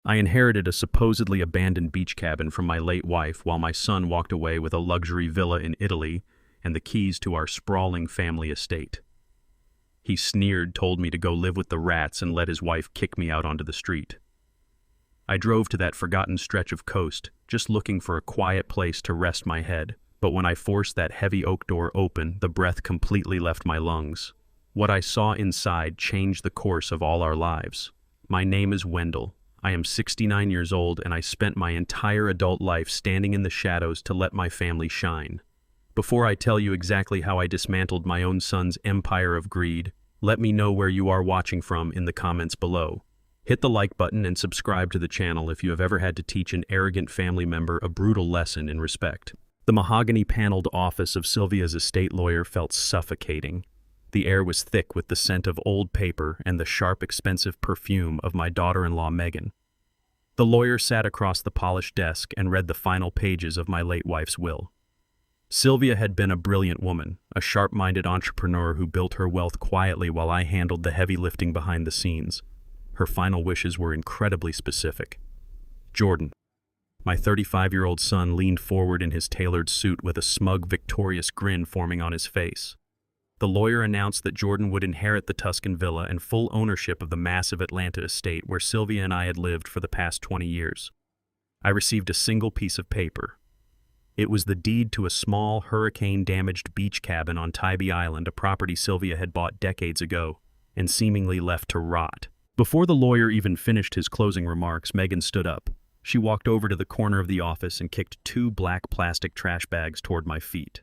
I inherited a supposedly abandoned beach cabin from my late wife while my son walked away with a luxury villa in Italy and the keys to our sprawling family estate. He sneered, told me to go live with the rats, and let his wife kick me out onto the street. I drove to that forgotten stretch of coast, just looking for a quiet place to rest my head, but when I forced that heavy oak door open, the breath completely left my lungs. What I saw inside changed the course of all our lives. My name is Wendell. I am 69 years old, and I spent my entire adult life standing in the shadows to let my family shine. Before I tell you exactly how I dismantled my own son's empire of greed, let me know where you are watching from in the comments below. Hit the like button and subscribe to the channel if you have ever had to teach an arrogant family member a brutal lesson in respect. The mahogany-paneled office of Sylvia's estate lawyer felt suffocating. The air was thick with the scent of old paper and the sharp, expensive perfume of my daughter-in-law Megan. The lawyer sat across the polished desk and read the final pages of my late wife's will. Sylvia had been a brilliant woman, a sharp-minded entrepreneur who built her wealth quietly while I handled the heavy lifting behind the scenes. Her final wishes were incredibly specific. Jordan. My 35-year-old son leaned forward in his tailored suit with a smug, victorious grin forming on his face. The lawyer announced that Jordan would inherit the Tuscan villa and full ownership of the massive Atlanta estate where Sylvia and I had lived for the past 20 years. I received a single piece of paper. It was the deed to a small, hurricane-damaged beach cabin on Tybee Island, a property Sylvia had bought decades ago and seemingly left to rot. Before the lawyer even finished his closing remarks, Megan stood up. She walked over to the corner of the office and kicked 2 black plastic trash bags toward my feet.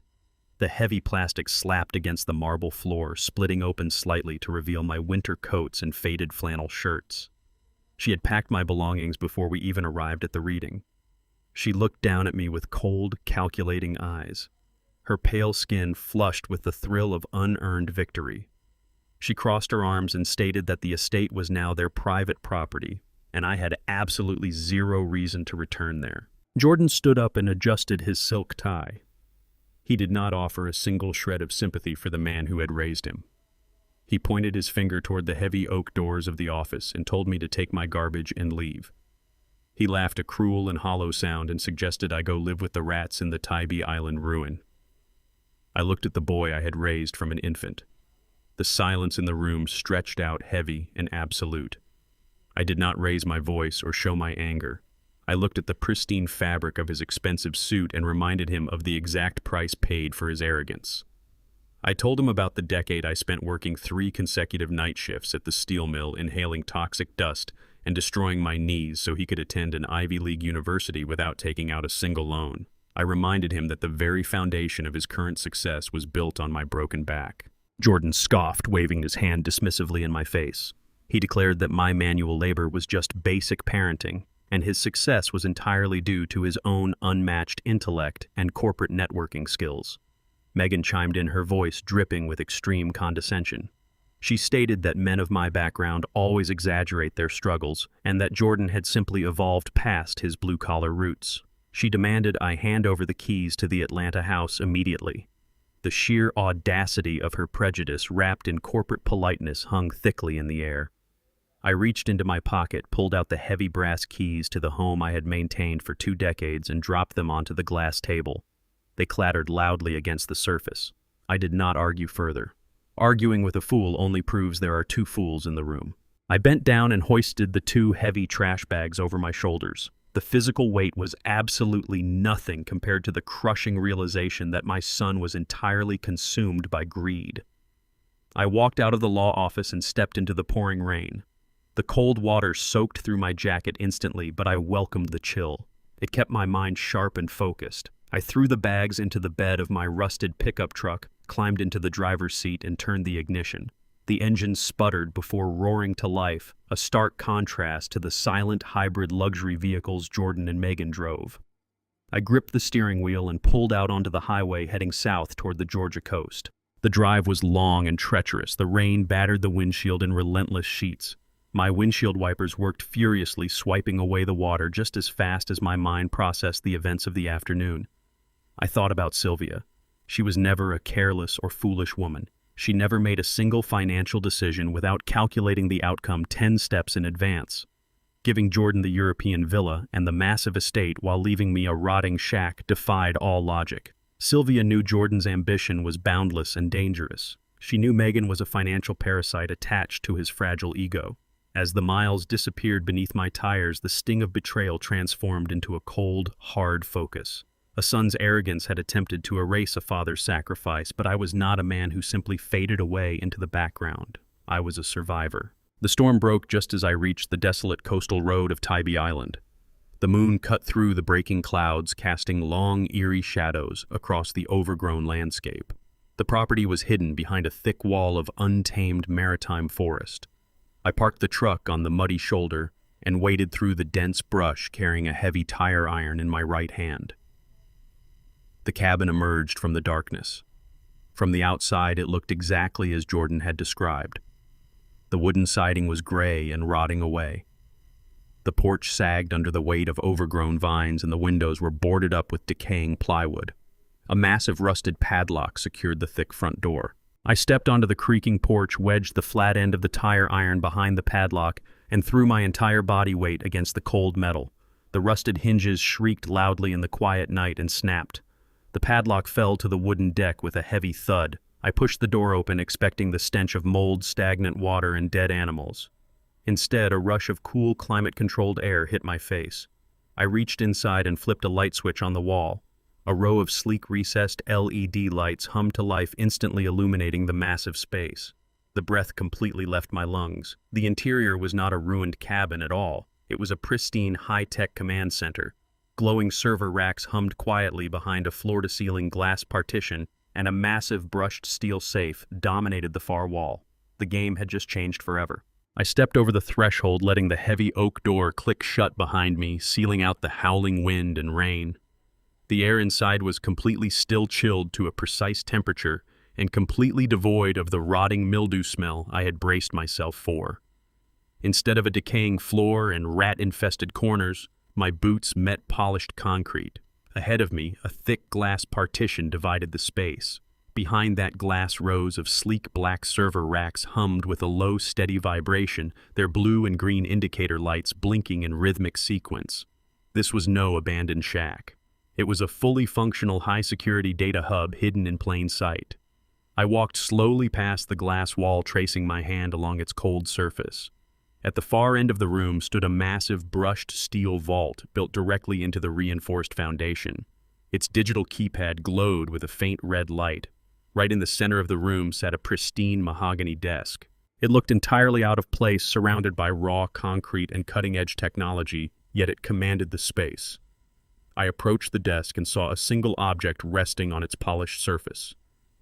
The heavy plastic slapped against the marble floor, splitting open slightly to reveal my winter coats and faded flannel shirts. She had packed my belongings before we even arrived at the reading. She looked down at me with cold, calculating eyes, her pale skin flushed with the thrill of unearned victory. She crossed her arms and stated that the estate was now their private property, and I had absolutely zero reason to return there. Jordan stood up and adjusted his silk tie. He did not offer a single shred of sympathy for the man who had raised him. He pointed his finger toward the heavy oak doors of the office and told me to take my garbage and leave. He laughed a cruel and hollow sound and suggested I go live with the rats in the Tybee Island ruin. I looked at the boy I had raised from an infant. The silence in the room stretched out heavy and absolute. I did not raise my voice or show my anger. I looked at the pristine fabric of his expensive suit and reminded him of the exact price paid for his arrogance. I told him about the decade I spent working 3 consecutive night shifts at the steel mill, inhaling toxic dust and destroying my knees so he could attend an Ivy League university without taking out a single loan. I reminded him that the very foundation of his current success was built on my broken back. Jordan scoffed, waving his hand dismissively in my face. He declared that my manual labor was just basic parenting, and his success was entirely due to his own unmatched intellect and corporate networking skills. Megan chimed in, her voice dripping with extreme condescension. She stated that men of my background always exaggerate their struggles and that Jordan had simply evolved past his blue-collar roots. She demanded I hand over the keys to the Atlanta house immediately. The sheer audacity of her prejudice wrapped in corporate politeness hung thickly in the air. I reached into my pocket, pulled out the heavy brass keys to the home I had maintained for 2 decades and dropped them onto the glass table. They clattered loudly against the surface. I did not argue further. Arguing with a fool only proves there are 2 fools in the room. I bent down and hoisted the 2 heavy trash bags over my shoulders. The physical weight was absolutely nothing compared to the crushing realization that my son was entirely consumed by greed. I walked out of the law office and stepped into the pouring rain. The cold water soaked through my jacket instantly, but I welcomed the chill. It kept my mind sharp and focused. I threw the bags into the bed of my rusted pickup truck, climbed into the driver's seat, and turned the ignition. The engine sputtered before roaring to life, a stark contrast to the silent hybrid luxury vehicles Jordan and Megan drove. I gripped the steering wheel and pulled out onto the highway heading south toward the Georgia coast. The drive was long and treacherous. The rain battered the windshield in relentless sheets. My windshield wipers worked furiously, swiping away the water just as fast as my mind processed the events of the afternoon. I thought about Sylvia. She was never a careless or foolish woman. She never made a single financial decision without calculating the outcome 10 steps in advance. Giving Jordan the European villa and the massive estate while leaving me a rotting shack defied all logic. Sylvia knew Jordan's ambition was boundless and dangerous. She knew Megan was a financial parasite attached to his fragile ego. As the miles disappeared beneath my tires, the sting of betrayal transformed into a cold, hard focus. A son's arrogance had attempted to erase a father's sacrifice, but I was not a man who simply faded away into the background. I was a survivor. The storm broke just as I reached the desolate coastal road of Tybee Island. The moon cut through the breaking clouds, casting long, eerie shadows across the overgrown landscape. The property was hidden behind a thick wall of untamed maritime forest. I parked the truck on the muddy shoulder and waded through the dense brush, carrying a heavy tire iron in my right hand. The cabin emerged from the darkness. From the outside, it looked exactly as Jordan had described. The wooden siding was gray and rotting away. The porch sagged under the weight of overgrown vines, and the windows were boarded up with decaying plywood. A massive rusted padlock secured the thick front door. I stepped onto the creaking porch, wedged the flat end of the tire iron behind the padlock, and threw my entire body weight against the cold metal. The rusted hinges shrieked loudly in the quiet night and snapped. The padlock fell to the wooden deck with a heavy thud. I pushed the door open, expecting the stench of mold, stagnant water, and dead animals. Instead, a rush of cool, climate-controlled air hit my face. I reached inside and flipped a light switch on the wall. A row of sleek recessed LED lights hummed to life, instantly illuminating the massive space. The breath completely left my lungs. The interior was not a ruined cabin at all. It was a pristine, high-tech command center. Glowing server racks hummed quietly behind a floor-to-ceiling glass partition, and a massive brushed steel safe dominated the far wall. The game had just changed forever. I stepped over the threshold, letting the heavy oak door click shut behind me, sealing out the howling wind and rain. The air inside was completely still, chilled to a precise temperature, and completely devoid of the rotting mildew smell I had braced myself for. Instead of a decaying floor and rat-infested corners, my boots met polished concrete. Ahead of me, a thick glass partition divided the space. Behind that glass, rows of sleek black server racks hummed with a low, steady vibration, their blue and green indicator lights blinking in rhythmic sequence. This was no abandoned shack. It was a fully functional, high-security data hub hidden in plain sight. I walked slowly past the glass wall, tracing my hand along its cold surface. At the far end of the room stood a massive brushed steel vault built directly into the reinforced foundation. Its digital keypad glowed with a faint red light. Right in the center of the room sat a pristine mahogany desk. It looked entirely out of place, surrounded by raw concrete and cutting-edge technology, yet it commanded the space. I approached the desk and saw a single object resting on its polished surface.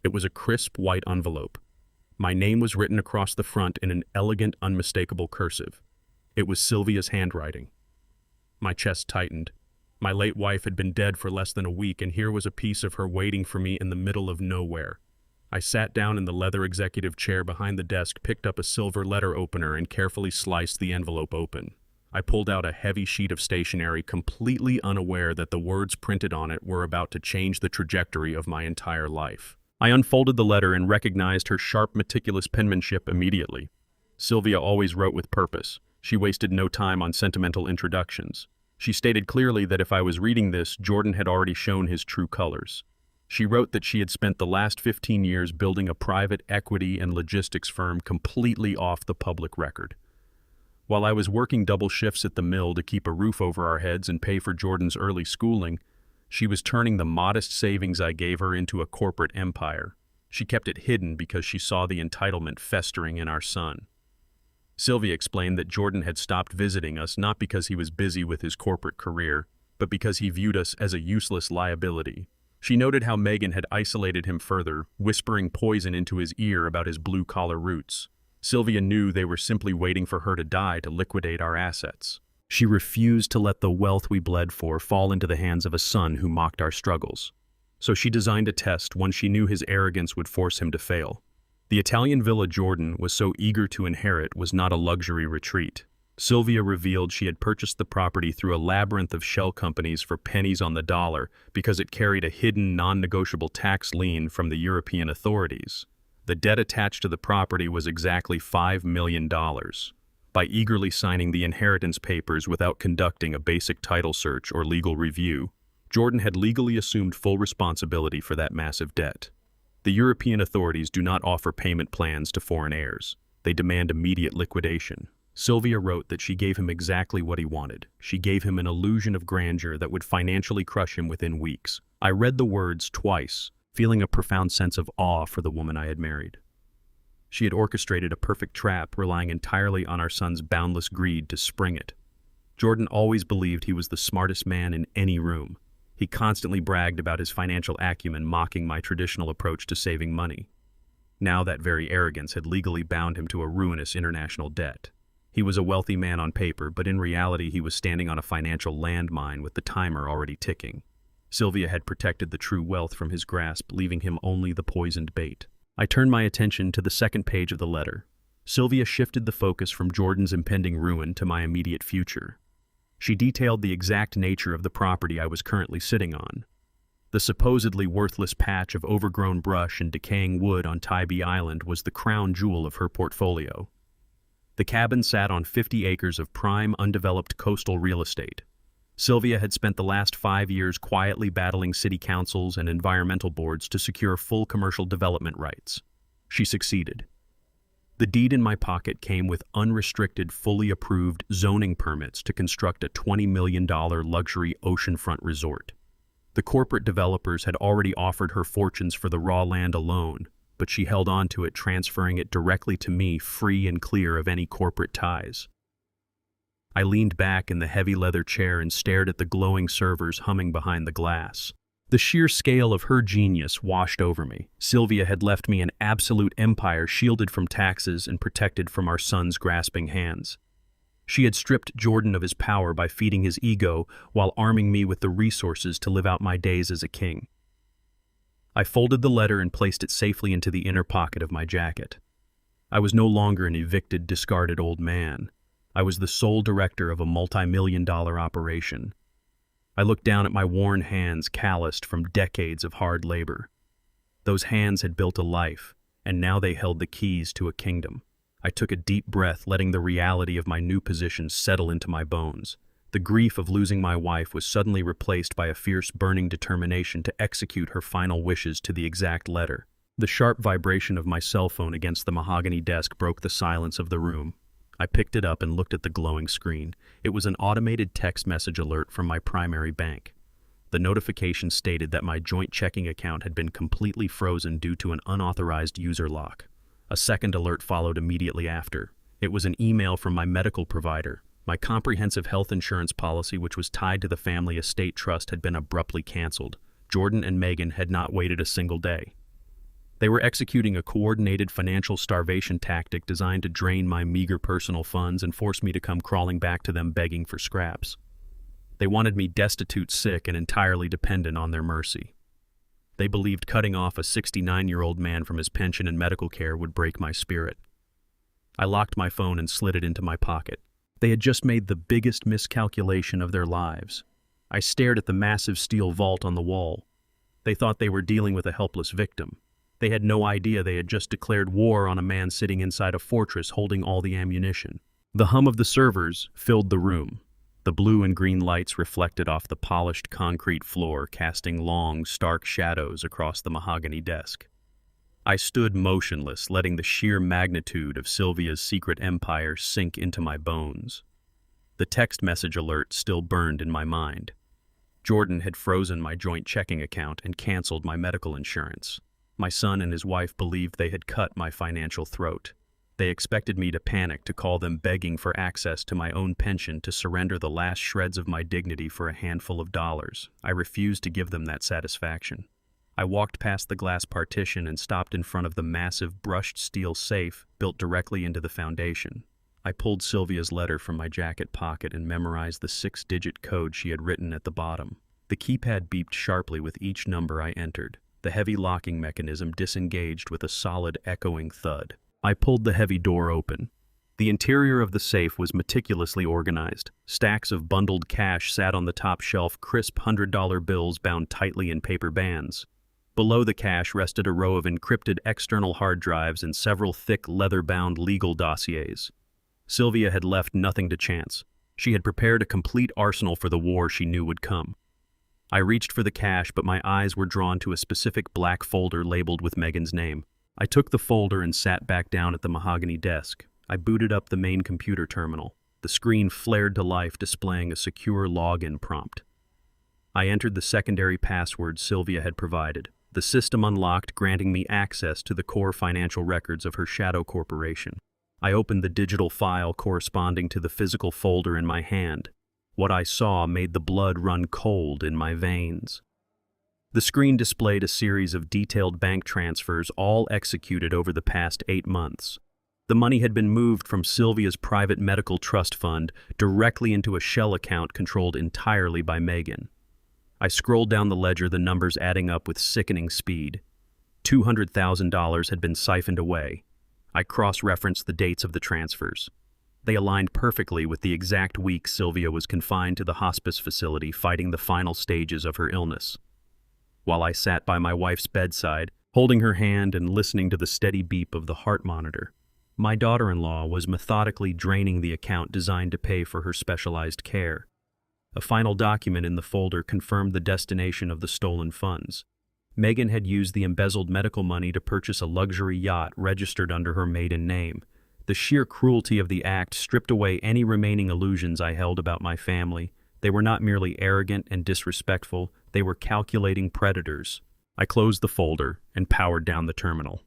It was a crisp white envelope. My name was written across the front in an elegant, unmistakable cursive. It was Sylvia's handwriting. My chest tightened. My late wife had been dead for less than a week, and here was a piece of her waiting for me in the middle of nowhere. I sat down in the leather executive chair behind the desk, picked up a silver letter opener, and carefully sliced the envelope open. I pulled out a heavy sheet of stationery, completely unaware that the words printed on it were about to change the trajectory of my entire life. I unfolded the letter and recognized her sharp, meticulous penmanship immediately. Sylvia always wrote with purpose. She wasted no time on sentimental introductions. She stated clearly that if I was reading this, Jordan had already shown his true colors. She wrote that she had spent the last 15 years building a private equity and logistics firm completely off the public record. While I was working double shifts at the mill to keep a roof over our heads and pay for Jordan's early schooling, she was turning the modest savings I gave her into a corporate empire. She kept it hidden because she saw the entitlement festering in our son. Sylvia explained that Jordan had stopped visiting us not because he was busy with his corporate career, but because he viewed us as a useless liability. She noted how Megan had isolated him further, whispering poison into his ear about his blue-collar roots. Sylvia knew they were simply waiting for her to die to liquidate our assets. She refused to let the wealth we bled for fall into the hands of a son who mocked our struggles. So she designed a test, one she knew his arrogance would force him to fail. The Italian villa Jordan was so eager to inherit was not a luxury retreat. Sylvia revealed she had purchased the property through a labyrinth of shell companies for pennies on the dollar because it carried a hidden, non-negotiable tax lien from the European authorities. The debt attached to the property was exactly $5 million. By eagerly signing the inheritance papers without conducting a basic title search or legal review, Jordan had legally assumed full responsibility for that massive debt. The European authorities do not offer payment plans to foreign heirs. They demand immediate liquidation. Sylvia wrote that she gave him exactly what he wanted. She gave him an illusion of grandeur that would financially crush him within weeks. I read the words twice, feeling a profound sense of awe for the woman I had married. She had orchestrated a perfect trap, relying entirely on our son's boundless greed to spring it. Jordan always believed he was the smartest man in any room. He constantly bragged about his financial acumen, mocking my traditional approach to saving money. Now that very arrogance had legally bound him to a ruinous international debt. He was a wealthy man on paper, but in reality he was standing on a financial landmine with the timer already ticking. Sylvia had protected the true wealth from his grasp, leaving him only the poisoned bait. I turned my attention to the second page of the letter. Sylvia shifted the focus from Jordan's impending ruin to my immediate future. She detailed the exact nature of the property I was currently sitting on. The supposedly worthless patch of overgrown brush and decaying wood on Tybee Island was the crown jewel of her portfolio. The cabin sat on 50 acres of prime, undeveloped coastal real estate. Sylvia had spent the last 5 years quietly battling city councils and environmental boards to secure full commercial development rights. She succeeded. The deed in my pocket came with unrestricted, fully approved zoning permits to construct a $20 million luxury oceanfront resort. The corporate developers had already offered her fortunes for the raw land alone, but she held on to it, transferring it directly to me, free and clear of any corporate ties. I leaned back in the heavy leather chair and stared at the glowing servers humming behind the glass. The sheer scale of her genius washed over me. Sylvia had left me an absolute empire, shielded from taxes and protected from our son's grasping hands. She had stripped Jordan of his power by feeding his ego while arming me with the resources to live out my days as a king. I folded the letter and placed it safely into the inner pocket of my jacket. I was no longer an evicted, discarded old man. I was the sole director of a multi-million-dollar operation. I looked down at my worn hands, calloused from decades of hard labor. Those hands had built a life, and now they held the keys to a kingdom. I took a deep breath, letting the reality of my new position settle into my bones. The grief of losing my wife was suddenly replaced by a fierce, burning determination to execute her final wishes to the exact letter. The sharp vibration of my cell phone against the mahogany desk broke the silence of the room. I picked it up and looked at the glowing screen. It was an automated text message alert from my primary bank. The notification stated that my joint checking account had been completely frozen due to an unauthorized user lock. A second alert followed immediately after. It was an email from my medical provider. My comprehensive health insurance policy, which was tied to the family estate trust, had been abruptly canceled. Jordan and Megan had not waited a single day. They were executing a coordinated financial starvation tactic designed to drain my meager personal funds and force me to come crawling back to them begging for scraps. They wanted me destitute, sick, and entirely dependent on their mercy. They believed cutting off a 69-year-old man from his pension and medical care would break my spirit. I locked my phone and slid it into my pocket. They had just made the biggest miscalculation of their lives. I stared at the massive steel vault on the wall. They thought they were dealing with a helpless victim. They had no idea they had just declared war on a man sitting inside a fortress holding all the ammunition. The hum of the servers filled the room. The blue and green lights reflected off the polished concrete floor, casting long, stark shadows across the mahogany desk. I stood motionless, letting the sheer magnitude of Sylvia's secret empire sink into my bones. The text message alert still burned in my mind. Jordan had frozen my joint checking account and canceled my medical insurance. My son and his wife believed they had cut my financial throat. They expected me to panic, to call them begging for access to my own pension, to surrender the last shreds of my dignity for a handful of dollars. I refused to give them that satisfaction. I walked past the glass partition and stopped in front of the massive brushed steel safe built directly into the foundation. I pulled Sylvia's letter from my jacket pocket and memorized the 6-digit code she had written at the bottom. The keypad beeped sharply with each number I entered. The heavy locking mechanism disengaged with a solid, echoing thud. I pulled the heavy door open. The interior of the safe was meticulously organized. Stacks of bundled cash sat on the top shelf, crisp $100 bills bound tightly in paper bands. Below the cash rested a row of encrypted external hard drives and several thick, leather-bound legal dossiers. Sylvia had left nothing to chance. She had prepared a complete arsenal for the war she knew would come. I reached for the cash, but my eyes were drawn to a specific black folder labeled with Megan's name. I took the folder and sat back down at the mahogany desk. I booted up the main computer terminal. The screen flared to life, displaying a secure login prompt. I entered the secondary password Sylvia had provided. The system unlocked, granting me access to the core financial records of her shadow corporation. I opened the digital file corresponding to the physical folder in my hand. What I saw made the blood run cold in my veins. The screen displayed a series of detailed bank transfers, all executed over the past 8 months. The money had been moved from Sylvia's private medical trust fund directly into a shell account controlled entirely by Megan. I scrolled down the ledger, the numbers adding up with sickening speed. $200,000 had been siphoned away. I cross-referenced the dates of the transfers. They aligned perfectly with the exact week Sylvia was confined to the hospice facility fighting the final stages of her illness. While I sat by my wife's bedside, holding her hand and listening to the steady beep of the heart monitor, my daughter-in-law was methodically draining the account designed to pay for her specialized care. A final document in the folder confirmed the destination of the stolen funds. Megan had used the embezzled medical money to purchase a luxury yacht registered under her maiden name. The sheer cruelty of the act stripped away any remaining illusions I held about my family. They were not merely arrogant and disrespectful, they were calculating predators. I closed the folder and powered down the terminal.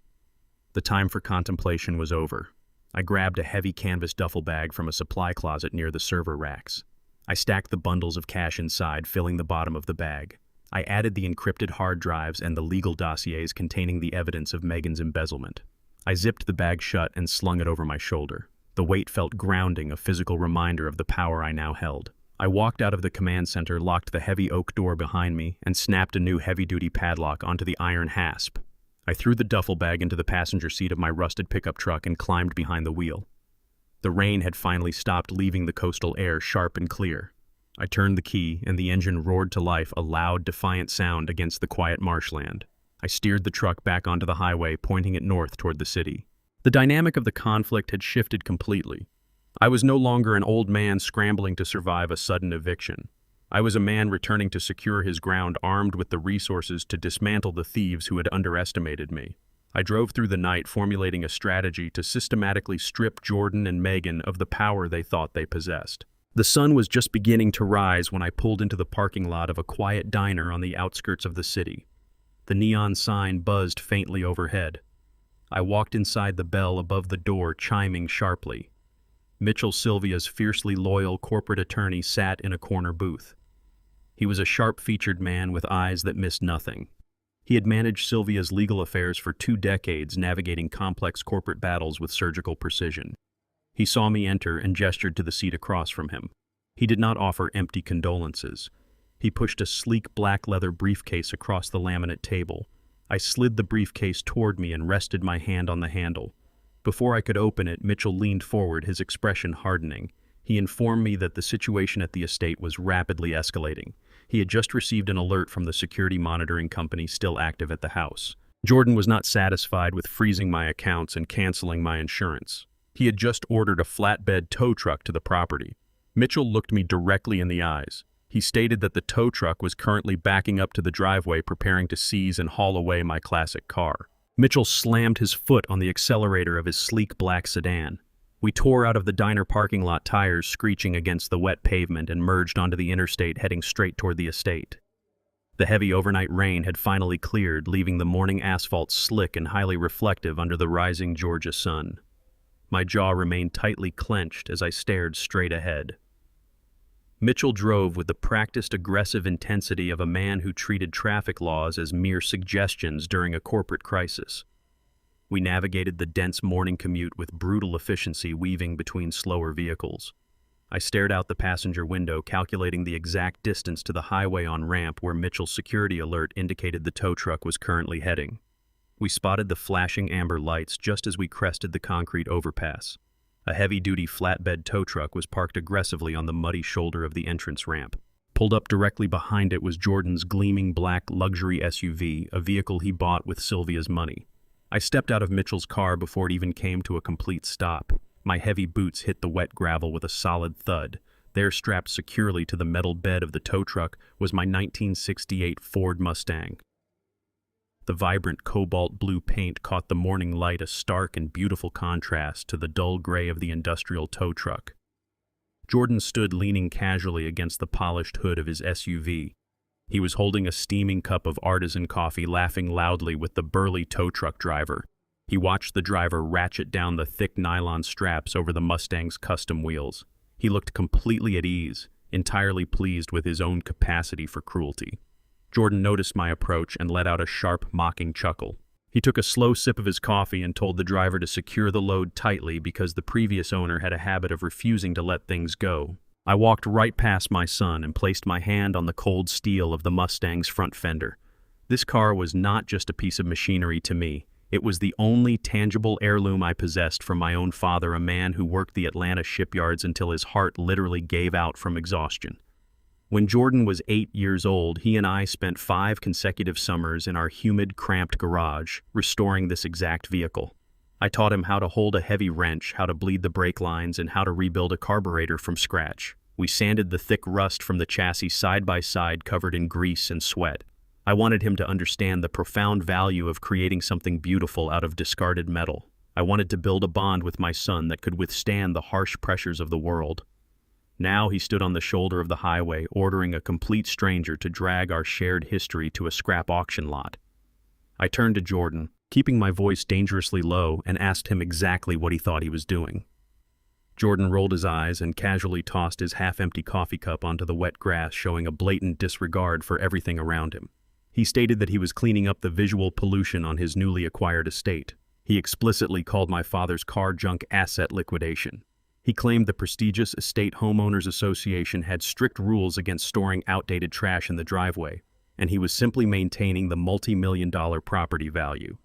The time for contemplation was over. I grabbed a heavy canvas duffel bag from a supply closet near the server racks. I stacked the bundles of cash inside, filling the bottom of the bag. I added the encrypted hard drives and the legal dossiers containing the evidence of Megan's embezzlement. I zipped the bag shut and slung it over my shoulder. The weight felt grounding, a physical reminder of the power I now held. I walked out of the command center, locked the heavy oak door behind me, and snapped a new heavy-duty padlock onto the iron hasp. I threw the duffel bag into the passenger seat of my rusted pickup truck and climbed behind the wheel. The rain had finally stopped, leaving the coastal air sharp and clear. I turned the key, and the engine roared to life, a loud, defiant sound against the quiet marshland. I steered the truck back onto the highway, pointing it north toward the city. The dynamic of the conflict had shifted completely. I was no longer an old man scrambling to survive a sudden eviction. I was a man returning to secure his ground, armed with the resources to dismantle the thieves who had underestimated me. I drove through the night, formulating a strategy to systematically strip Jordan and Megan of the power they thought they possessed. The sun was just beginning to rise when I pulled into the parking lot of a quiet diner on the outskirts of the city. The neon sign buzzed faintly overhead. I walked inside, the bell above the door chiming sharply. Mitchell, Sylvia's fiercely loyal corporate attorney, sat in a corner booth. He was a sharp-featured man with eyes that missed nothing. He had managed Sylvia's legal affairs for 2 decades, navigating complex corporate battles with surgical precision. He saw me enter and gestured to the seat across from him. He did not offer empty condolences. He pushed a sleek black leather briefcase across the laminate table. I slid the briefcase toward me and rested my hand on the handle. Before I could open it, Mitchell leaned forward, his expression hardening. He informed me that the situation at the estate was rapidly escalating. He had just received an alert from the security monitoring company still active at the house. Jordan was not satisfied with freezing my accounts and canceling my insurance. He had just ordered a flatbed tow truck to the property. Mitchell looked me directly in the eyes. He stated that the tow truck was currently backing up to the driveway, preparing to seize and haul away my classic car. Mitchell slammed his foot on the accelerator of his sleek black sedan. We tore out of the diner parking lot, tires screeching against the wet pavement, and merged onto the interstate, heading straight toward the estate. The heavy overnight rain had finally cleared, leaving the morning asphalt slick and highly reflective under the rising Georgia sun. My jaw remained tightly clenched as I stared straight ahead. Mitchell drove with the practiced aggressive intensity of a man who treated traffic laws as mere suggestions during a corporate crisis. We navigated the dense morning commute with brutal efficiency, weaving between slower vehicles. I stared out the passenger window, calculating the exact distance to the highway on ramp where Mitchell's security alert indicated the tow truck was currently heading. We spotted the flashing amber lights just as we crested the concrete overpass. A heavy-duty flatbed tow truck was parked aggressively on the muddy shoulder of the entrance ramp. Pulled up directly behind it was Jordan's gleaming black luxury SUV, a vehicle he bought with Sylvia's money. I stepped out of Mitchell's car before it even came to a complete stop. My heavy boots hit the wet gravel with a solid thud. There, strapped securely to the metal bed of the tow truck, was my 1968 Ford Mustang. The vibrant cobalt blue paint caught the morning light, a stark and beautiful contrast to the dull gray of the industrial tow truck. Jordan stood leaning casually against the polished hood of his SUV. He was holding a steaming cup of artisan coffee, laughing loudly with the burly tow truck driver. He watched the driver ratchet down the thick nylon straps over the Mustang's custom wheels. He looked completely at ease, entirely pleased with his own capacity for cruelty. Jordan noticed my approach and let out a sharp, mocking chuckle. He took a slow sip of his coffee and told the driver to secure the load tightly because the previous owner had a habit of refusing to let things go. I walked right past my son and placed my hand on the cold steel of the Mustang's front fender. This car was not just a piece of machinery to me. It was the only tangible heirloom I possessed from my own father, a man who worked the Atlanta shipyards until his heart literally gave out from exhaustion. When Jordan was 8 years old, he and I spent 5 consecutive summers in our humid, cramped garage, restoring this exact vehicle. I taught him how to hold a heavy wrench, how to bleed the brake lines, and how to rebuild a carburetor from scratch. We sanded the thick rust from the chassis side by side, covered in grease and sweat. I wanted him to understand the profound value of creating something beautiful out of discarded metal. I wanted to build a bond with my son that could withstand the harsh pressures of the world. Now he stood on the shoulder of the highway, ordering a complete stranger to drag our shared history to a scrap auction lot. I turned to Jordan, keeping my voice dangerously low, and asked him exactly what he thought he was doing. Jordan rolled his eyes and casually tossed his half-empty coffee cup onto the wet grass, showing a blatant disregard for everything around him. He stated that he was cleaning up the visual pollution on his newly acquired estate. He explicitly called my father's car junk asset liquidation. He claimed the prestigious Estate Homeowners Association had strict rules against storing outdated trash in the driveway, and he was simply maintaining the multi-million-dollar property value.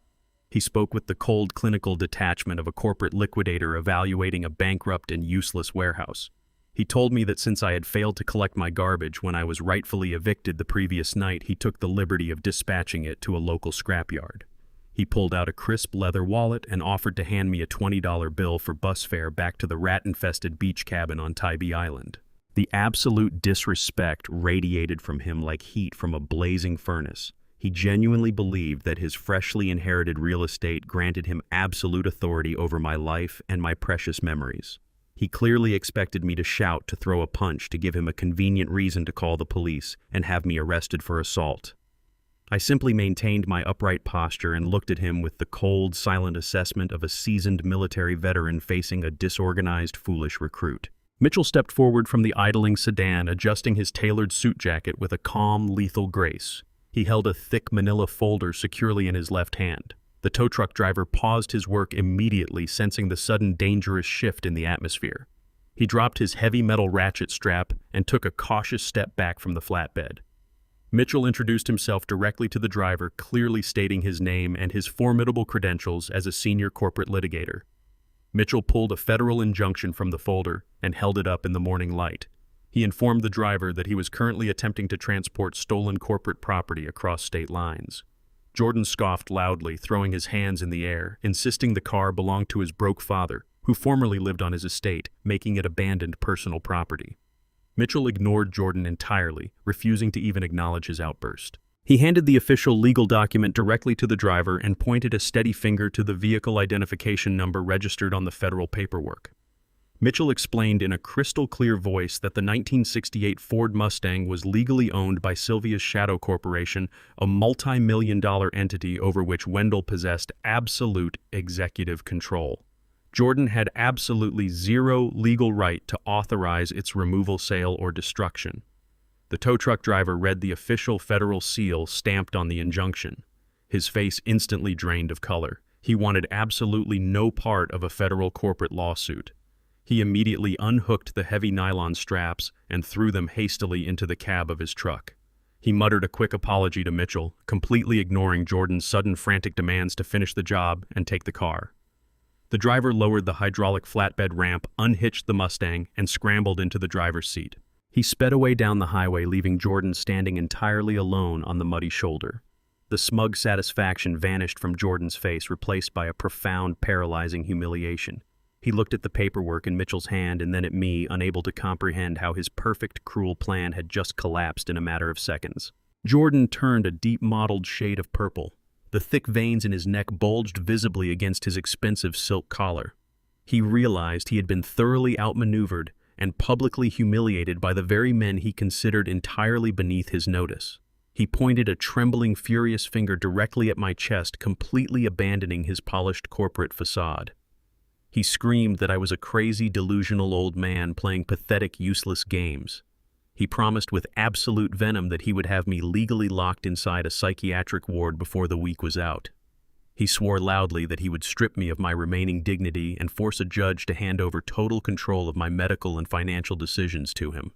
He spoke with the cold, clinical detachment of a corporate liquidator evaluating a bankrupt and useless warehouse. He told me that since I had failed to collect my garbage when I was rightfully evicted the previous night, he took the liberty of dispatching it to a local scrapyard. He pulled out a crisp leather wallet and offered to hand me a $20 bill for bus fare back to the rat-infested beach cabin on Tybee Island. The absolute disrespect radiated from him like heat from a blazing furnace. He genuinely believed that his freshly inherited real estate granted him absolute authority over my life and my precious memories. He clearly expected me to shout, to throw a punch, to give him a convenient reason to call the police and have me arrested for assault. I simply maintained my upright posture and looked at him with the cold, silent assessment of a seasoned military veteran facing a disorganized, foolish recruit. Mitchell stepped forward from the idling sedan, adjusting his tailored suit jacket with a calm, lethal grace. He held a thick manila folder securely in his left hand. The tow truck driver paused his work immediately, sensing the sudden dangerous shift in the atmosphere. He dropped his heavy metal ratchet strap and took a cautious step back from the flatbed. Mitchell introduced himself directly to the driver, clearly stating his name and his formidable credentials as a senior corporate litigator. Mitchell pulled a federal injunction from the folder and held it up in the morning light. He informed the driver that he was currently attempting to transport stolen corporate property across state lines. Jordan scoffed loudly, throwing his hands in the air, insisting the car belonged to his broke father, who formerly lived on his estate, making it abandoned personal property. Mitchell ignored Jordan entirely, refusing to even acknowledge his outburst. He handed the official legal document directly to the driver and pointed a steady finger to the vehicle identification number registered on the federal paperwork. Mitchell explained in a crystal-clear voice that the 1968 Ford Mustang was legally owned by Sylvia's Shadow Corporation, a multi-million-dollar entity over which WhenThe possessed absolute executive control. Jordan had absolutely zero legal right to authorize its removal, sale, or destruction. The tow truck driver read the official federal seal stamped on the injunction. His face instantly drained of color. He wanted absolutely no part of a federal corporate lawsuit. He immediately unhooked the heavy nylon straps and threw them hastily into the cab of his truck. He muttered a quick apology to Mitchell, completely ignoring Jordan's sudden frantic demands to finish the job and take the car. The driver lowered the hydraulic flatbed ramp, unhitched the Mustang, and scrambled into the driver's seat. He sped away down the highway, leaving Jordan standing entirely alone on the muddy shoulder. The smug satisfaction vanished from Jordan's face, replaced by a profound, paralyzing humiliation. He He looked at the paperwork in Mitchell's hand and then at me, unable to comprehend how his perfect, cruel plan had just collapsed in a matter of seconds. Jordan turned a deep mottled shade of purple. The thick veins in his neck bulged visibly against his expensive silk collar. He realized he had been thoroughly outmaneuvered and publicly humiliated by the very men he considered entirely beneath his notice. He pointed a trembling, furious finger directly at my chest, completely abandoning his polished corporate facade. He screamed that I was a crazy, delusional old man playing pathetic, useless games. He promised with absolute venom that he would have me legally locked inside a psychiatric ward before the week was out. He swore loudly that he would strip me of my remaining dignity and force a judge to hand over total control of my medical and financial decisions to him.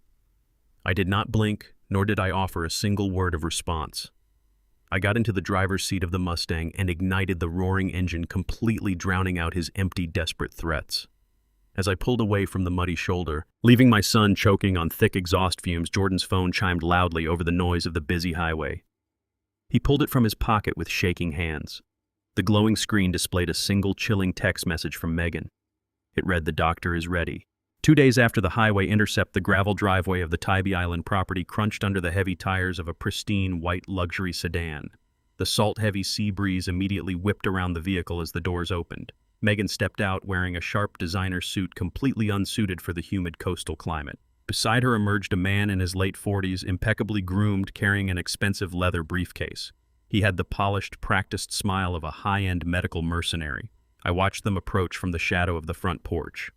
I did not blink, nor did I offer a single word of response. I got into the driver's seat of the Mustang and ignited the roaring engine, completely drowning out his empty, desperate threats. As I pulled away from the muddy shoulder, leaving my son choking on thick exhaust fumes, Jordan's phone chimed loudly over the noise of the busy highway. He pulled it from his pocket with shaking hands. The glowing screen displayed a single chilling text message from Megan. It read, "The doctor is ready." 2 days after the highway intercept, the gravel driveway of the Tybee Island property crunched under the heavy tires of a pristine white luxury sedan. The salt-heavy sea breeze immediately whipped around the vehicle as the doors opened. Megan stepped out wearing a sharp designer suit completely unsuited for the humid coastal climate. Beside her emerged a man in his late 40s, impeccably groomed, carrying an expensive leather briefcase. He had the polished, practiced smile of a high-end medical mercenary. I watched them approach from the shadow of the front porch.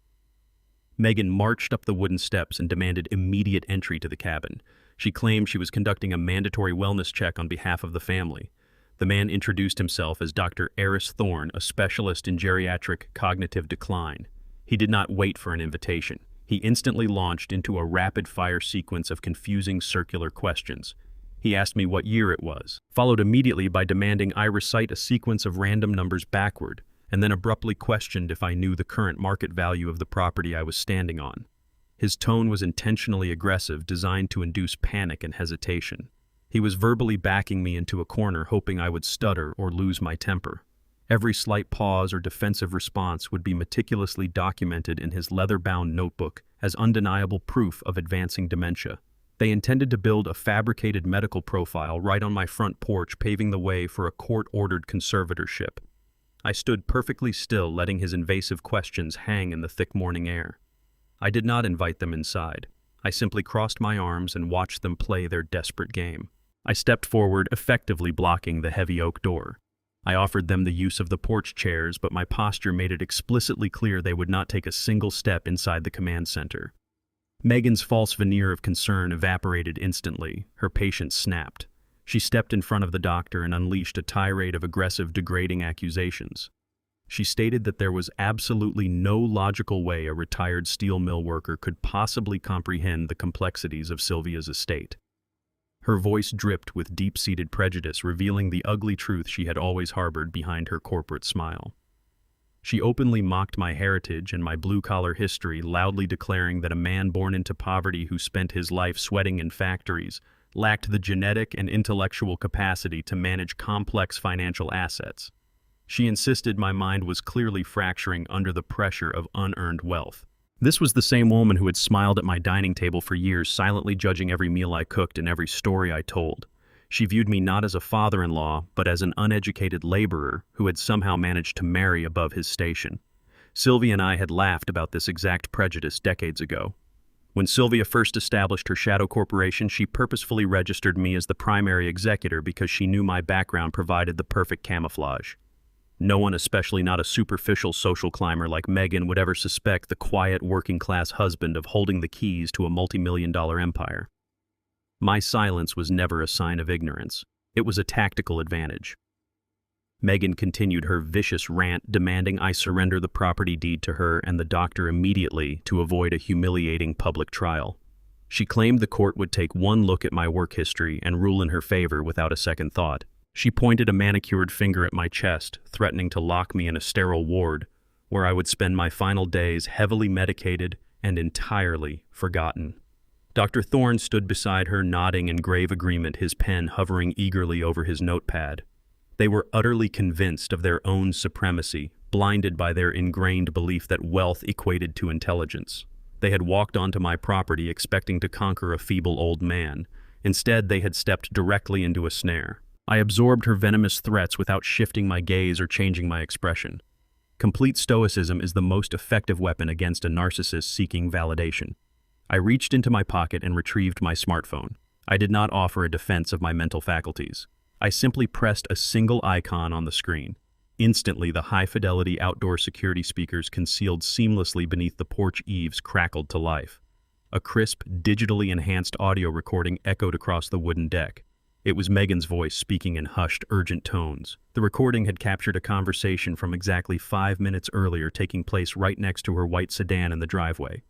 Megan marched up the wooden steps and demanded immediate entry to the cabin. She claimed she was conducting a mandatory wellness check on behalf of the family. The man introduced himself as Dr. Eris Thorne, a specialist in geriatric cognitive decline. He did not wait for an invitation. He instantly launched into a rapid-fire sequence of confusing circular questions. He asked me what year it was, followed immediately by demanding I recite a sequence of random numbers backward, and then abruptly questioned if I knew the current market value of the property I was standing on. His tone was intentionally aggressive, designed to induce panic and hesitation. He was verbally backing me into a corner, hoping I would stutter or lose my temper. Every slight pause or defensive response would be meticulously documented in his leather-bound notebook as undeniable proof of advancing dementia. They intended to build a fabricated medical profile right on my front porch, paving the way for a court-ordered conservatorship. I stood perfectly still, letting his invasive questions hang in the thick morning air. I did not invite them inside. I simply crossed my arms and watched them play their desperate game. I stepped forward, effectively blocking the heavy oak door. I offered them the use of the porch chairs, but my posture made it explicitly clear they would not take a single step inside the command center. Megan's false veneer of concern evaporated instantly. Her patience snapped. She stepped in front of the doctor and unleashed a tirade of aggressive, degrading accusations. She stated that there was absolutely no logical way a retired steel mill worker could possibly comprehend the complexities of Sylvia's estate. Her voice dripped with deep-seated prejudice, revealing the ugly truth she had always harbored behind her corporate smile. She openly mocked my heritage and my blue-collar history, loudly declaring that a man born into poverty who spent his life sweating in factories lacked the genetic and intellectual capacity to manage complex financial assets. She insisted my mind was clearly fracturing under the pressure of unearned wealth. This was the same woman who had smiled at my dining table for years, silently judging every meal I cooked and every story I told. She viewed me not as a father-in-law, but as an uneducated laborer who had somehow managed to marry above his station. Sylvia and I had laughed about this exact prejudice decades ago. When Sylvia first established her shadow corporation, she purposefully registered me as the primary executor because she knew my background provided the perfect camouflage. No one, especially not a superficial social climber like Megan, would ever suspect the quiet working-class husband of holding the keys to a multi-million-dollar empire. My silence was never a sign of ignorance. It was a tactical advantage. Megan continued her vicious rant, demanding I surrender the property deed to her and the doctor immediately to avoid a humiliating public trial. She claimed the court would take one look at my work history and rule in her favor without a second thought. She pointed a manicured finger at my chest, threatening to lock me in a sterile ward, where I would spend my final days heavily medicated and entirely forgotten. Dr. Thorne stood beside her, nodding in grave agreement, his pen hovering eagerly over his notepad. They were utterly convinced of their own supremacy, blinded by their ingrained belief that wealth equated to intelligence. They had walked onto my property expecting to conquer a feeble old man. Instead, they had stepped directly into a snare. I absorbed her venomous threats without shifting my gaze or changing my expression. Complete stoicism is the most effective weapon against a narcissist seeking validation. I reached into my pocket and retrieved my smartphone. I did not offer a defense of my mental faculties. I simply pressed a single icon on the screen. Instantly, the high-fidelity outdoor security speakers concealed seamlessly beneath the porch eaves crackled to life. A crisp, digitally enhanced audio recording echoed across the wooden deck. It was Megan's voice speaking in hushed, urgent tones. The recording had captured a conversation from exactly 5 minutes earlier taking place right next to her white sedan in the driveway.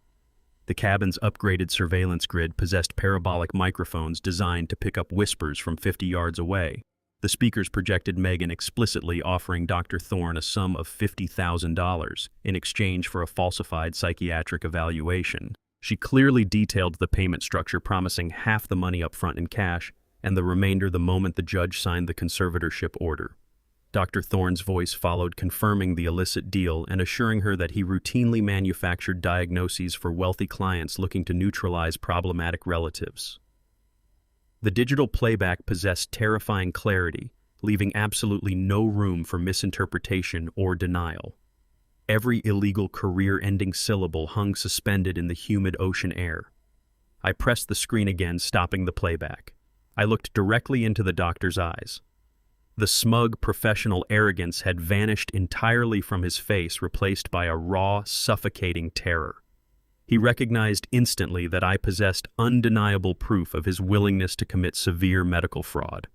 The cabin's upgraded surveillance grid possessed parabolic microphones designed to pick up whispers from 50 yards away. The speakers projected Megan explicitly offering Dr. Thorne a sum of $50,000 in exchange for a falsified psychiatric evaluation. She clearly detailed the payment structure, promising half the money up front in cash and the remainder the moment the judge signed the conservatorship order. Dr. Thorne's voice followed, confirming the illicit deal and assuring her that he routinely manufactured diagnoses for wealthy clients looking to neutralize problematic relatives. The digital playback possessed terrifying clarity, leaving absolutely no room for misinterpretation or denial. Every illegal career-ending syllable hung suspended in the humid ocean air. I pressed the screen again, stopping the playback. I looked directly into the doctor's eyes. The smug, professional arrogance had vanished entirely from his face, replaced by a raw, suffocating terror. He recognized instantly that I possessed undeniable proof of his willingness to commit severe medical fraud.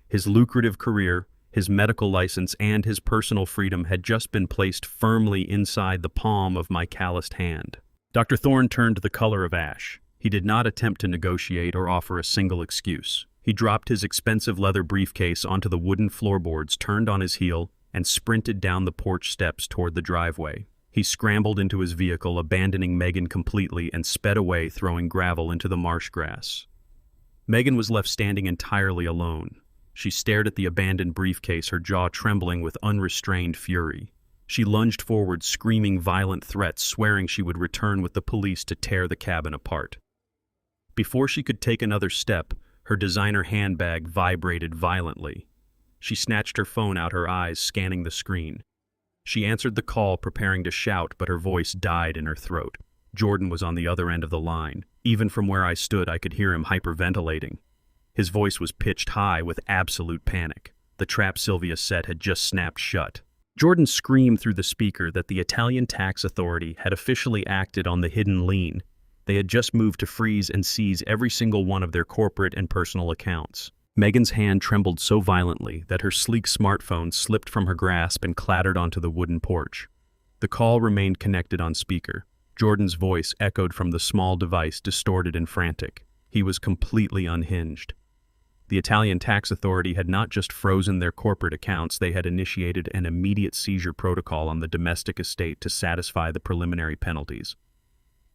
His lucrative career, his medical license, and his personal freedom had just been placed firmly inside the palm of my calloused hand. Dr. Thorne turned the color of ash. He did not attempt to negotiate or offer a single excuse. He dropped his expensive leather briefcase onto the wooden floorboards, turned on his heel, and sprinted down the porch steps toward the driveway. He scrambled into his vehicle, abandoning Megan completely, and sped away, throwing gravel into the marsh grass. Megan was left standing entirely alone. She stared at the abandoned briefcase, her jaw trembling with unrestrained fury. She lunged forward, screaming violent threats, swearing she would return with the police to tear the cabin apart. Before she could take another step, her designer handbag vibrated violently. She snatched her phone out, her eyes scanning the screen. She answered the call, preparing to shout, but her voice died in her throat. Jordan was on the other end of the line. Even from where I stood, I could hear him hyperventilating. His voice was pitched high with absolute panic. The trap Sylvia set had just snapped shut. Jordan screamed through the speaker that the Italian tax authority had officially acted on the hidden lien. They had just moved to freeze and seize every single one of their corporate and personal accounts. Megan's hand trembled so violently that her sleek smartphone slipped from her grasp and clattered onto the wooden porch. The call remained connected on speaker. Jordan's voice echoed from the small device, distorted and frantic. He was completely unhinged. The Italian tax authority had not just frozen their corporate accounts, they had initiated an immediate seizure protocol on the domestic estate to satisfy the preliminary penalties.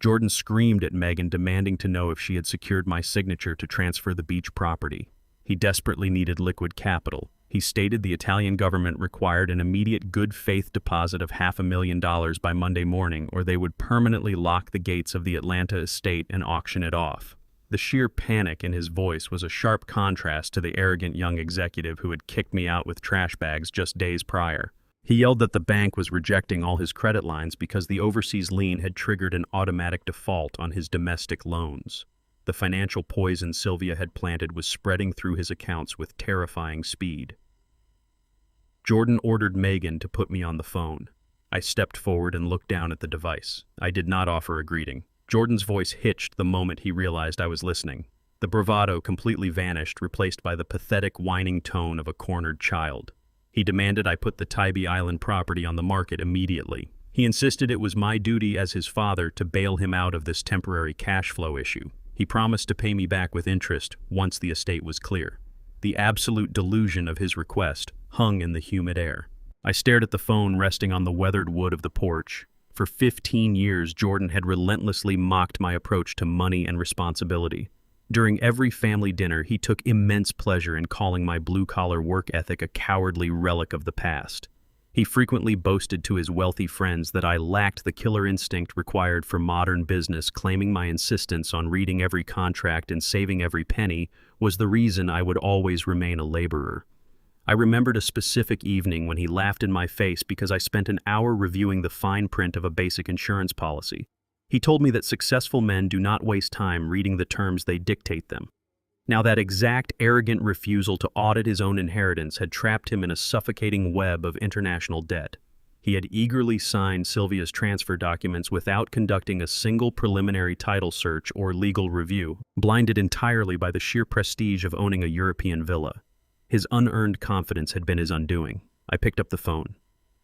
Jordan screamed at Megan, demanding to know if she had secured my signature to transfer the beach property. He desperately needed liquid capital. He stated the Italian government required an immediate good faith deposit of $500,000 by Monday morning, or they would permanently lock the gates of the Atlanta estate and auction it off. The sheer panic in his voice was a sharp contrast to the arrogant young executive who had kicked me out with trash bags just days prior. He yelled that the bank was rejecting all his credit lines because the overseas lien had triggered an automatic default on his domestic loans. The financial poison Sylvia had planted was spreading through his accounts with terrifying speed. Jordan ordered Megan to put me on the phone. I stepped forward and looked down at the device. I did not offer a greeting. Jordan's voice hitched the moment he realized I was listening. The bravado completely vanished, replaced by the pathetic whining tone of a cornered child. He demanded I put the Tybee Island property on the market immediately. He insisted it was my duty as his father to bail him out of this temporary cash flow issue. He promised to pay me back with interest once the estate was clear. The absolute delusion of his request hung in the humid air. I stared at the phone resting on the weathered wood of the porch. For 15 years, Jordan had relentlessly mocked my approach to money and responsibility. During every family dinner, he took immense pleasure in calling my blue-collar work ethic a cowardly relic of the past. He frequently boasted to his wealthy friends that I lacked the killer instinct required for modern business, claiming my insistence on reading every contract and saving every penny was the reason I would always remain a laborer. I remembered a specific evening when he laughed in my face because I spent an hour reviewing the fine print of a basic insurance policy. He told me that successful men do not waste time reading the terms, they dictate them. Now, that exact arrogant refusal to audit his own inheritance had trapped him in a suffocating web of international debt. He had eagerly signed Sylvia's transfer documents without conducting a single preliminary title search or legal review, blinded entirely by the sheer prestige of owning a European villa. His unearned confidence had been his undoing. I picked up the phone.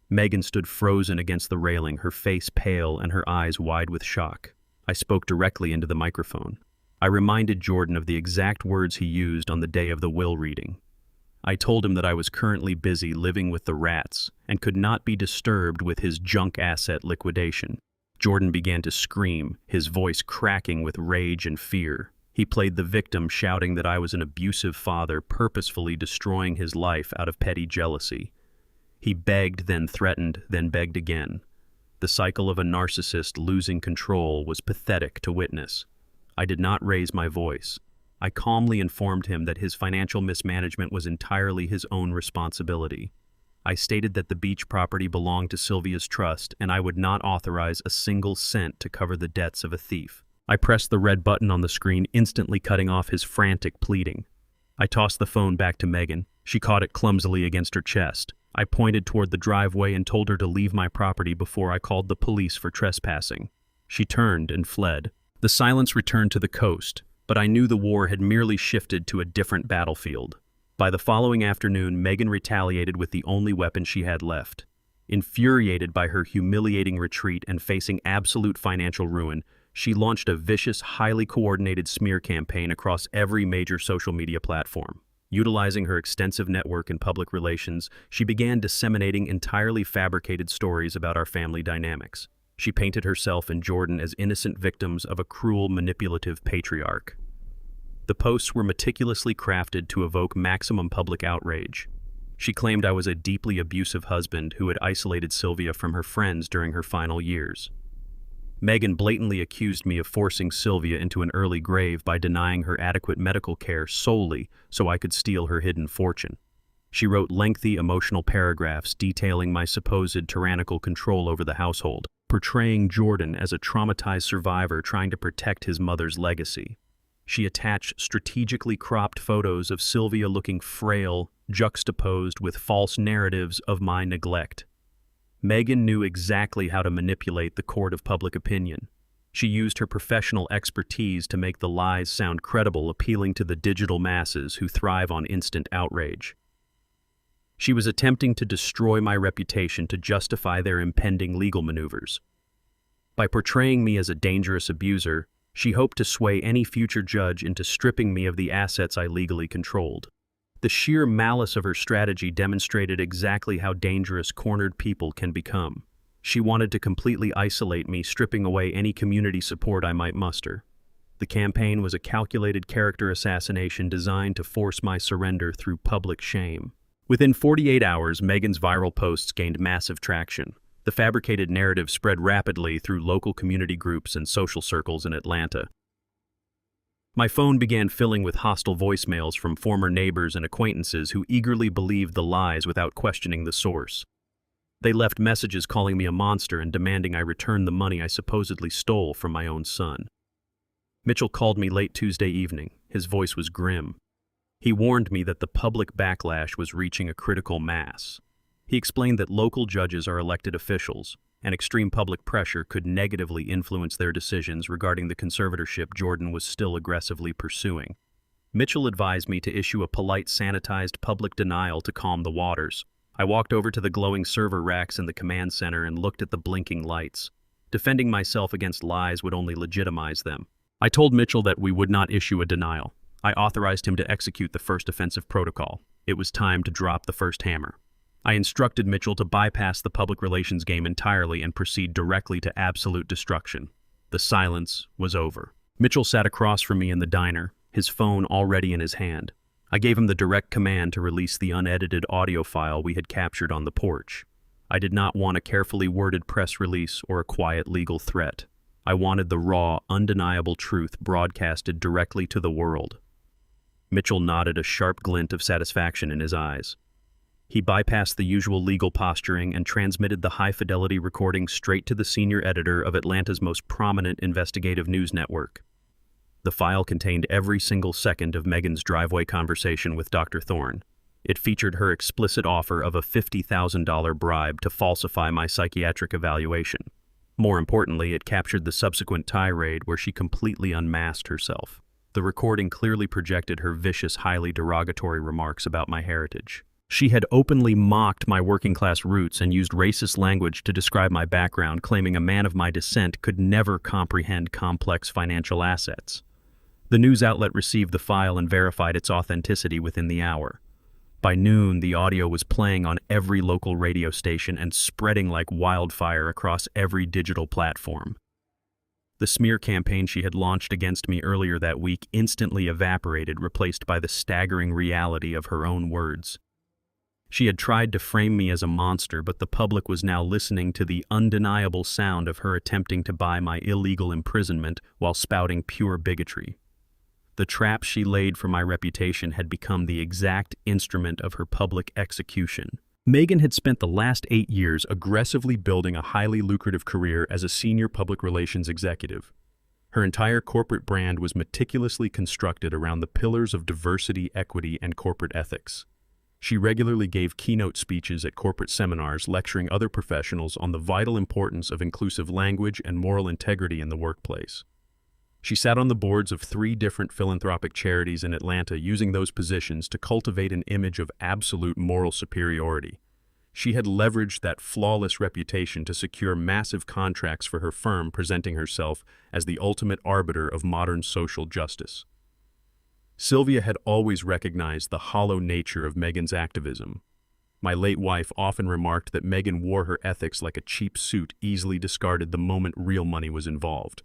Megan stood frozen against the railing, her face pale and her eyes wide with shock. I spoke directly into the microphone. I reminded Jordan of the exact words he used on the day of the will reading. I told him that I was currently busy living with the rats and could not be disturbed with his junk asset liquidation. Jordan began to scream, his voice cracking with rage and fear. He played the victim, shouting that I was an abusive father purposefully destroying his life out of petty jealousy. He begged, then threatened, then begged again. The cycle of a narcissist losing control was pathetic to witness. I did not raise my voice. I calmly informed him that his financial mismanagement was entirely his own responsibility. I stated that the beach property belonged to Sylvia's trust and I would not authorize a single cent to cover the debts of a thief. I pressed the red button on the screen, instantly cutting off his frantic pleading. I tossed the phone back to Megan. She caught it clumsily against her chest. I pointed toward the driveway and told her to leave my property before I called the police for trespassing. She turned and fled. The silence returned to the coast, but I knew the war had merely shifted to a different battlefield. By the following afternoon, Megan retaliated with the only weapon she had left. Infuriated by her humiliating retreat and facing absolute financial ruin, she launched a vicious, highly coordinated smear campaign across every major social media platform. Utilizing her extensive network in public relations, she began disseminating entirely fabricated stories about our family dynamics. She painted herself and Jordan as innocent victims of a cruel, manipulative patriarch. The posts were meticulously crafted to evoke maximum public outrage. She claimed I was a deeply abusive husband who had isolated Sylvia from her friends during her final years. Megan blatantly accused me of forcing Sylvia into an early grave by denying her adequate medical care solely so I could steal her hidden fortune. She wrote lengthy emotional paragraphs detailing my supposed tyrannical control over the household, portraying Jordan as a traumatized survivor trying to protect his mother's legacy. She attached strategically cropped photos of Sylvia looking frail, juxtaposed with false narratives of my neglect. Megan knew exactly how to manipulate the court of public opinion. She used her professional expertise to make the lies sound credible, appealing to the digital masses who thrive on instant outrage. She was attempting to destroy my reputation to justify their impending legal maneuvers. By portraying me as a dangerous abuser, she hoped to sway any future judge into stripping me of the assets I legally controlled. The sheer malice of her strategy demonstrated exactly how dangerous cornered people can become. She wanted to completely isolate me, stripping away any community support I might muster. The campaign was a calculated character assassination designed to force my surrender through public shame. Within 48 hours, Megan's viral posts gained massive traction. The fabricated narrative spread rapidly through local community groups and social circles in Atlanta. My phone began filling with hostile voicemails from former neighbors and acquaintances who eagerly believed the lies without questioning the source. They left messages calling me a monster and demanding I return the money I supposedly stole from my own son. Mitchell called me late Tuesday evening. His voice was grim. He warned me that the public backlash was reaching a critical mass. He explained that local judges are elected officials, and extreme public pressure could negatively influence their decisions regarding the conservatorship Jordan was still aggressively pursuing. Mitchell advised me to issue a polite, sanitized public denial to calm the waters. I walked over to the glowing server racks in the command center and looked at the blinking lights. Defending myself against lies would only legitimize them. I told Mitchell that we would not issue a denial. I authorized him to execute the first offensive protocol. It was time to drop the first hammer. I instructed Mitchell to bypass the public relations game entirely and proceed directly to absolute destruction. The silence was over. Mitchell sat across from me in the diner, his phone already in his hand. I gave him the direct command to release the unedited audio file we had captured on the porch. I did not want a carefully worded press release or a quiet legal threat. I wanted the raw, undeniable truth broadcasted directly to the world. Mitchell nodded, a sharp glint of satisfaction in his eyes. He bypassed the usual legal posturing and transmitted the high-fidelity recording straight to the senior editor of Atlanta's most prominent investigative news network. The file contained every single second of Megan's driveway conversation with Dr. Thorne. It featured her explicit offer of a $50,000 bribe to falsify my psychiatric evaluation. More importantly, it captured the subsequent tirade where she completely unmasked herself. The recording clearly projected her vicious, highly derogatory remarks about my heritage. She had openly mocked my working-class roots and used racist language to describe my background, claiming a man of my descent could never comprehend complex financial assets. The news outlet received the file and verified its authenticity within the hour. By noon, the audio was playing on every local radio station and spreading like wildfire across every digital platform. The smear campaign she had launched against me earlier that week instantly evaporated, replaced by the staggering reality of her own words. She had tried to frame me as a monster, but the public was now listening to the undeniable sound of her attempting to buy my illegal imprisonment while spouting pure bigotry. The trap she laid for my reputation had become the exact instrument of her public execution. Megan had spent the last 8 years aggressively building a highly lucrative career as a senior public relations executive. Her entire corporate brand was meticulously constructed around the pillars of diversity, equity, and corporate ethics. She regularly gave keynote speeches at corporate seminars, lecturing other professionals on the vital importance of inclusive language and moral integrity in the workplace. She sat on the boards of 3 different philanthropic charities in Atlanta, using those positions to cultivate an image of absolute moral superiority. She had leveraged that flawless reputation to secure massive contracts for her firm, presenting herself as the ultimate arbiter of modern social justice. Sylvia had always recognized the hollow nature of Megan's activism. My late wife often remarked that Megan wore her ethics like a cheap suit, easily discarded the moment real money was involved.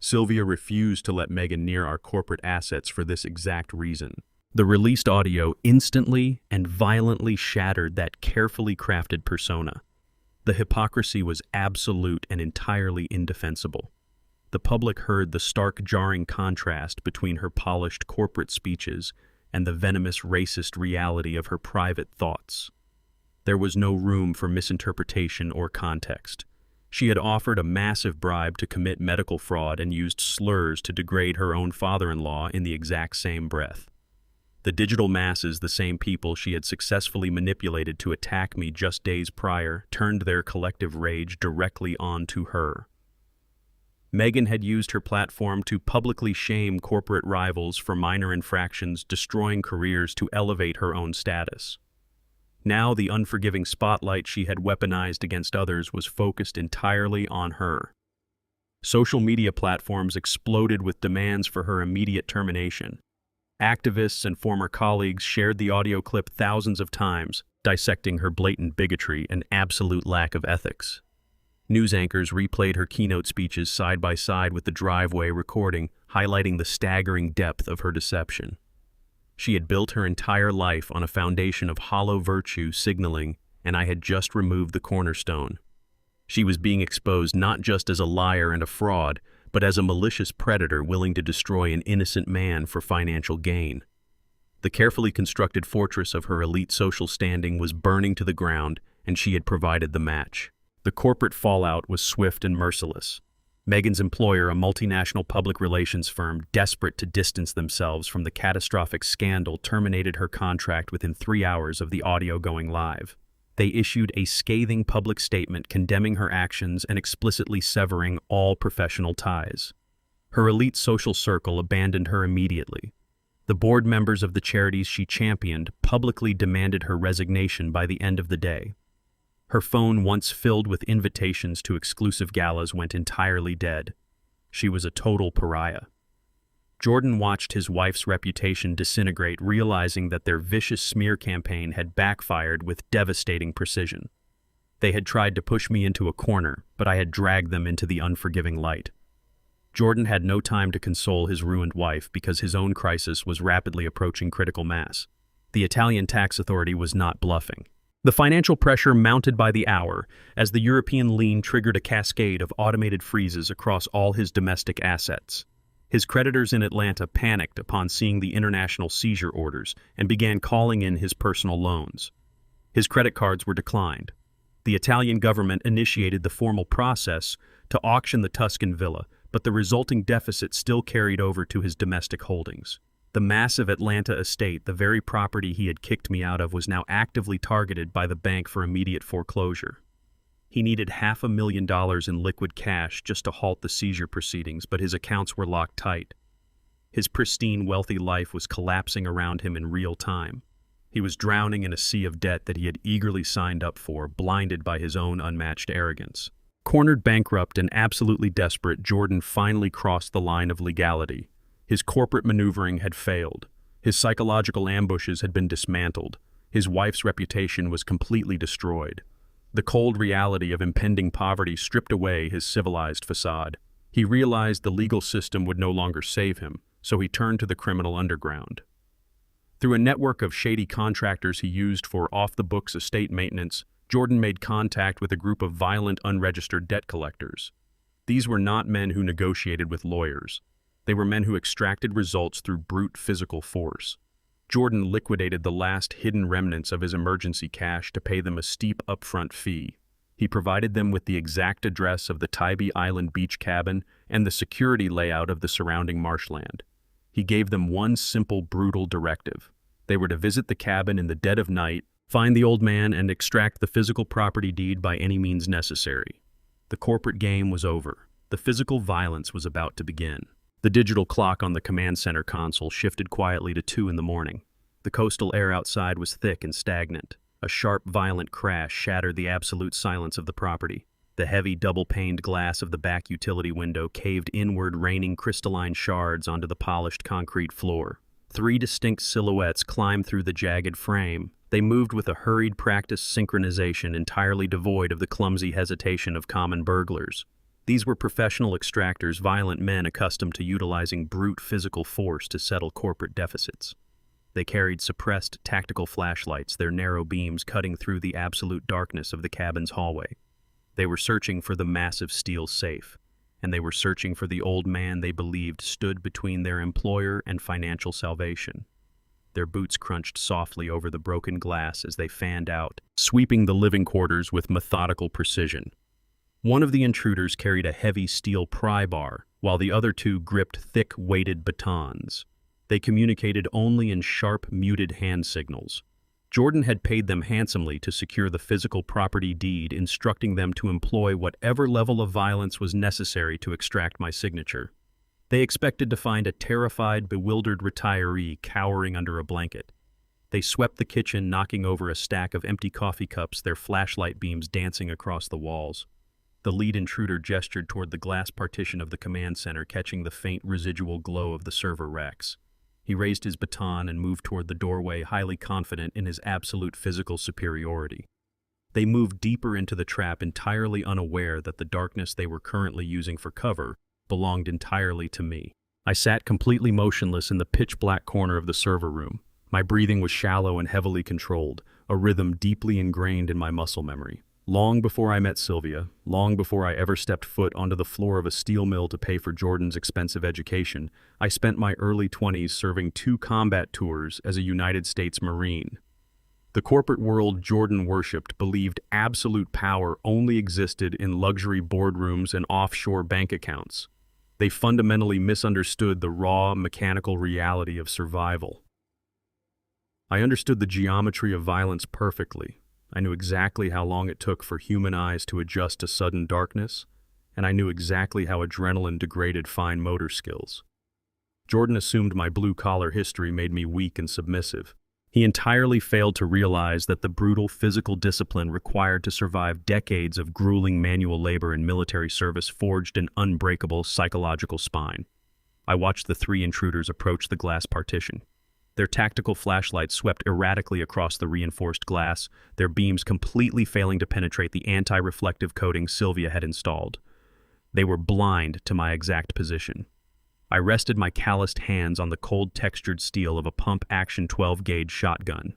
Sylvia refused to let Megan near our corporate assets for this exact reason. The released audio instantly and violently shattered that carefully crafted persona. The hypocrisy was absolute and entirely indefensible. The public heard the stark, jarring contrast between her polished corporate speeches and the venomous, racist reality of her private thoughts. There was no room for misinterpretation or context. She had offered a massive bribe to commit medical fraud and used slurs to degrade her own father-in-law in the exact same breath. The digital masses, the same people she had successfully manipulated to attack me just days prior, turned their collective rage directly onto her. Megan had used her platform to publicly shame corporate rivals for minor infractions, destroying careers to elevate her own status. Now the unforgiving spotlight she had weaponized against others was focused entirely on her. Social media platforms exploded with demands for her immediate termination. Activists and former colleagues shared the audio clip thousands of times, dissecting her blatant bigotry and absolute lack of ethics. News anchors replayed her keynote speeches side by side with the driveway recording, highlighting the staggering depth of her deception. She had built her entire life on a foundation of hollow virtue signaling, and I had just removed the cornerstone. She was being exposed not just as a liar and a fraud, but as a malicious predator willing to destroy an innocent man for financial gain. The carefully constructed fortress of her elite social standing was burning to the ground, and she had provided the match. The corporate fallout was swift and merciless. Megan's employer, a multinational public relations firm desperate to distance themselves from the catastrophic scandal, terminated her contract within 3 hours of the audio going live. They issued a scathing public statement condemning her actions and explicitly severing all professional ties. Her elite social circle abandoned her immediately. The board members of the charities she championed publicly demanded her resignation by the end of the day. Her phone, once filled with invitations to exclusive galas, went entirely dead. She was a total pariah. Jordan watched his wife's reputation disintegrate, realizing that their vicious smear campaign had backfired with devastating precision. They had tried to push me into a corner, but I had dragged them into the unforgiving light. Jordan had no time to console his ruined wife because his own crisis was rapidly approaching critical mass. The Italian tax authority was not bluffing. The financial pressure mounted by the hour as the European lien triggered a cascade of automated freezes across all his domestic assets. His creditors in Atlanta panicked upon seeing the international seizure orders and began calling in his personal loans. His credit cards were declined. The Italian government initiated the formal process to auction the Tuscan villa, but the resulting deficit still carried over to his domestic holdings. The massive Atlanta estate, the very property he had kicked me out of, was now actively targeted by the bank for immediate foreclosure. He needed $500,000 in liquid cash just to halt the seizure proceedings, but his accounts were locked tight. His pristine, wealthy life was collapsing around him in real time. He was drowning in a sea of debt that he had eagerly signed up for, blinded by his own unmatched arrogance. Cornered bankrupt and absolutely desperate, Jordan finally crossed the line of legality. His corporate maneuvering had failed. His psychological ambushes had been dismantled. His wife's reputation was completely destroyed. The cold reality of impending poverty stripped away his civilized facade. He realized the legal system would no longer save him, so he turned to the criminal underground. Through a network of shady contractors he used for off-the-books estate maintenance, Jordan made contact with a group of violent, unregistered debt collectors. These were not men who negotiated with lawyers. They were men who extracted results through brute physical force. Jordan liquidated the last hidden remnants of his emergency cash to pay them a steep upfront fee. He provided them with the exact address of the Tybee Island beach cabin and the security layout of the surrounding marshland. He gave them one simple, brutal directive. They were to visit the cabin in the dead of night, find the old man, and extract the physical property deed by any means necessary. The corporate game was over. The physical violence was about to begin. The digital clock on the command center console shifted quietly to 2 in the morning. The coastal air outside was thick and stagnant. A sharp, violent crash shattered the absolute silence of the property. The heavy, double-paned glass of the back utility window caved inward, raining crystalline shards onto the polished concrete floor. 3 distinct silhouettes climbed through the jagged frame. They moved with a hurried, practiced synchronization entirely devoid of the clumsy hesitation of common burglars. These were professional extractors, violent men accustomed to utilizing brute physical force to settle corporate deficits. They carried suppressed, tactical flashlights, their narrow beams cutting through the absolute darkness of the cabin's hallway. They were searching for the massive steel safe, and they were searching for the old man they believed stood between their employer and financial salvation. Their boots crunched softly over the broken glass as they fanned out, sweeping the living quarters with methodical precision. One of the intruders carried a heavy steel pry bar, while the other 2 gripped thick, weighted batons. They communicated only in sharp, muted hand signals. Jordan had paid them handsomely to secure the physical property deed, instructing them to employ whatever level of violence was necessary to extract my signature. They expected to find a terrified, bewildered retiree cowering under a blanket. They swept the kitchen, knocking over a stack of empty coffee cups, their flashlight beams dancing across the walls. The lead intruder gestured toward the glass partition of the command center, catching the faint residual glow of the server racks. He raised his baton and moved toward the doorway, highly confident in his absolute physical superiority. They moved deeper into the trap, entirely unaware that the darkness they were currently using for cover belonged entirely to me. I sat completely motionless in the pitch-black corner of the server room. My breathing was shallow and heavily controlled, a rhythm deeply ingrained in my muscle memory. Long before I met Sylvia, long before I ever stepped foot onto the floor of a steel mill to pay for Jordan's expensive education, I spent my early 20s serving 2 combat tours as a United States Marine. The corporate world Jordan worshipped believed absolute power only existed in luxury boardrooms and offshore bank accounts. They fundamentally misunderstood the raw, mechanical reality of survival. I understood the geometry of violence perfectly. I knew exactly how long it took for human eyes to adjust to sudden darkness, and I knew exactly how adrenaline degraded fine motor skills. Jordan assumed my blue-collar history made me weak and submissive. He entirely failed to realize that the brutal physical discipline required to survive decades of grueling manual labor and military service forged an unbreakable psychological spine. I watched the 3 intruders approach the glass partition. Their tactical flashlights swept erratically across the reinforced glass, their beams completely failing to penetrate the anti-reflective coating Sylvia had installed. They were blind to my exact position. I rested my calloused hands on the cold textured steel of a pump-action 12-gauge shotgun.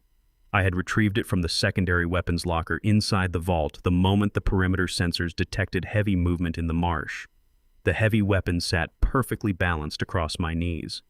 I had retrieved it from the secondary weapons locker inside the vault the moment the perimeter sensors detected heavy movement in the marsh. The heavy weapon sat perfectly balanced across my knees.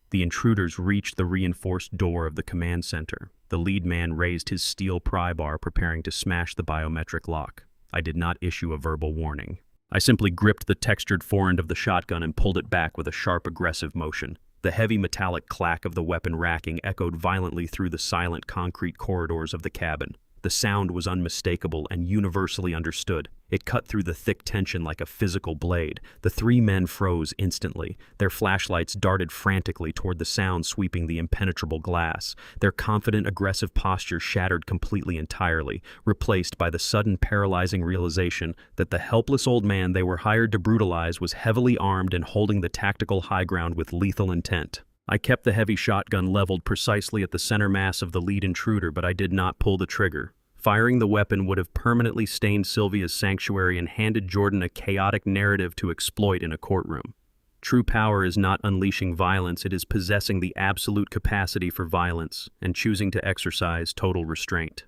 The intruders reached the reinforced door of the command center. The lead man raised his steel pry bar, preparing to smash the biometric lock. I did not issue a verbal warning. I simply gripped the textured forend of the shotgun and pulled it back with a sharp, aggressive motion. The heavy metallic clack of the weapon racking echoed violently through the silent concrete corridors of the cabin. The sound was unmistakable and universally understood. It cut through the thick tension like a physical blade. The three men froze instantly. Their flashlights darted frantically toward the sound sweeping the impenetrable glass. Their confident, aggressive posture shattered completely entirely, replaced by the sudden paralyzing realization that the helpless old man they were hired to brutalize was heavily armed and holding the tactical high ground with lethal intent. I kept the heavy shotgun leveled precisely at the center mass of the lead intruder, but I did not pull the trigger. Firing the weapon would have permanently stained Sylvia's sanctuary and handed Jordan a chaotic narrative to exploit in a courtroom. True power is not unleashing violence, it is possessing the absolute capacity for violence and choosing to exercise total restraint.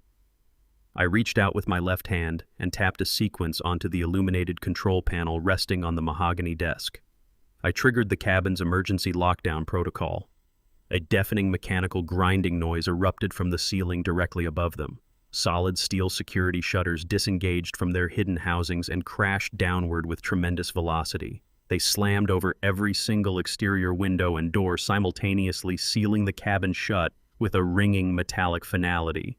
I reached out with my left hand and tapped a sequence onto the illuminated control panel resting on the mahogany desk. I triggered the cabin's emergency lockdown protocol. A deafening mechanical grinding noise erupted from the ceiling directly above them. Solid steel security shutters disengaged from their hidden housings and crashed downward with tremendous velocity. They slammed over every single exterior window and door, simultaneously sealing the cabin shut with a ringing metallic finality.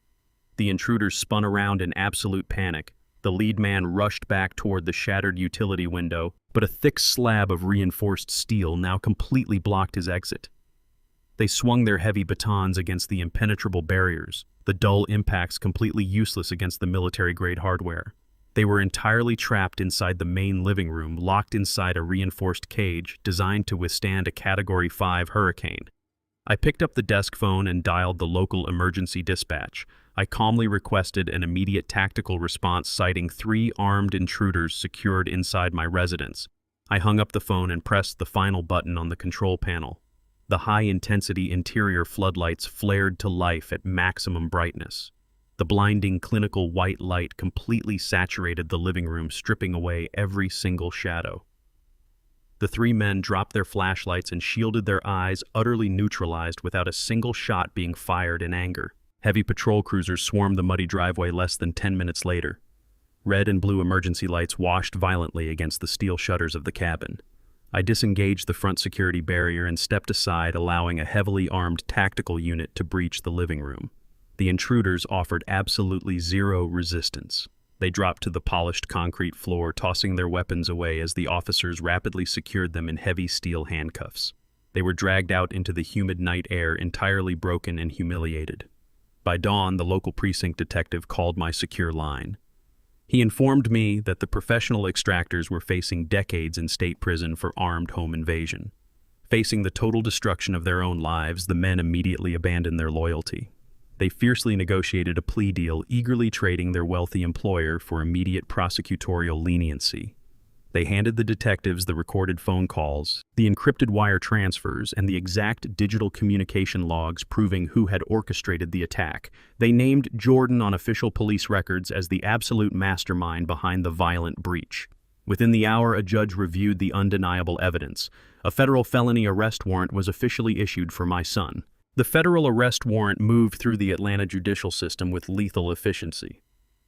The intruders spun around in absolute panic. The lead man rushed back toward the shattered utility window, but a thick slab of reinforced steel now completely blocked his exit. They swung their heavy batons against the impenetrable barriers, the dull impacts completely useless against the military-grade hardware. They were entirely trapped inside the main living room, locked inside a reinforced cage designed to withstand a Category 5 hurricane. I picked up the desk phone and dialed the local emergency dispatch. I calmly requested an immediate tactical response, citing 3 armed intruders secured inside my residence. I hung up the phone and pressed the final button on the control panel. The high-intensity interior floodlights flared to life at maximum brightness. The blinding clinical white light completely saturated the living room, stripping away every single shadow. The 3 men dropped their flashlights and shielded their eyes, utterly neutralized without a single shot being fired in anger. Heavy patrol cruisers swarmed the muddy driveway less than 10 minutes later. Red and blue emergency lights washed violently against the steel shutters of the cabin. I disengaged the front security barrier and stepped aside, allowing a heavily armed tactical unit to breach the living room. The intruders offered absolutely zero resistance. They dropped to the polished concrete floor, tossing their weapons away as the officers rapidly secured them in heavy steel handcuffs. They were dragged out into the humid night air, entirely broken and humiliated. By dawn, the local precinct detective called my secure line. He informed me that the professional extractors were facing decades in state prison for armed home invasion. Facing the total destruction of their own lives, the men immediately abandoned their loyalty. They fiercely negotiated a plea deal, eagerly trading their wealthy employer for immediate prosecutorial leniency. They handed the detectives the recorded phone calls, the encrypted wire transfers, and the exact digital communication logs proving who had orchestrated the attack. They named Jordan on official police records as the absolute mastermind behind the violent breach. Within the hour, a judge reviewed the undeniable evidence. A federal felony arrest warrant was officially issued for my son. The federal arrest warrant moved through the Atlanta judicial system with lethal efficiency.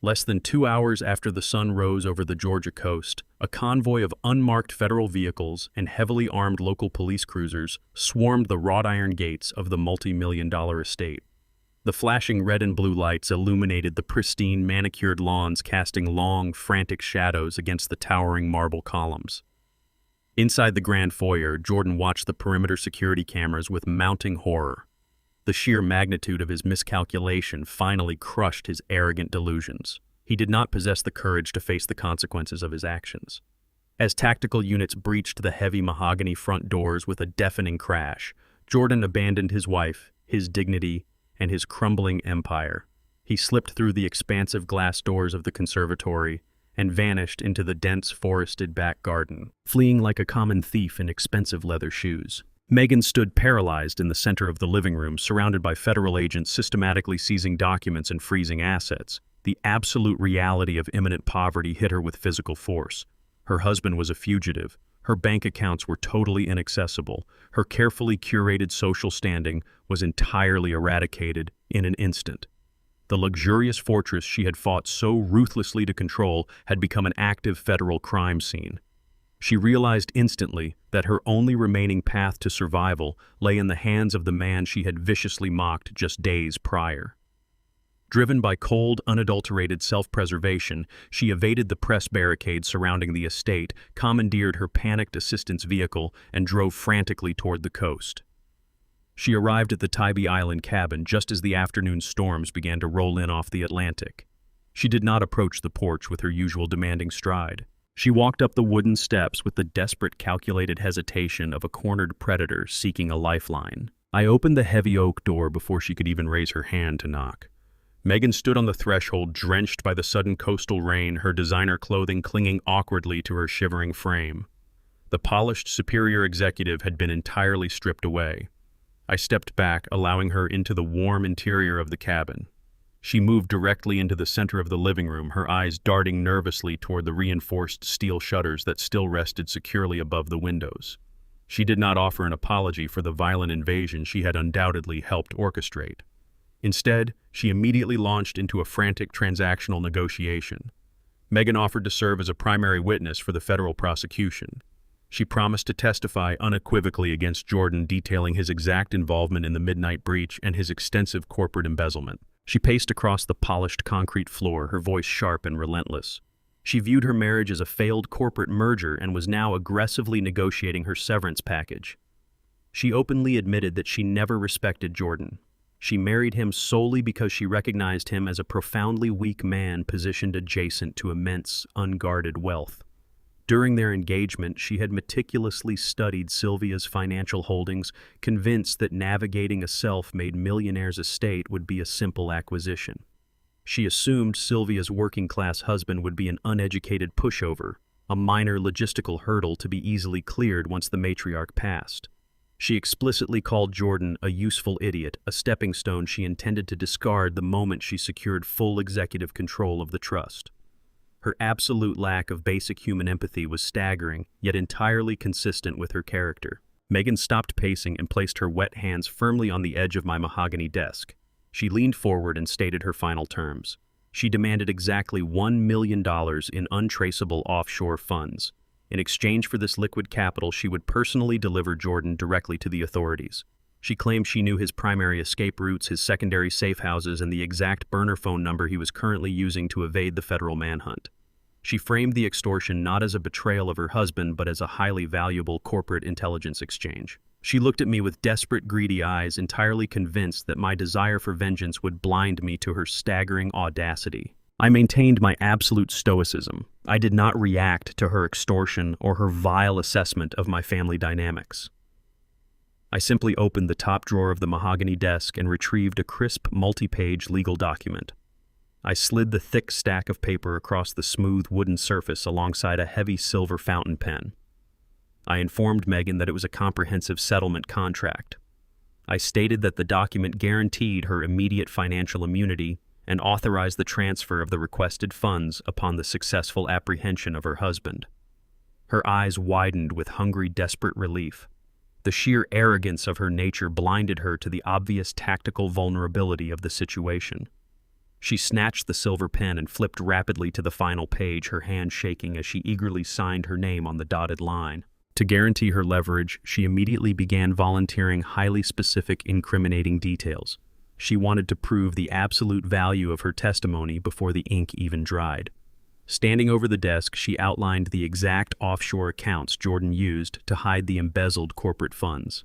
Less than 2 hours after the sun rose over the Georgia coast, a convoy of unmarked federal vehicles and heavily armed local police cruisers swarmed the wrought iron gates of the multi-million-dollar estate. The flashing red and blue lights illuminated the pristine, manicured lawns, casting long, frantic shadows against the towering marble columns. Inside the grand foyer, Jordan watched the perimeter security cameras with mounting horror. The sheer magnitude of his miscalculation finally crushed his arrogant delusions. He did not possess the courage to face the consequences of his actions. As tactical units breached the heavy mahogany front doors with a deafening crash, Jordan abandoned his wife, his dignity, and his crumbling empire. He slipped through the expansive glass doors of the conservatory and vanished into the dense forested back garden, fleeing like a common thief in expensive leather shoes. Megan stood paralyzed in the center of the living room, surrounded by federal agents systematically seizing documents and freezing assets. The absolute reality of imminent poverty hit her with physical force. Her husband was a fugitive. Her bank accounts were totally inaccessible. Her carefully curated social standing was entirely eradicated in an instant. The luxurious fortress she had fought so ruthlessly to control had become an active federal crime scene. She realized instantly that her only remaining path to survival lay in the hands of the man she had viciously mocked just days prior. Driven by cold, unadulterated self-preservation, she evaded the press barricade surrounding the estate, commandeered her panicked assistance vehicle, and drove frantically toward the coast. She arrived at the Tybee Island cabin just as the afternoon storms began to roll in off the Atlantic. She did not approach the porch with her usual demanding stride. She walked up the wooden steps with the desperate, calculated hesitation of a cornered predator seeking a lifeline. I opened the heavy oak door before she could even raise her hand to knock. Megan stood on the threshold, drenched by the sudden coastal rain, her designer clothing clinging awkwardly to her shivering frame. The polished, superior executive had been entirely stripped away. I stepped back, allowing her into the warm interior of the cabin. She moved directly into the center of the living room, her eyes darting nervously toward the reinforced steel shutters that still rested securely above the windows. She did not offer an apology for the violent invasion she had undoubtedly helped orchestrate. Instead, she immediately launched into a frantic transactional negotiation. Megan offered to serve as a primary witness for the federal prosecution. She promised to testify unequivocally against Jordan, detailing his exact involvement in the midnight breach and his extensive corporate embezzlement. She paced across the polished concrete floor, her voice sharp and relentless. She viewed her marriage as a failed corporate merger and was now aggressively negotiating her severance package. She openly admitted that she never respected Jordan. She married him solely because she recognized him as a profoundly weak man positioned adjacent to immense, unguarded wealth. During their engagement, she had meticulously studied Sylvia's financial holdings, convinced that navigating a self-made millionaire's estate would be a simple acquisition. She assumed Sylvia's working-class husband would be an uneducated pushover, a minor logistical hurdle to be easily cleared once the matriarch passed. She explicitly called Jordan a useful idiot, a stepping stone she intended to discard the moment she secured full executive control of the trust. Her absolute lack of basic human empathy was staggering, yet entirely consistent with her character. Megan stopped pacing and placed her wet hands firmly on the edge of my mahogany desk. She leaned forward and stated her final terms. She demanded exactly $1 million in untraceable offshore funds. In exchange for this liquid capital, she would personally deliver Jordan directly to the authorities. She claimed she knew his primary escape routes, his secondary safe houses, and the exact burner phone number he was currently using to evade the federal manhunt. She framed the extortion not as a betrayal of her husband, but as a highly valuable corporate intelligence exchange. She looked at me with desperate, greedy eyes, entirely convinced that my desire for vengeance would blind me to her staggering audacity. I maintained my absolute stoicism. I did not react to her extortion or her vile assessment of my family dynamics. I simply opened the top drawer of the mahogany desk and retrieved a crisp, multi-page legal document. I slid the thick stack of paper across the smooth wooden surface alongside a heavy silver fountain pen. I informed Megan that it was a comprehensive settlement contract. I stated that the document guaranteed her immediate financial immunity and authorized the transfer of the requested funds upon the successful apprehension of her husband. Her eyes widened with hungry, desperate relief. The sheer arrogance of her nature blinded her to the obvious tactical vulnerability of the situation. She snatched the silver pen and flipped rapidly to the final page, her hand shaking as she eagerly signed her name on the dotted line. To guarantee her leverage, she immediately began volunteering highly specific, incriminating details. She wanted to prove the absolute value of her testimony before the ink even dried. Standing over the desk, she outlined the exact offshore accounts Jordan used to hide the embezzled corporate funds.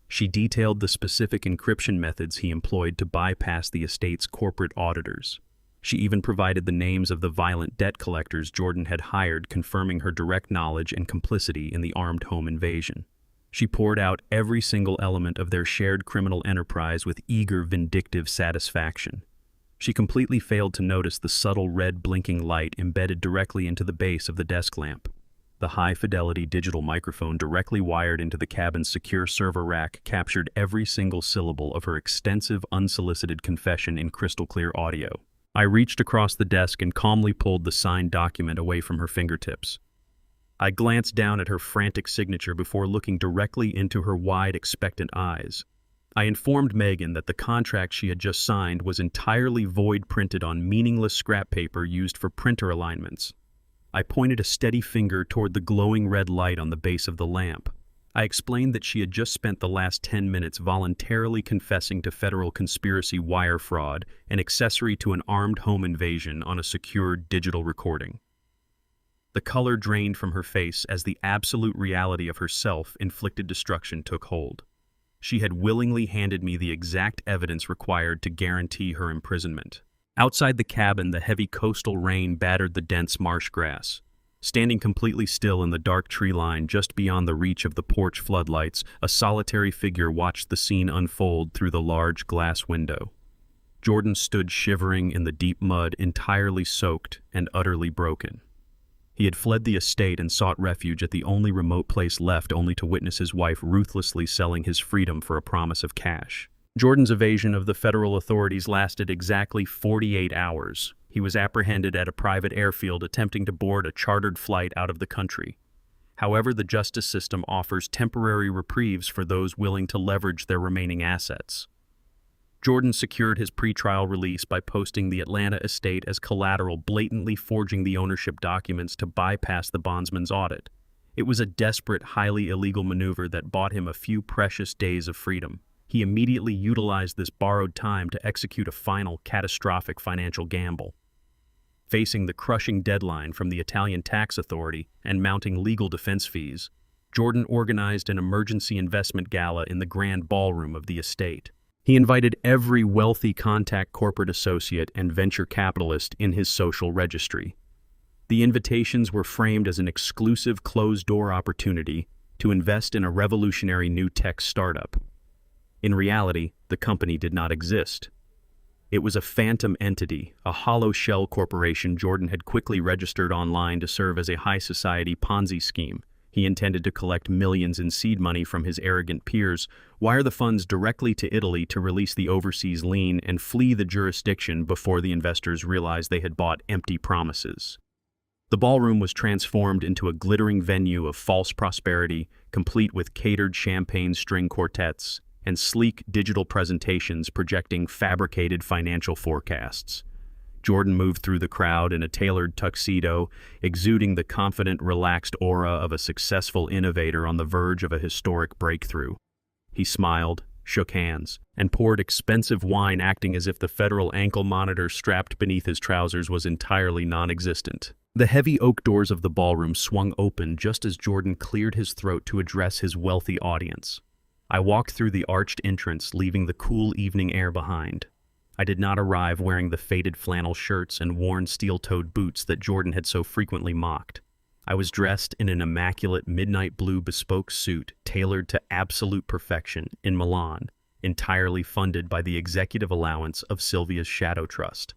She detailed the specific encryption methods he employed to bypass the estate's corporate auditors. She even provided the names of the violent debt collectors Jordan had hired, confirming her direct knowledge and complicity in the armed home invasion. She poured out every single element of their shared criminal enterprise with eager, vindictive satisfaction. She completely failed to notice the subtle red blinking light embedded directly into the base of the desk lamp. The high-fidelity digital microphone directly wired into the cabin's secure server rack captured every single syllable of her extensive, unsolicited confession in crystal-clear audio. I reached across the desk and calmly pulled the signed document away from her fingertips. I glanced down at her frantic signature before looking directly into her wide, expectant eyes. I informed Megan that the contract she had just signed was entirely void, printed on meaningless scrap paper used for printer alignments. I pointed a steady finger toward the glowing red light on the base of the lamp. I explained that she had just spent the last 10 minutes voluntarily confessing to federal conspiracy wire fraud and accessory to an armed home invasion on a secured digital recording. The color drained from her face as the absolute reality of her self-inflicted destruction took hold. She had willingly handed me the exact evidence required to guarantee her imprisonment. Outside the cabin, the heavy coastal rain battered the dense marsh grass. Standing completely still in the dark tree line just beyond the reach of the porch floodlights, a solitary figure watched the scene unfold through the large glass window. Jordan stood shivering in the deep mud, entirely soaked and utterly broken. He had fled the estate and sought refuge at the only remote place left, only to witness his wife ruthlessly selling his freedom for a promise of cash. Jordan's evasion of the federal authorities lasted exactly 48 hours. He was apprehended at a private airfield attempting to board a chartered flight out of the country. However, the justice system offers temporary reprieves for those willing to leverage their remaining assets. Jordan secured his pretrial release by posting the Atlanta estate as collateral, blatantly forging the ownership documents to bypass the bondsman's audit. It was a desperate, highly illegal maneuver that bought him a few precious days of freedom. He immediately utilized this borrowed time to execute a final, catastrophic financial gamble. Facing the crushing deadline from the Italian tax authority and mounting legal defense fees, Jordan organized an emergency investment gala in the grand ballroom of the estate. He invited every wealthy contact corporate associate and venture capitalist in his social registry. The invitations were framed as an exclusive closed-door opportunity to invest in a revolutionary new tech startup. In reality, the company did not exist. It was a phantom entity, a hollow shell corporation Jordan had quickly registered online to serve as a high society Ponzi scheme. He intended to collect millions in seed money from his arrogant peers, wire the funds directly to Italy to release the overseas lien, and flee the jurisdiction before the investors realized they had bought empty promises. The ballroom was transformed into a glittering venue of false prosperity, complete with catered champagne string quartets and sleek digital presentations projecting fabricated financial forecasts. Jordan moved through the crowd in a tailored tuxedo, exuding the confident, relaxed aura of a successful innovator on the verge of a historic breakthrough. He smiled, shook hands, and poured expensive wine, acting as if the federal ankle monitor strapped beneath his trousers was entirely non-existent. The heavy oak doors of the ballroom swung open just as Jordan cleared his throat to address his wealthy audience. I walked through the arched entrance, leaving the cool evening air behind. I did not arrive wearing the faded flannel shirts and worn steel-toed boots that Jordan had so frequently mocked. I was dressed in an immaculate midnight blue bespoke suit tailored to absolute perfection in Milan, entirely funded by the executive allowance of Sylvia's Shadow Trust.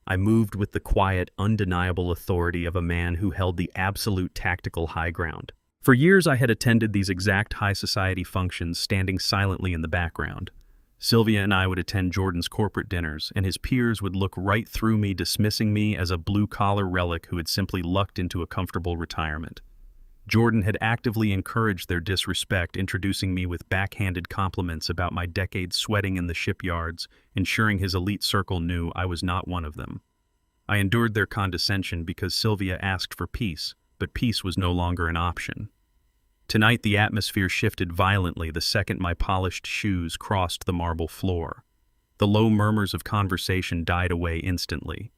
I moved with the quiet, undeniable authority of a man who held the absolute tactical high ground. For years I had attended these exact high society functions, standing silently in the background. Sylvia and I would attend Jordan's corporate dinners, and his peers would look right through me, dismissing me as a blue-collar relic who had simply lucked into a comfortable retirement. Jordan had actively encouraged their disrespect, introducing me with backhanded compliments about my decades sweating in the shipyards, ensuring his elite circle knew I was not one of them. I endured their condescension because Sylvia asked for peace, but peace was no longer an option. Tonight the atmosphere shifted violently the second my polished shoes crossed the marble floor. The low murmurs of conversation died away instantly.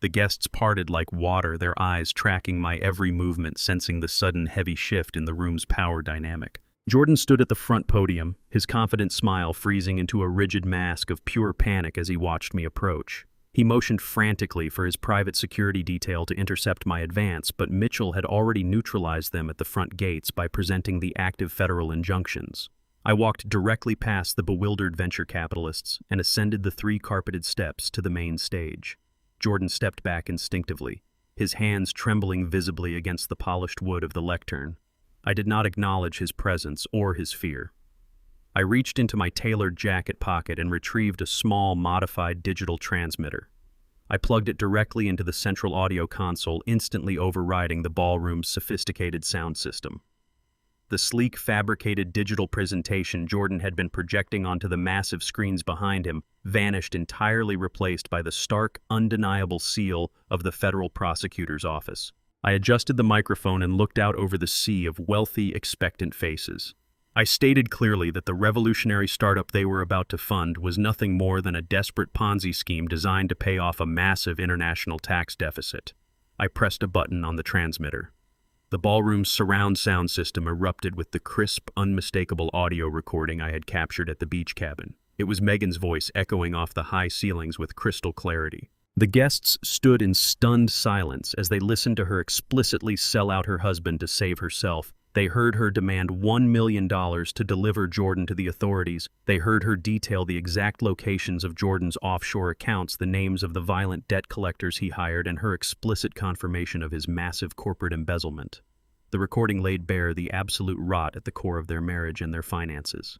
The guests parted like water, their eyes tracking my every movement, sensing the sudden heavy shift in the room's power dynamic. Jordan stood at the front podium, his confident smile freezing into a rigid mask of pure panic as he watched me approach. He motioned frantically for his private security detail to intercept my advance, but Mitchell had already neutralized them at the front gates by presenting the active federal injunctions. I walked directly past the bewildered venture capitalists and ascended the 3 carpeted steps to the main stage. Jordan stepped back instinctively, his hands trembling visibly against the polished wood of the lectern. I did not acknowledge his presence or his fear. I reached into my tailored jacket pocket and retrieved a small, modified digital transmitter. I plugged it directly into the central audio console, instantly overriding the ballroom's sophisticated sound system. The sleek, fabricated digital presentation Jordan had been projecting onto the massive screens behind him vanished, entirely replaced by the stark, undeniable seal of the federal prosecutor's office. I adjusted the microphone and looked out over the sea of wealthy, expectant faces. I stated clearly that the revolutionary startup they were about to fund was nothing more than a desperate Ponzi scheme designed to pay off a massive international tax deficit. I pressed a button on the transmitter. The ballroom's surround sound system erupted with the crisp, unmistakable audio recording I had captured at the beach cabin. It was Megan's voice echoing off the high ceilings with crystal clarity. The guests stood in stunned silence as they listened to her explicitly sell out her husband to save herself. They heard her demand $1 million to deliver Jordan to the authorities. They heard her detail the exact locations of Jordan's offshore accounts, the names of the violent debt collectors he hired, and her explicit confirmation of his massive corporate embezzlement. The recording laid bare the absolute rot at the core of their marriage and their finances.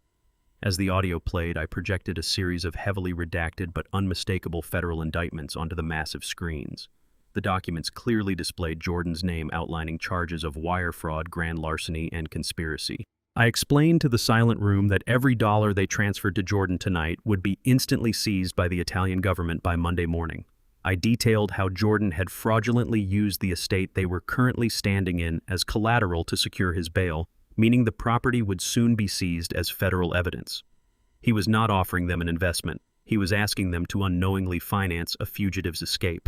As the audio played, I projected a series of heavily redacted but unmistakable federal indictments onto the massive screens. The documents clearly displayed Jordan's name, outlining charges of wire fraud, grand larceny, and conspiracy. I explained to the silent room that every dollar they transferred to Jordan tonight would be instantly seized by the Italian government by Monday morning. I detailed how Jordan had fraudulently used the estate they were currently standing in as collateral to secure his bail, meaning the property would soon be seized as federal evidence. He was not offering them an investment. He was asking them to unknowingly finance a fugitive's escape.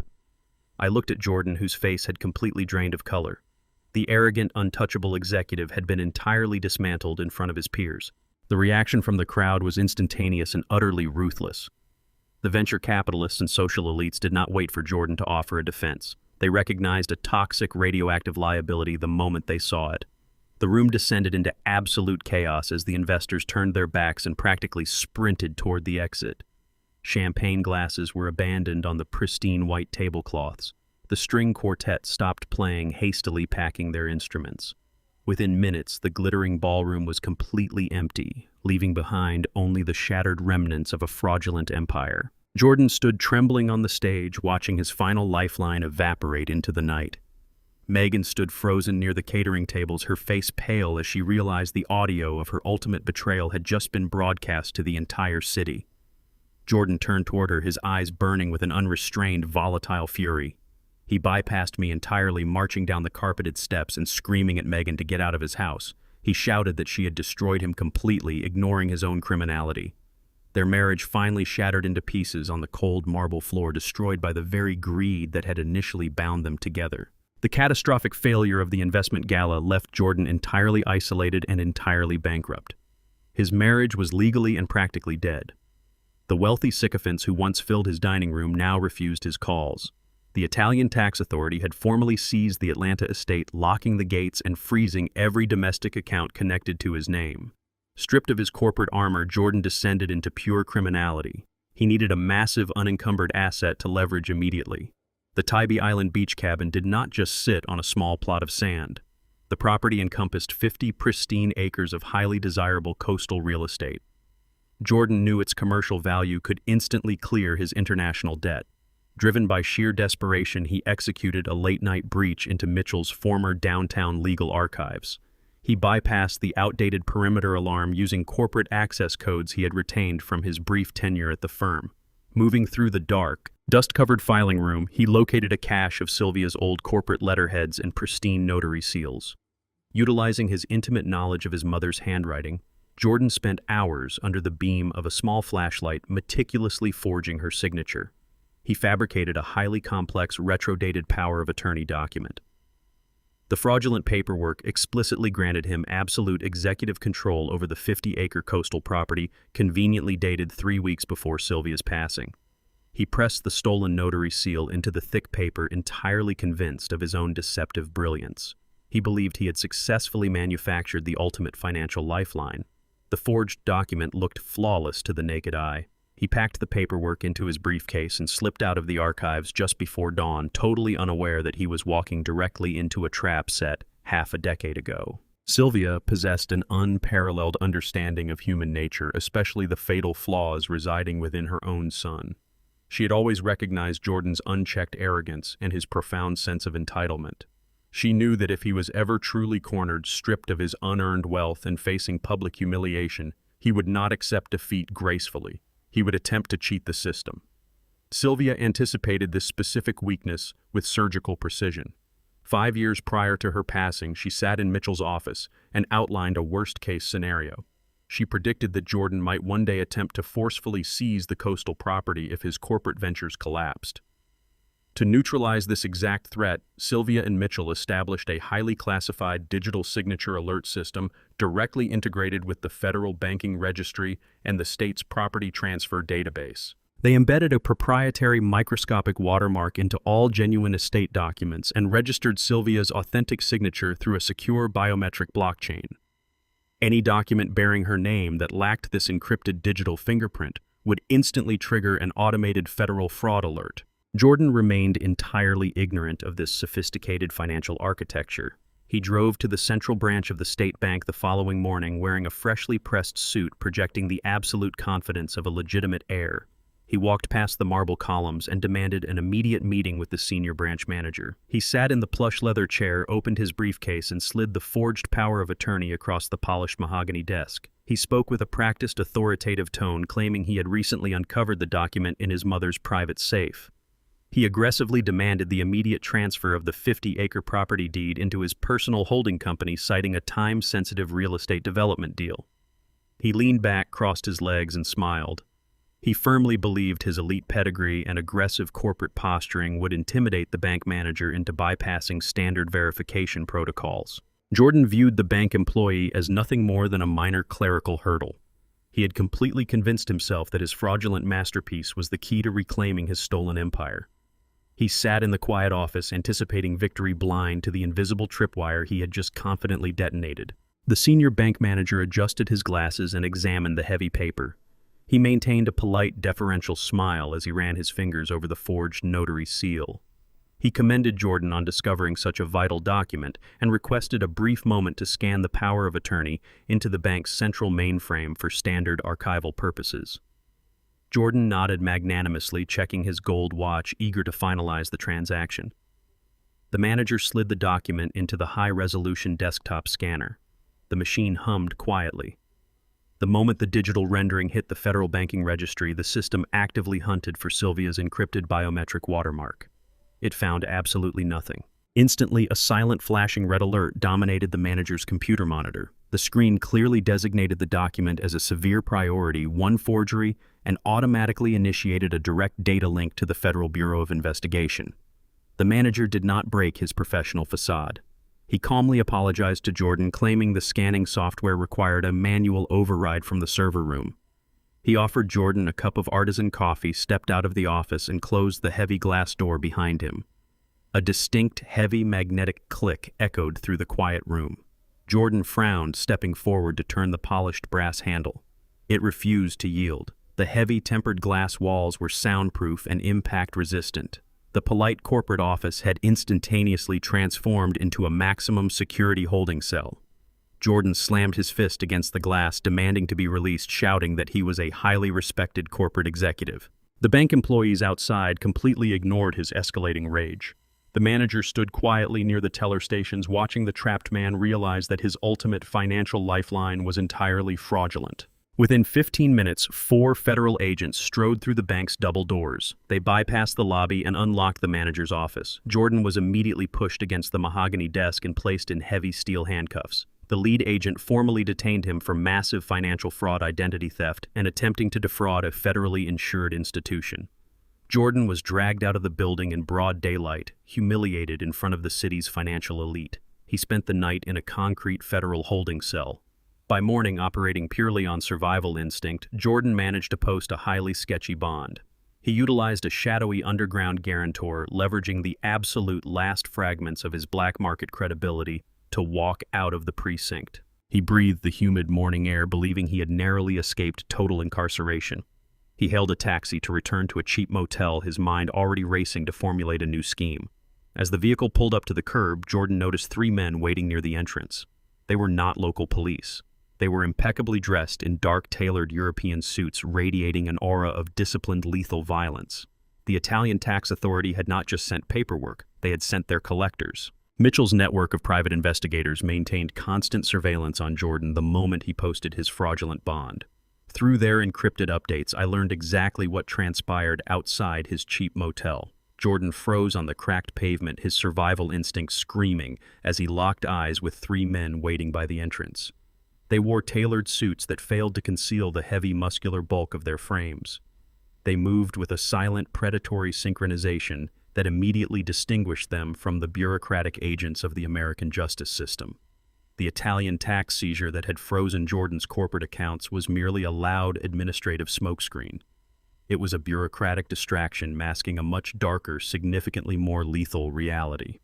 I looked at Jordan, whose face had completely drained of color. The arrogant, untouchable executive had been entirely dismantled in front of his peers. The reaction from the crowd was instantaneous and utterly ruthless. The venture capitalists and social elites did not wait for Jordan to offer a defense. They recognized a toxic, radioactive liability the moment they saw it. The room descended into absolute chaos as the investors turned their backs and practically sprinted toward the exit. Champagne glasses were abandoned on the pristine white tablecloths. The string quartet stopped playing, hastily packing their instruments. Within minutes, the glittering ballroom was completely empty, leaving behind only the shattered remnants of a fraudulent empire. Jordan stood trembling on the stage, watching his final lifeline evaporate into the night. Megan stood frozen near the catering tables, her face pale as she realized the audio of her ultimate betrayal had just been broadcast to the entire city. Jordan turned toward her, his eyes burning with an unrestrained, volatile fury. He bypassed me entirely, marching down the carpeted steps and screaming at Megan to get out of his house. He shouted that she had destroyed him completely, ignoring his own criminality. Their marriage finally shattered into pieces on the cold marble floor, destroyed by the very greed that had initially bound them together. The catastrophic failure of the investment gala left Jordan entirely isolated and entirely bankrupt. His marriage was legally and practically dead. The wealthy sycophants who once filled his dining room now refused his calls. The Italian tax authority had formally seized the Atlanta estate, locking the gates and freezing every domestic account connected to his name. Stripped of his corporate armor, Jordan descended into pure criminality. He needed a massive, unencumbered asset to leverage immediately. The Tybee Island beach cabin did not just sit on a small plot of sand. The property encompassed 50 pristine acres of highly desirable coastal real estate. Jordan knew its commercial value could instantly clear his international debt. Driven by sheer desperation, he executed a late-night breach into Mitchell's former downtown legal archives. He bypassed the outdated perimeter alarm using corporate access codes he had retained from his brief tenure at the firm. Moving through the dark, dust-covered filing room, he located a cache of Sylvia's old corporate letterheads and pristine notary seals. Utilizing his intimate knowledge of his mother's handwriting, Jordan spent hours under the beam of a small flashlight meticulously forging her signature. He fabricated a highly complex, retro-dated power of attorney document. The fraudulent paperwork explicitly granted him absolute executive control over the 50-acre coastal property, conveniently dated 3 weeks before Sylvia's passing. He pressed the stolen notary seal into the thick paper, entirely convinced of his own deceptive brilliance. He believed he had successfully manufactured the ultimate financial lifeline. The forged document looked flawless to the naked eye. He packed the paperwork into his briefcase and slipped out of the archives just before dawn, totally unaware that he was walking directly into a trap set half a decade ago. Sylvia possessed an unparalleled understanding of human nature, especially the fatal flaws residing within her own son. She had always recognized Jordan's unchecked arrogance and his profound sense of entitlement. She knew that if he was ever truly cornered, stripped of his unearned wealth and facing public humiliation, he would not accept defeat gracefully. He would attempt to cheat the system. Sylvia anticipated this specific weakness with surgical precision. 5 years prior to her passing, she sat in Mitchell's office and outlined a worst-case scenario. She predicted that Jordan might one day attempt to forcefully seize the coastal property if his corporate ventures collapsed. To neutralize this exact threat, Sylvia and Mitchell established a highly classified digital signature alert system directly integrated with the federal banking registry and the state's property transfer database. They embedded a proprietary microscopic watermark into all genuine estate documents and registered Sylvia's authentic signature through a secure biometric blockchain. Any document bearing her name that lacked this encrypted digital fingerprint would instantly trigger an automated federal fraud alert. Jordan remained entirely ignorant of this sophisticated financial architecture. He drove to the central branch of the state bank the following morning wearing a freshly pressed suit projecting the absolute confidence of a legitimate heir. He walked past the marble columns and demanded an immediate meeting with the senior branch manager. He sat in the plush leather chair, opened his briefcase, and slid the forged power of attorney across the polished mahogany desk. He spoke with a practiced, authoritative tone, claiming he had recently uncovered the document in his mother's private safe. He aggressively demanded the immediate transfer of the 50-acre property deed into his personal holding company, citing a time-sensitive real estate development deal. He leaned back, crossed his legs, and smiled. He firmly believed his elite pedigree and aggressive corporate posturing would intimidate the bank manager into bypassing standard verification protocols. Jordan viewed the bank employee as nothing more than a minor clerical hurdle. He had completely convinced himself that his fraudulent masterpiece was the key to reclaiming his stolen empire. He sat in the quiet office, anticipating victory, blind to the invisible tripwire he had just confidently detonated. The senior bank manager adjusted his glasses and examined the heavy paper. He maintained a polite, deferential smile as he ran his fingers over the forged notary seal. He commended Jordan on discovering such a vital document and requested a brief moment to scan the power of attorney into the bank's central mainframe for standard archival purposes. Jordan nodded magnanimously, checking his gold watch, eager to finalize the transaction. The manager slid the document into the high-resolution desktop scanner. The machine hummed quietly. The moment the digital rendering hit the federal banking registry, the system actively hunted for Sylvia's encrypted biometric watermark. It found absolutely nothing. Instantly, a silent flashing red alert dominated the manager's computer monitor. The screen clearly designated the document as a severe priority, one forgery, and automatically initiated a direct data link to the Federal Bureau of Investigation. The manager did not break his professional facade. He calmly apologized to Jordan, claiming the scanning software required a manual override from the server room. He offered Jordan a cup of artisan coffee, stepped out of the office, and closed the heavy glass door behind him. A distinct, heavy, magnetic click echoed through the quiet room. Jordan frowned, stepping forward to turn the polished brass handle. It refused to yield. The heavy, tempered glass walls were soundproof and impact-resistant. The polite corporate office had instantaneously transformed into a maximum security holding cell. Jordan slammed his fist against the glass, demanding to be released, shouting that he was a highly respected corporate executive. The bank employees outside completely ignored his escalating rage. The manager stood quietly near the teller stations, watching the trapped man realize that his ultimate financial lifeline was entirely fraudulent. Within 15 minutes, 4 federal agents strode through the bank's double doors. They bypassed the lobby and unlocked the manager's office. Jordan was immediately pushed against the mahogany desk and placed in heavy steel handcuffs. The lead agent formally detained him for massive financial fraud, identity theft, and attempting to defraud a federally insured institution. Jordan was dragged out of the building in broad daylight, humiliated in front of the city's financial elite. He spent the night in a concrete federal holding cell. By morning, operating purely on survival instinct, Jordan managed to post a highly sketchy bond. He utilized a shadowy underground guarantor, leveraging the absolute last fragments of his black market credibility to walk out of the precinct. He breathed the humid morning air, believing he had narrowly escaped total incarceration. He hailed a taxi to return to a cheap motel, his mind already racing to formulate a new scheme. As the vehicle pulled up to the curb, Jordan noticed 3 men waiting near the entrance. They were not local police. They were impeccably dressed in dark, tailored European suits radiating an aura of disciplined, lethal violence. The Italian tax authority had not just sent paperwork, they had sent their collectors. Mitchell's network of private investigators maintained constant surveillance on Jordan the moment he posted his fraudulent bond. Through their encrypted updates, I learned exactly what transpired outside his cheap motel. Jordan froze on the cracked pavement, his survival instinct screaming as he locked eyes with 3 men waiting by the entrance. They wore tailored suits that failed to conceal the heavy, muscular bulk of their frames. They moved with a silent, predatory synchronization that immediately distinguished them from the bureaucratic agents of the American justice system. The Italian tax seizure that had frozen Jordan's corporate accounts was merely a loud administrative smokescreen. It was a bureaucratic distraction masking a much darker, significantly more lethal reality.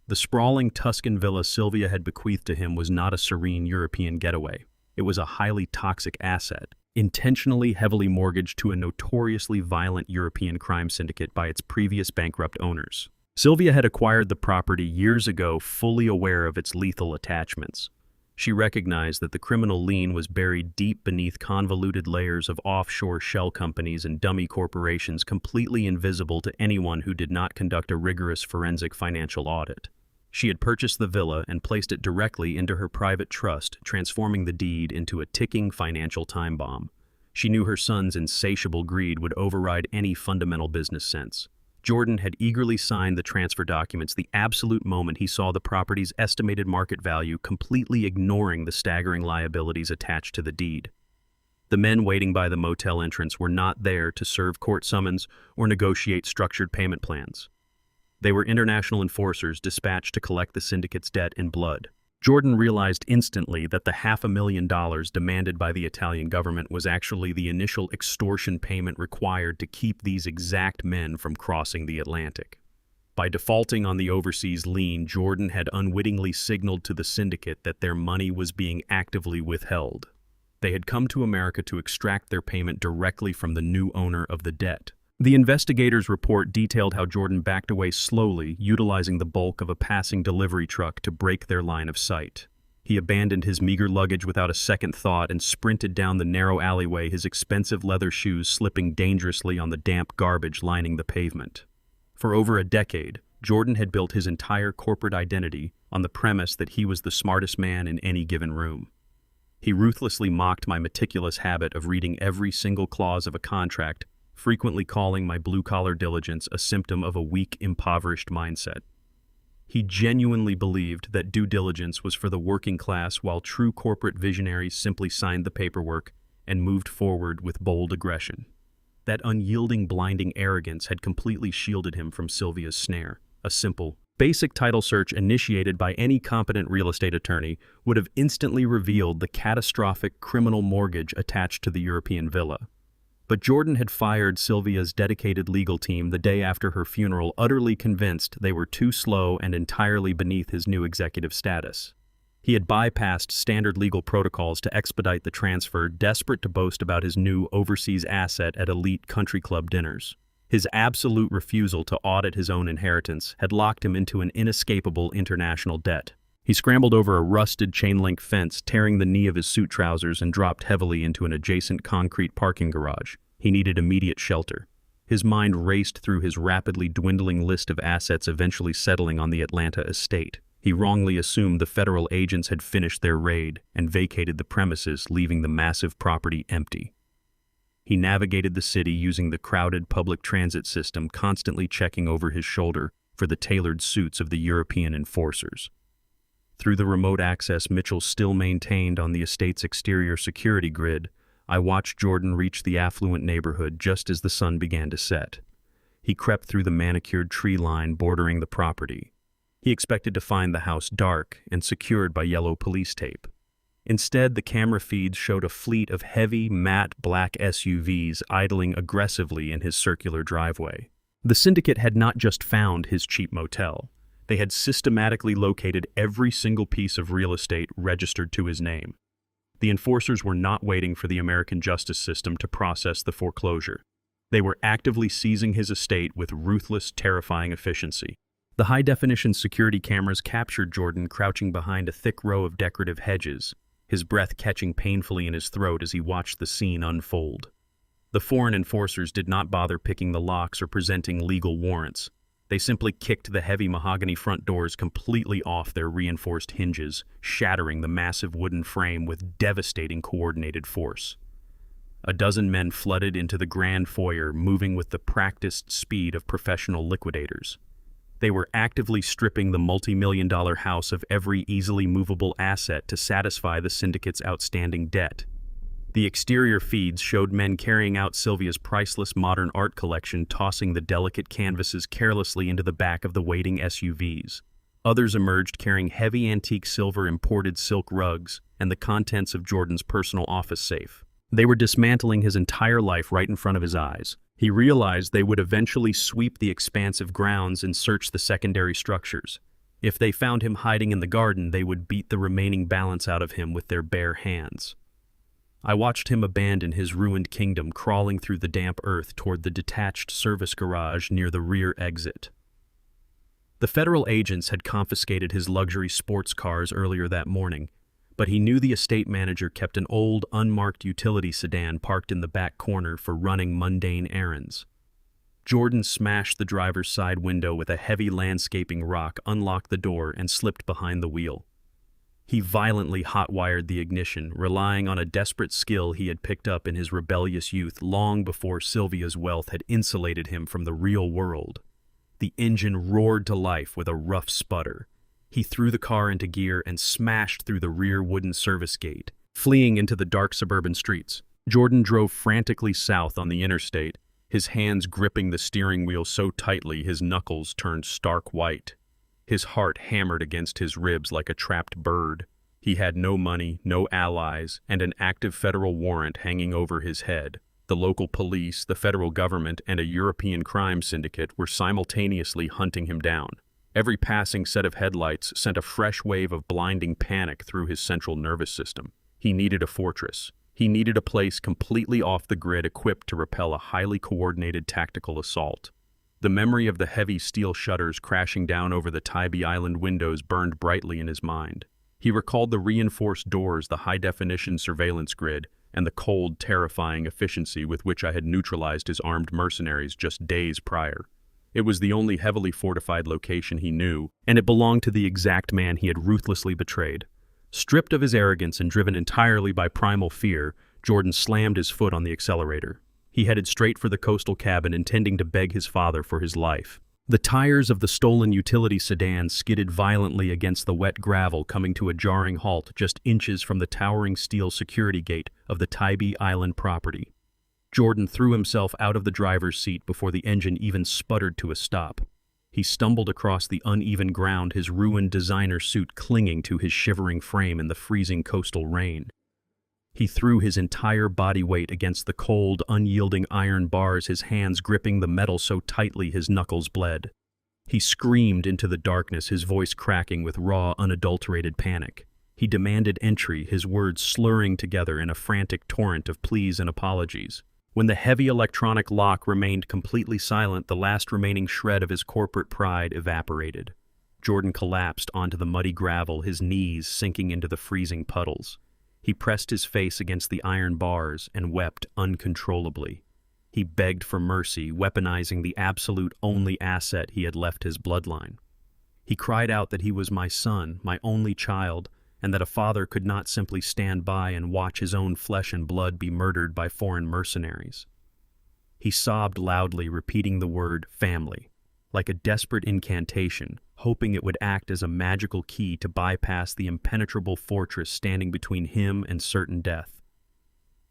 The sprawling Tuscan villa Sylvia had bequeathed to him was not a serene European getaway. It was a highly toxic asset, intentionally heavily mortgaged to a notoriously violent European crime syndicate by its previous bankrupt owners. Sylvia had acquired the property years ago, fully aware of its lethal attachments. She recognized that the criminal lien was buried deep beneath convoluted layers of offshore shell companies and dummy corporations, completely invisible to anyone who did not conduct a rigorous forensic financial audit. She had purchased the villa and placed it directly into her private trust, transforming the deed into a ticking financial time bomb. She knew her son's insatiable greed would override any fundamental business sense. Jordan had eagerly signed the transfer documents the absolute moment he saw the property's estimated market value, completely ignoring the staggering liabilities attached to the deed. The men waiting by the motel entrance were not there to serve court summons or negotiate structured payment plans. They were international enforcers dispatched to collect the syndicate's debt in blood. Jordan realized instantly that the $500,000 demanded by the Italian government was actually the initial extortion payment required to keep these exact men from crossing the Atlantic. By defaulting on the overseas lien, Jordan had unwittingly signaled to the syndicate that their money was being actively withheld. They had come to America to extract their payment directly from the new owner of the debt. The investigators' report detailed how Jordan backed away slowly, utilizing the bulk of a passing delivery truck to break their line of sight. He abandoned his meager luggage without a second thought and sprinted down the narrow alleyway, his expensive leather shoes slipping dangerously on the damp garbage lining the pavement. For over a decade, Jordan had built his entire corporate identity on the premise that he was the smartest man in any given room. He ruthlessly mocked my meticulous habit of reading every single clause of a contract, frequently calling my blue-collar diligence a symptom of a weak, impoverished mindset. He genuinely believed that due diligence was for the working class, while true corporate visionaries simply signed the paperwork and moved forward with bold aggression. That unyielding, blinding arrogance had completely shielded him from Sylvia's snare. A simple, basic title search initiated by any competent real estate attorney would have instantly revealed the catastrophic criminal mortgage attached to the European villa. But Jordan had fired Sylvia's dedicated legal team the day after her funeral, utterly convinced they were too slow and entirely beneath his new executive status. He had bypassed standard legal protocols to expedite the transfer, desperate to boast about his new overseas asset at elite country club dinners. His absolute refusal to audit his own inheritance had locked him into an inescapable international debt. He scrambled over a rusted chain-link fence, tearing the knee of his suit trousers, and dropped heavily into an adjacent concrete parking garage. He needed immediate shelter. His mind raced through his rapidly dwindling list of assets, eventually settling on the Atlanta estate. He wrongly assumed the federal agents had finished their raid and vacated the premises, leaving the massive property empty. He navigated the city using the crowded public transit system, constantly checking over his shoulder for the tailored suits of the European enforcers. Through the remote access Mitchell still maintained on the estate's exterior security grid, I watched Jordan reach the affluent neighborhood just as the sun began to set. He crept through the manicured tree line bordering the property. He expected to find the house dark and secured by yellow police tape. Instead, the camera feeds showed a fleet of heavy, matte black SUVs idling aggressively in his circular driveway. The syndicate had not just found his cheap motel. They had systematically located every single piece of real estate registered to his name. The enforcers were not waiting for the American justice system to process the foreclosure. They were actively seizing his estate with ruthless, terrifying efficiency. The high-definition security cameras captured Jordan crouching behind a thick row of decorative hedges, his breath catching painfully in his throat as he watched the scene unfold. The foreign enforcers did not bother picking the locks or presenting legal warrants. They simply kicked the heavy mahogany front doors completely off their reinforced hinges, shattering the massive wooden frame with devastating coordinated force. A dozen men flooded into the grand foyer, moving with the practiced speed of professional liquidators. They were actively stripping the multi-million-dollar house of every easily movable asset to satisfy the syndicate's outstanding debt. The exterior feeds showed men carrying out Sylvia's priceless modern art collection, tossing the delicate canvases carelessly into the back of the waiting SUVs. Others emerged carrying heavy antique silver imported silk rugs and the contents of Jordan's personal office safe. They were dismantling his entire life right in front of his eyes. He realized they would eventually sweep the expansive grounds and search the secondary structures. If they found him hiding in the garden, they would beat the remaining balance out of him with their bare hands. I watched him abandon his ruined kingdom, crawling through the damp earth toward the detached service garage near the rear exit. The federal agents had confiscated his luxury sports cars earlier that morning, but he knew the estate manager kept an old, unmarked utility sedan parked in the back corner for running mundane errands. Jordan smashed the driver's side window with a heavy landscaping rock, unlocked the door, and slipped behind the wheel. He violently hot-wired the ignition, relying on a desperate skill he had picked up in his rebellious youth long before Sylvia's wealth had insulated him from the real world. The engine roared to life with a rough sputter. He threw the car into gear and smashed through the rear wooden service gate, fleeing into the dark suburban streets. Jordan drove frantically south on the interstate, his hands gripping the steering wheel so tightly his knuckles turned stark white. His heart hammered against his ribs like a trapped bird. He had no money, no allies, and an active federal warrant hanging over his head. The local police, the federal government, and a European crime syndicate were simultaneously hunting him down. Every passing set of headlights sent a fresh wave of blinding panic through his central nervous system. He needed a fortress. He needed a place completely off the grid, equipped to repel a highly coordinated tactical assault. The memory of the heavy steel shutters crashing down over the Tybee Island windows burned brightly in his mind. He recalled the reinforced doors, the high-definition surveillance grid, and the cold, terrifying efficiency with which I had neutralized his armed mercenaries just days prior. It was the only heavily fortified location he knew, and it belonged to the exact man he had ruthlessly betrayed. Stripped of his arrogance and driven entirely by primal fear, Jordan slammed his foot on the accelerator. He headed straight for the coastal cabin, intending to beg his father for his life. The tires of the stolen utility sedan skidded violently against the wet gravel, coming to a jarring halt just inches from the towering steel security gate of the Tybee Island property. Jordan threw himself out of the driver's seat before the engine even sputtered to a stop. He stumbled across the uneven ground, his ruined designer suit clinging to his shivering frame in the freezing coastal rain. He threw his entire body weight against the cold, unyielding iron bars, his hands gripping the metal so tightly his knuckles bled. He screamed into the darkness, his voice cracking with raw, unadulterated panic. He demanded entry, his words slurring together in a frantic torrent of pleas and apologies. When the heavy electronic lock remained completely silent, the last remaining shred of his corporate pride evaporated. Jordan collapsed onto the muddy gravel, his knees sinking into the freezing puddles. He pressed his face against the iron bars and wept uncontrollably. He begged for mercy, weaponizing the absolute only asset he had left his bloodline. He cried out that he was my son, my only child, and that a father could not simply stand by and watch his own flesh and blood be murdered by foreign mercenaries. He sobbed loudly, repeating the word family, like a desperate incantation, hoping it would act as a magical key to bypass the impenetrable fortress standing between him and certain death.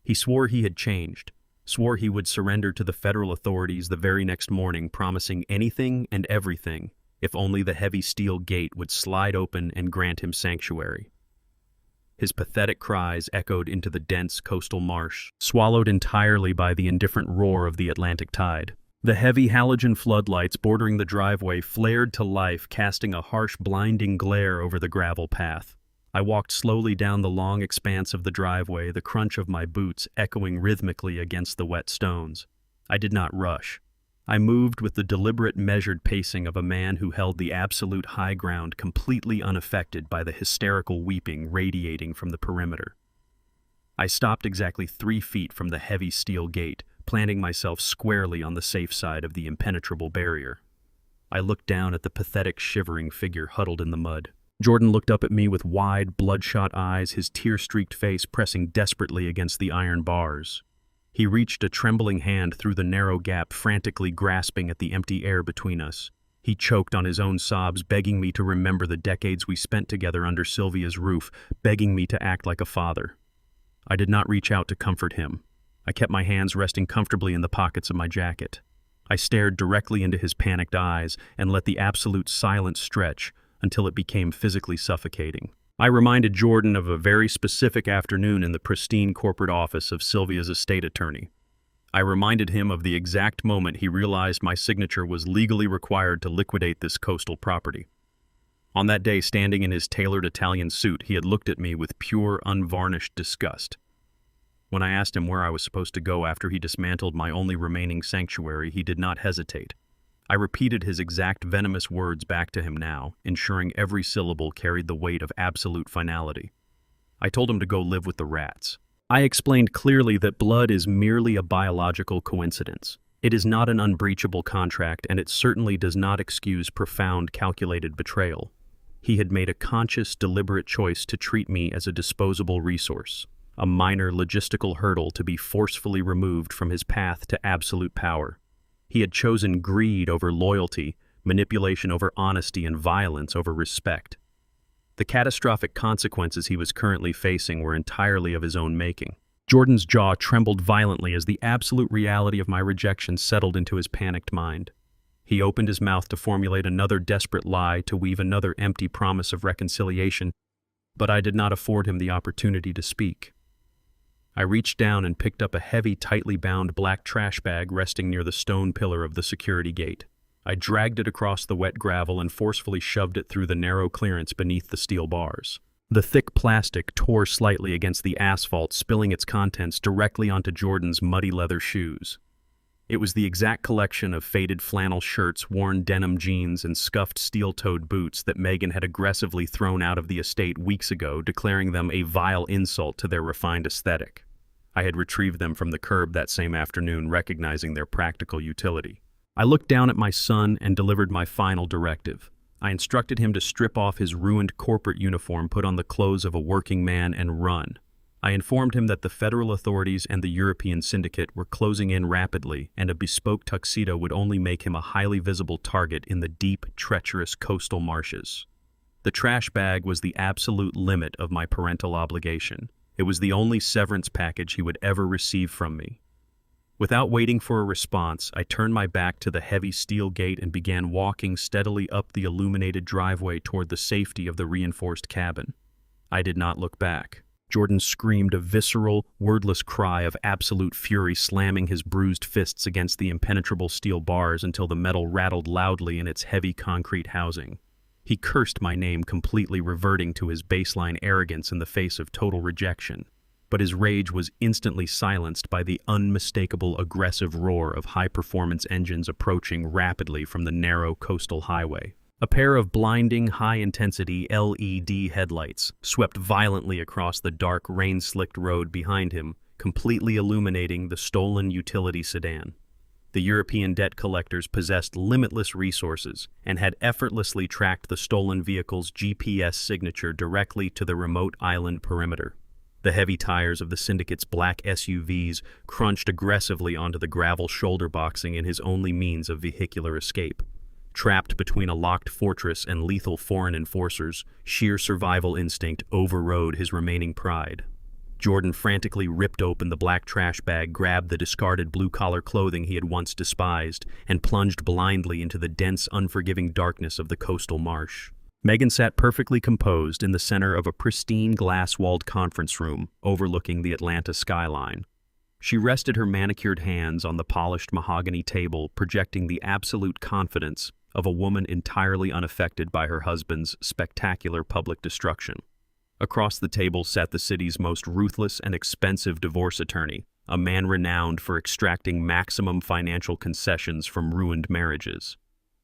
He swore he had changed, swore he would surrender to the federal authorities the very next morning, promising anything and everything if only the heavy steel gate would slide open and grant him sanctuary. His pathetic cries echoed into the dense coastal marsh, swallowed entirely by the indifferent roar of the Atlantic tide. The heavy halogen floodlights bordering the driveway flared to life, casting a harsh, blinding glare over the gravel path. I walked slowly down the long expanse of the driveway, the crunch of my boots echoing rhythmically against the wet stones. I did not rush. I moved with the deliberate, measured pacing of a man who held the absolute high ground, completely unaffected by the hysterical weeping radiating from the perimeter. I stopped exactly 3 feet from the heavy steel gate, planting myself squarely on the safe side of the impenetrable barrier. I looked down at the pathetic, shivering figure huddled in the mud. Jordan looked up at me with wide, bloodshot eyes, his tear-streaked face pressing desperately against the iron bars. He reached a trembling hand through the narrow gap, frantically grasping at the empty air between us. He choked on his own sobs, begging me to remember the decades we spent together under Sylvia's roof, begging me to act like a father. I did not reach out to comfort him. I kept my hands resting comfortably in the pockets of my jacket. I stared directly into his panicked eyes and let the absolute silence stretch until it became physically suffocating. I reminded Jordan of a very specific afternoon in the pristine corporate office of Sylvia's estate attorney. I reminded him of the exact moment he realized my signature was legally required to liquidate this coastal property. On that day, standing in his tailored Italian suit, he had looked at me with pure, unvarnished disgust. When I asked him where I was supposed to go after he dismantled my only remaining sanctuary, he did not hesitate. I repeated his exact venomous words back to him now, ensuring every syllable carried the weight of absolute finality. I told him to go live with the rats. I explained clearly that blood is merely a biological coincidence. It is not an unbreachable contract, and it certainly does not excuse profound, calculated betrayal. He had made a conscious, deliberate choice to treat me as a disposable resource, a minor logistical hurdle to be forcefully removed from his path to absolute power. He had chosen greed over loyalty, manipulation over honesty, and violence over respect. The catastrophic consequences he was currently facing were entirely of his own making. Jordan's jaw trembled violently as the absolute reality of my rejection settled into his panicked mind. He opened his mouth to formulate another desperate lie, to weave another empty promise of reconciliation, but I did not afford him the opportunity to speak. I reached down and picked up a heavy, tightly bound black trash bag resting near the stone pillar of the security gate. I dragged it across the wet gravel and forcefully shoved it through the narrow clearance beneath the steel bars. The thick plastic tore slightly against the asphalt, spilling its contents directly onto Jordan's muddy leather shoes. It was the exact collection of faded flannel shirts, worn denim jeans, and scuffed steel-toed boots that Megan had aggressively thrown out of the estate weeks ago, declaring them a vile insult to their refined aesthetic. I had retrieved them from the curb that same afternoon, recognizing their practical utility. I looked down at my son and delivered my final directive. I instructed him to strip off his ruined corporate uniform, put on the clothes of a working man, and run. I informed him that the federal authorities and the European syndicate were closing in rapidly, and a bespoke tuxedo would only make him a highly visible target in the deep, treacherous coastal marshes. The trash bag was the absolute limit of my parental obligation. It was the only severance package he would ever receive from me. Without waiting for a response, I turned my back to the heavy steel gate and began walking steadily up the illuminated driveway toward the safety of the reinforced cabin. I did not look back. Jordan screamed a visceral, wordless cry of absolute fury, slamming his bruised fists against the impenetrable steel bars until the metal rattled loudly in its heavy concrete housing. He cursed my name, completely reverting to his baseline arrogance in the face of total rejection. But his rage was instantly silenced by the unmistakable aggressive roar of high-performance engines approaching rapidly from the narrow coastal highway. A pair of blinding, high-intensity LED headlights swept violently across the dark, rain-slicked road behind him, completely illuminating the stolen utility sedan. The European debt collectors possessed limitless resources and had effortlessly tracked the stolen vehicle's GPS signature directly to the remote island perimeter. The heavy tires of the syndicate's black SUVs crunched aggressively onto the gravel shoulder boxing in his only means of vehicular escape. Trapped between a locked fortress and lethal foreign enforcers, sheer survival instinct overrode his remaining pride. Jordan frantically ripped open the black trash bag, grabbed the discarded blue-collar clothing he had once despised, and plunged blindly into the dense, unforgiving darkness of the coastal marsh. Megan sat perfectly composed in the center of a pristine glass-walled conference room overlooking the Atlanta skyline. She rested her manicured hands on the polished mahogany table, projecting the absolute confidence of a woman entirely unaffected by her husband's spectacular public destruction. Across the table sat the city's most ruthless and expensive divorce attorney, a man renowned for extracting maximum financial concessions from ruined marriages.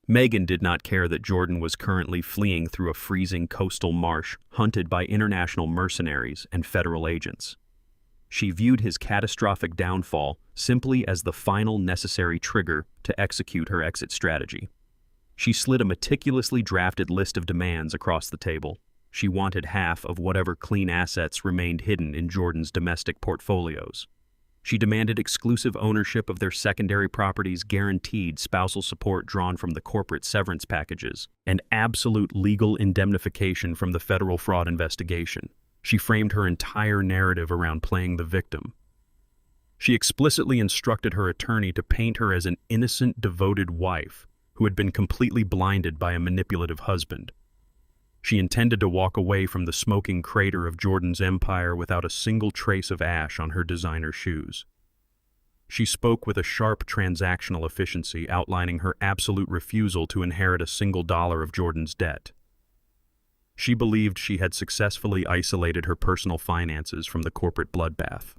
Megan did not care that Jordan was currently fleeing through a freezing coastal marsh, hunted by international mercenaries and federal agents. She viewed his catastrophic downfall simply as the final necessary trigger to execute her exit strategy. She slid a meticulously drafted list of demands across the table. She wanted half of whatever clean assets remained hidden in Jordan's domestic portfolios. She demanded exclusive ownership of their secondary properties, guaranteed spousal support drawn from the corporate severance packages, and absolute legal indemnification from the federal fraud investigation. She framed her entire narrative around playing the victim. She explicitly instructed her attorney to paint her as an innocent, devoted wife who had been completely blinded by a manipulative husband. She intended to walk away from the smoking crater of Jordan's empire without a single trace of ash on her designer shoes. She spoke with a sharp transactional efficiency, outlining her absolute refusal to inherit a single dollar of Jordan's debt. She believed she had successfully isolated her personal finances from the corporate bloodbath.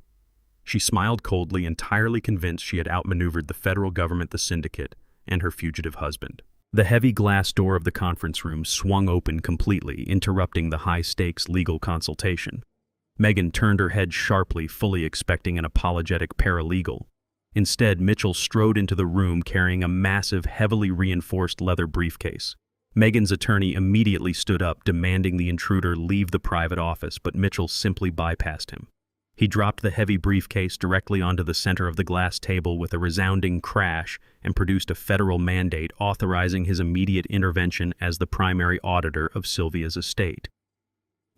She smiled coldly, entirely convinced she had outmaneuvered the federal government, the syndicate, and her fugitive husband. The heavy glass door of the conference room swung open completely, interrupting the high-stakes legal consultation. Megan turned her head sharply, fully expecting an apologetic paralegal. Instead, Mitchell strode into the room carrying a massive, heavily reinforced leather briefcase. Megan's attorney immediately stood up, demanding the intruder leave the private office, but Mitchell simply bypassed him. He dropped the heavy briefcase directly onto the center of the glass table with a resounding crash and produced a federal mandate authorizing his immediate intervention as the primary auditor of Sylvia's estate.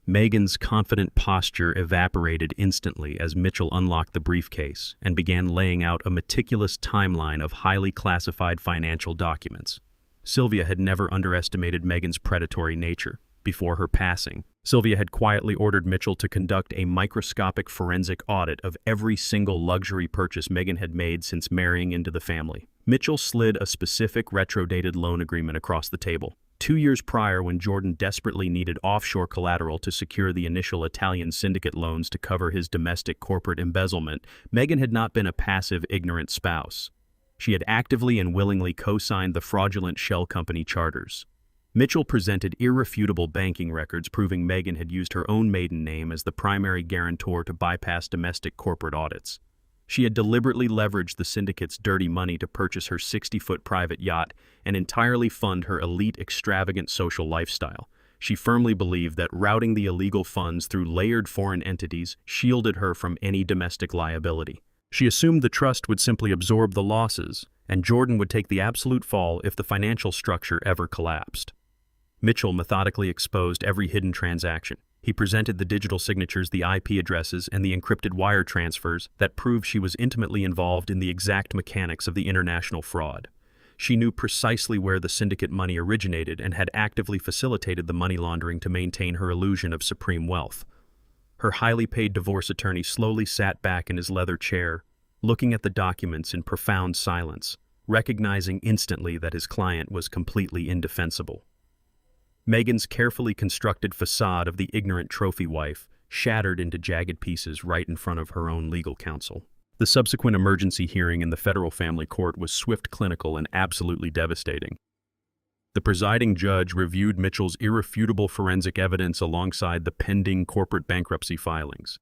Megan's confident posture evaporated instantly as Mitchell unlocked the briefcase and began laying out a meticulous timeline of highly classified financial documents. Sylvia had never underestimated Megan's predatory nature. Before her passing, Sylvia had quietly ordered Mitchell to conduct a microscopic forensic audit of every single luxury purchase Megan had made since marrying into the family. Mitchell slid a specific retro-dated loan agreement across the table. 2 years prior, when Jordan desperately needed offshore collateral to secure the initial Italian syndicate loans to cover his domestic corporate embezzlement, Megan had not been a passive, ignorant spouse. She had actively and willingly co-signed the fraudulent shell company charters. Mitchell presented irrefutable banking records proving Megan had used her own maiden name as the primary guarantor to bypass domestic corporate audits. She had deliberately leveraged the syndicate's dirty money to purchase her 60-foot private yacht and entirely fund her elite, extravagant social lifestyle. She firmly believed that routing the illegal funds through layered foreign entities shielded her from any domestic liability. She assumed the trust would simply absorb the losses, and Jordan would take the absolute fall if the financial structure ever collapsed. Mitchell methodically exposed every hidden transaction. He presented the digital signatures, the IP addresses, and the encrypted wire transfers that proved she was intimately involved in the exact mechanics of the international fraud. She knew precisely where the syndicate money originated and had actively facilitated the money laundering to maintain her illusion of supreme wealth. Her highly paid divorce attorney slowly sat back in his leather chair, looking at the documents in profound silence, recognizing instantly that his client was completely indefensible. Megan's carefully constructed facade of the ignorant trophy wife shattered into jagged pieces right in front of her own legal counsel. The subsequent emergency hearing in the federal family court was swift, clinical, and absolutely devastating. The presiding judge reviewed Mitchell's irrefutable forensic evidence alongside the pending corporate bankruptcy filings.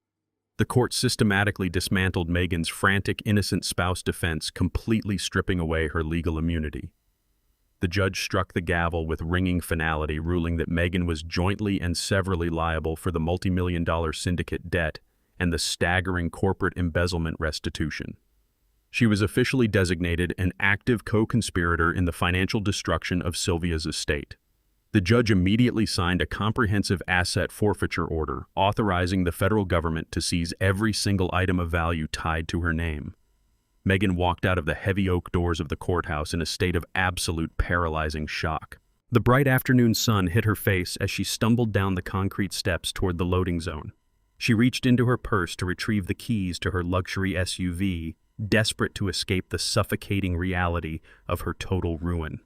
The court systematically dismantled Megan's frantic innocent spouse defense, completely stripping away her legal immunity. The judge struck the gavel with ringing finality, ruling that Megan was jointly and severally liable for the multi-million-dollar syndicate debt and the staggering corporate embezzlement restitution. She was officially designated an active co-conspirator in the financial destruction of Sylvia's estate. The judge immediately signed a comprehensive asset forfeiture order, authorizing the federal government to seize every single item of value tied to her name. Megan walked out of the heavy oak doors of the courthouse in a state of absolute paralyzing shock. The bright afternoon sun hit her face as she stumbled down the concrete steps toward the loading zone. She reached into her purse to retrieve the keys to her luxury SUV, desperate to escape the suffocating reality of her total ruin.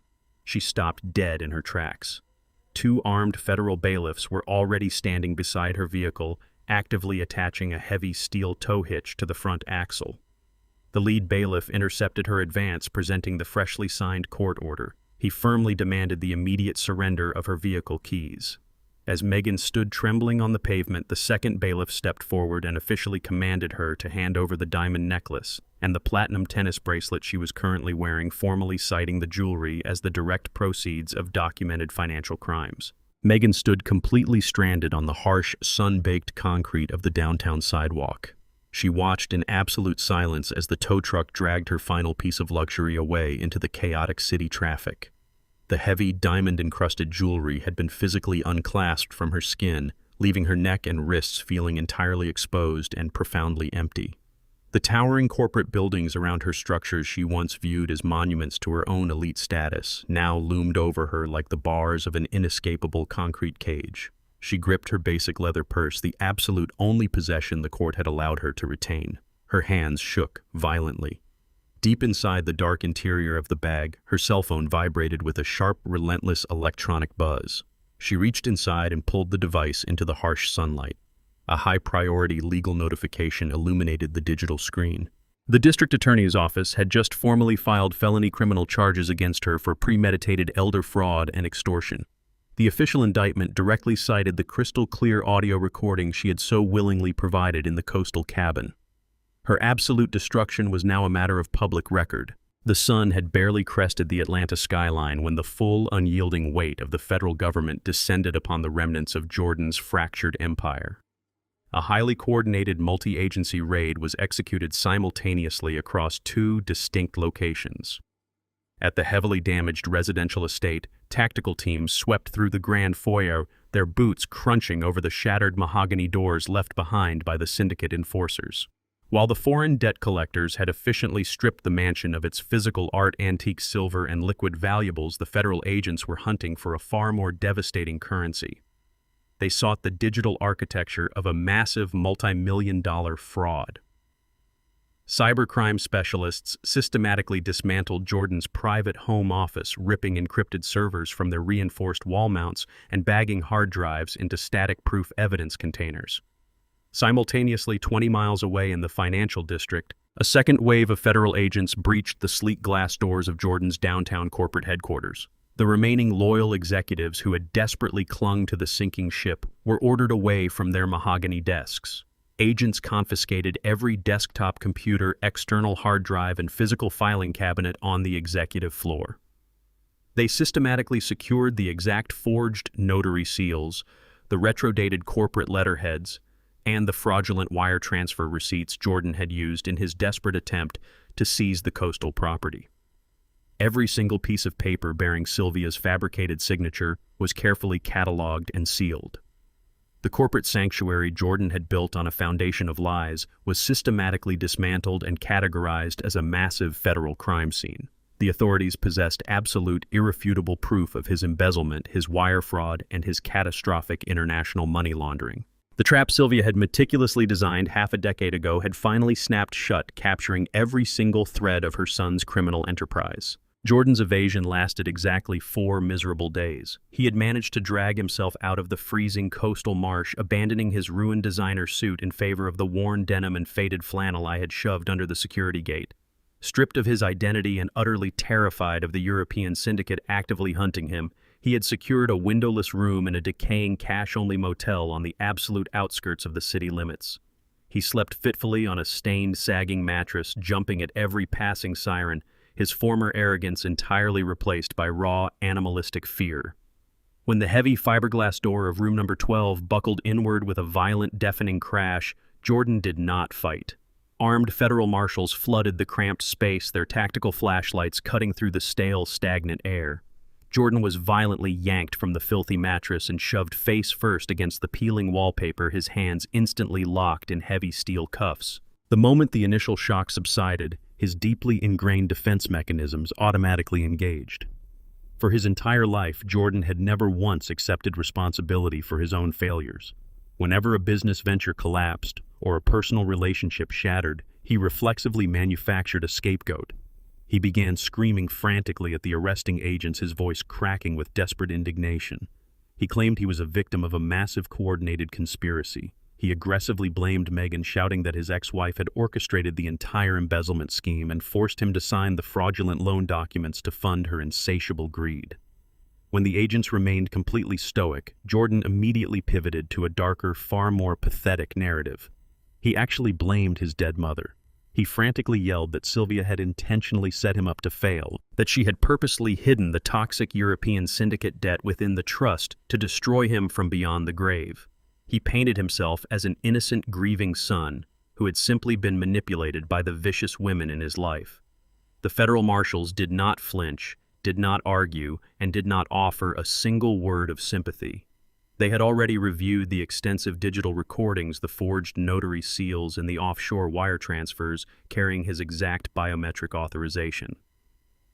She stopped dead in her tracks. 2 armed federal bailiffs were already standing beside her vehicle, actively attaching a heavy steel tow hitch to the front axle. The lead bailiff intercepted her advance, presenting the freshly signed court order. He firmly demanded the immediate surrender of her vehicle keys. As Megan stood trembling on the pavement, the second bailiff stepped forward and officially commanded her to hand over the diamond necklace and the platinum tennis bracelet she was currently wearing, formally citing the jewelry as the direct proceeds of documented financial crimes. Megan stood completely stranded on the harsh, sun-baked concrete of the downtown sidewalk. She watched in absolute silence as the tow truck dragged her final piece of luxury away into the chaotic city traffic. The heavy, diamond-encrusted jewelry had been physically unclasped from her skin, leaving her neck and wrists feeling entirely exposed and profoundly empty. The towering corporate buildings around her structures she once viewed as monuments to her own elite status now loomed over her like the bars of an inescapable concrete cage. She gripped her basic leather purse, the absolute only possession the court had allowed her to retain. Her hands shook violently. Deep inside the dark interior of the bag, her cell phone vibrated with a sharp, relentless electronic buzz. She reached inside and pulled the device into the harsh sunlight. A high-priority legal notification illuminated the digital screen. The district attorney's office had just formally filed felony criminal charges against her for premeditated elder fraud and extortion. The official indictment directly cited the crystal-clear audio recording she had so willingly provided in the coastal cabin. Her absolute destruction was now a matter of public record. The sun had barely crested the Atlanta skyline when the full, unyielding weight of the federal government descended upon the remnants of Jordan's fractured empire. A highly coordinated multi-agency raid was executed simultaneously across 2 distinct locations. At the heavily damaged residential estate, tactical teams swept through the grand foyer, their boots crunching over the shattered mahogany doors left behind by the syndicate enforcers. While the foreign debt collectors had efficiently stripped the mansion of its physical art, antique silver, and liquid valuables, the federal agents were hunting for a far more devastating currency. They sought the digital architecture of a massive multi-million-dollar fraud. Cybercrime specialists systematically dismantled Jordan's private home office, ripping encrypted servers from their reinforced wall mounts and bagging hard drives into static-proof evidence containers. Simultaneously, 20 miles away in the financial district, a second wave of federal agents breached the sleek glass doors of Jordan's downtown corporate headquarters. The remaining loyal executives who had desperately clung to the sinking ship were ordered away from their mahogany desks. Agents confiscated every desktop computer, external hard drive, and physical filing cabinet on the executive floor. They systematically secured the exact forged notary seals, the retrodated corporate letterheads, and the fraudulent wire transfer receipts Jordan had used in his desperate attempt to seize the coastal property. Every single piece of paper bearing Sylvia's fabricated signature was carefully cataloged and sealed. The corporate sanctuary Jordan had built on a foundation of lies was systematically dismantled and categorized as a massive federal crime scene. The authorities possessed absolute, irrefutable proof of his embezzlement, his wire fraud, and his catastrophic international money laundering. The trap Sylvia had meticulously designed half a decade ago had finally snapped shut, capturing every single thread of her son's criminal enterprise. Jordan's evasion lasted exactly 4 miserable days. He had managed to drag himself out of the freezing coastal marsh, abandoning his ruined designer suit in favor of the worn denim and faded flannel I had shoved under the security gate. Stripped of his identity and utterly terrified of the European syndicate actively hunting him, he had secured a windowless room in a decaying cash-only motel on the absolute outskirts of the city limits. He slept fitfully on a stained, sagging mattress, jumping at every passing siren, his former arrogance entirely replaced by raw, animalistic fear. When the heavy fiberglass door of room number 12 buckled inward with a violent, deafening crash, Jordan did not fight. Armed federal marshals flooded the cramped space, their tactical flashlights cutting through the stale, stagnant air. Jordan was violently yanked from the filthy mattress and shoved face first against the peeling wallpaper, his hands instantly locked in heavy steel cuffs. The moment the initial shock subsided, his deeply ingrained defense mechanisms automatically engaged. For his entire life, Jordan had never once accepted responsibility for his own failures. Whenever a business venture collapsed or a personal relationship shattered, he reflexively manufactured a scapegoat. He began screaming frantically at the arresting agents, his voice cracking with desperate indignation. He claimed he was a victim of a massive coordinated conspiracy. He aggressively blamed Megan, shouting that his ex-wife had orchestrated the entire embezzlement scheme and forced him to sign the fraudulent loan documents to fund her insatiable greed. When the agents remained completely stoic, Jordan immediately pivoted to a darker, far more pathetic narrative. He actually blamed his dead mother. He frantically yelled that Sylvia had intentionally set him up to fail, that she had purposely hidden the toxic European syndicate debt within the trust to destroy him from beyond the grave. He painted himself as an innocent, grieving son who had simply been manipulated by the vicious women in his life. The federal marshals did not flinch, did not argue, and did not offer a single word of sympathy. They had already reviewed the extensive digital recordings, the forged notary seals, and the offshore wire transfers carrying his exact biometric authorization.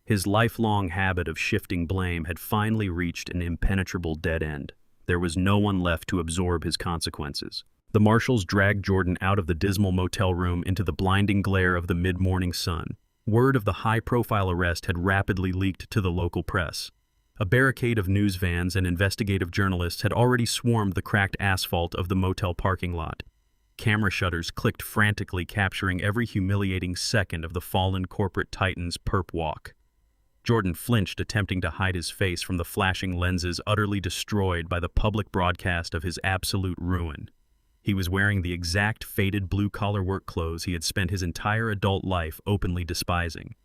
His lifelong habit of shifting blame had finally reached an impenetrable dead end. There was no one left to absorb his consequences. The marshals dragged Jordan out of the dismal motel room into the blinding glare of the mid-morning sun. Word of the high-profile arrest had rapidly leaked to the local press. A barricade of news vans and investigative journalists had already swarmed the cracked asphalt of the motel parking lot. Camera shutters clicked frantically, capturing every humiliating second of the fallen corporate titan's perp walk. Jordan flinched, attempting to hide his face from the flashing lenses utterly destroyed by the public broadcast of his absolute ruin. He was wearing the exact faded blue-collar work clothes he had spent his entire adult life openly despising.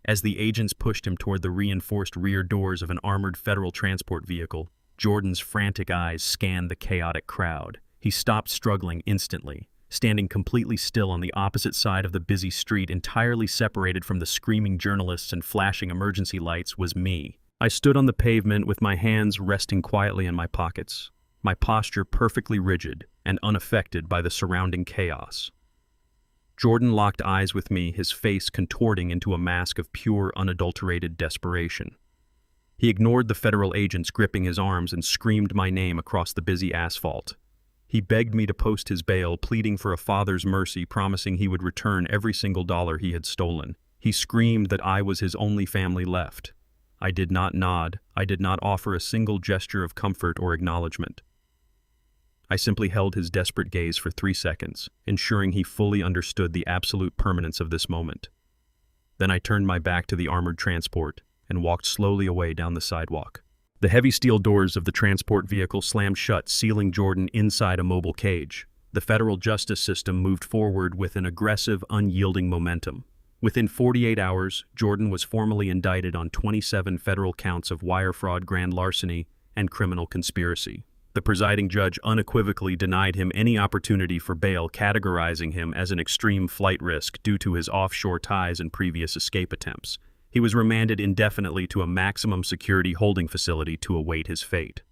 As the agents pushed him toward the reinforced rear doors of an armored federal transport vehicle, Jordan's frantic eyes scanned the chaotic crowd. He stopped struggling instantly. Standing completely still on the opposite side of the busy street, entirely separated from the screaming journalists and flashing emergency lights, was me. I stood on the pavement with my hands resting quietly in my pockets, my posture perfectly rigid and unaffected by the surrounding chaos. Jordan locked eyes with me, his face contorting into a mask of pure, unadulterated desperation. He ignored the federal agents gripping his arms and screamed my name across the busy asphalt. He begged me to post his bail, pleading for a father's mercy, promising he would return every single dollar he had stolen. He screamed that I was his only family left. I did not nod. I did not offer a single gesture of comfort or acknowledgement. I simply held his desperate gaze for 3 seconds, ensuring he fully understood the absolute permanence of this moment. Then I turned my back to the armored transport and walked slowly away down the sidewalk. The heavy steel doors of the transport vehicle slammed shut, sealing Jordan inside a mobile cage. The federal justice system moved forward with an aggressive, unyielding momentum. Within 48 hours, Jordan was formally indicted on 27 federal counts of wire fraud, grand larceny, and criminal conspiracy. The presiding judge unequivocally denied him any opportunity for bail, categorizing him as an extreme flight risk due to his offshore ties and previous escape attempts. He was remanded indefinitely to a maximum security holding facility to await his fate.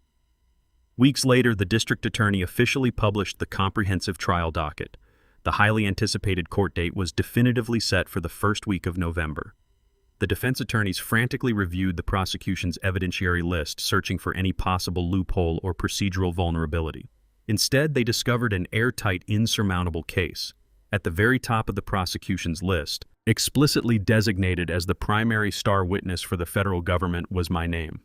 Weeks later, the district attorney officially published the comprehensive trial docket. The highly anticipated court date was definitively set for the first week of November. The defense attorneys frantically reviewed the prosecution's evidentiary list, searching for any possible loophole or procedural vulnerability. Instead, they discovered an airtight, insurmountable case. At the very top of the prosecution's list, explicitly designated as the primary star witness for the federal government, was my name.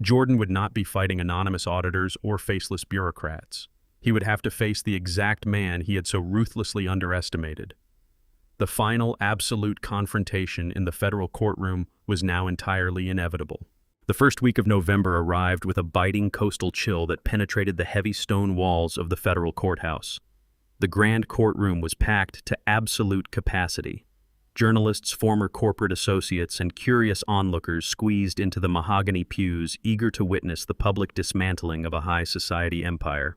Jordan would not be fighting anonymous auditors or faceless bureaucrats. He would have to face the exact man he had so ruthlessly underestimated. The final, absolute confrontation in the federal courtroom was now entirely inevitable. The first week of November arrived with a biting coastal chill that penetrated the heavy stone walls of the federal courthouse. The grand courtroom was packed to absolute capacity. Journalists, former corporate associates, and curious onlookers squeezed into the mahogany pews, eager to witness the public dismantling of a high society empire.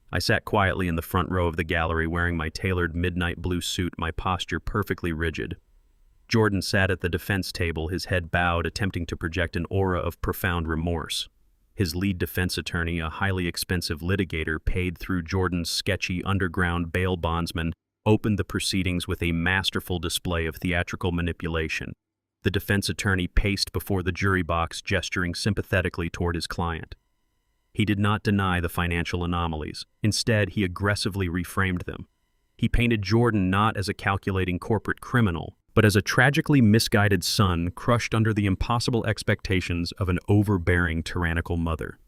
I sat quietly in the front row of the gallery, wearing my tailored midnight blue suit, my posture perfectly rigid. Jordan sat at the defense table, his head bowed, attempting to project an aura of profound remorse. His lead defense attorney, a highly expensive litigator paid through Jordan's sketchy underground bail bondsman, opened the proceedings with a masterful display of theatrical manipulation. The defense attorney paced before the jury box, gesturing sympathetically toward his client. He did not deny the financial anomalies. Instead, he aggressively reframed them. He painted Jordan not as a calculating corporate criminal, but as a tragically misguided son crushed under the impossible expectations of an overbearing, tyrannical mother.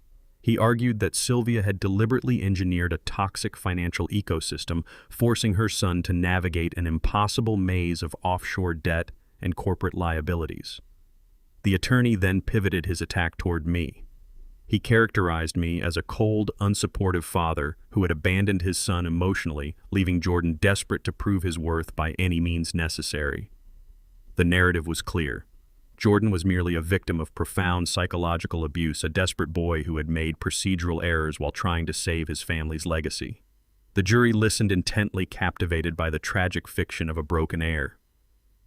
He argued that Sylvia had deliberately engineered a toxic financial ecosystem, forcing her son to navigate an impossible maze of offshore debt and corporate liabilities. The attorney then pivoted his attack toward me. He characterized me as a cold, unsupportive father who had abandoned his son emotionally, leaving Jordan desperate to prove his worth by any means necessary. The narrative was clear. Jordan was merely a victim of profound psychological abuse, a desperate boy who had made procedural errors while trying to save his family's legacy. The jury listened intently, captivated by the tragic fiction of a broken heir.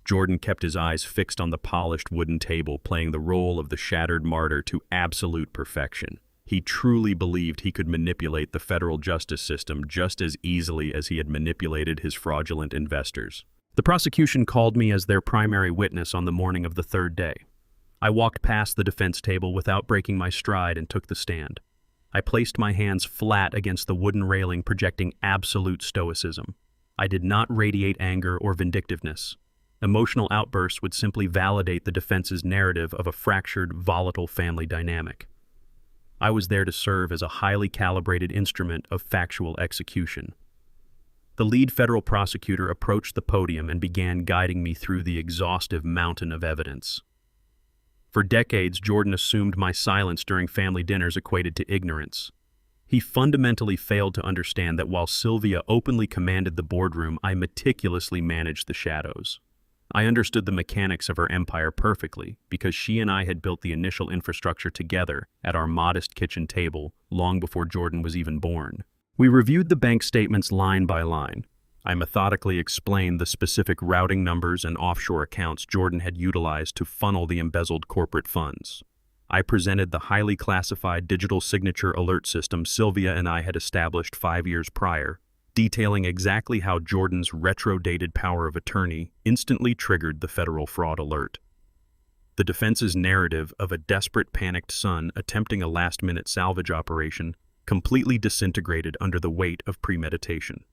Jordan kept his eyes fixed on the polished wooden table, playing the role of the shattered martyr to absolute perfection. He truly believed he could manipulate the federal justice system just as easily as he had manipulated his fraudulent investors. The prosecution called me as their primary witness on the morning of the third day. I walked past the defense table without breaking my stride and took the stand. I placed my hands flat against the wooden railing, projecting absolute stoicism. I did not radiate anger or vindictiveness. Emotional outbursts would simply validate the defense's narrative of a fractured, volatile family dynamic. I was there to serve as a highly calibrated instrument of factual execution. The lead federal prosecutor approached the podium and began guiding me through the exhaustive mountain of evidence. For decades, Jordan assumed my silence during family dinners equated to ignorance. He fundamentally failed to understand that while Sylvia openly commanded the boardroom, I meticulously managed the shadows. I understood the mechanics of her empire perfectly because she and I had built the initial infrastructure together at our modest kitchen table long before Jordan was even born. We reviewed the bank statements line by line. I methodically explained the specific routing numbers and offshore accounts Jordan had utilized to funnel the embezzled corporate funds. I presented the highly classified digital signature alert system Sylvia and I had established 5 years prior, detailing exactly how Jordan's retro-dated power of attorney instantly triggered the federal fraud alert. The defense's narrative of a desperate, panicked son attempting a last-minute salvage operation completely disintegrated under the weight of premeditation.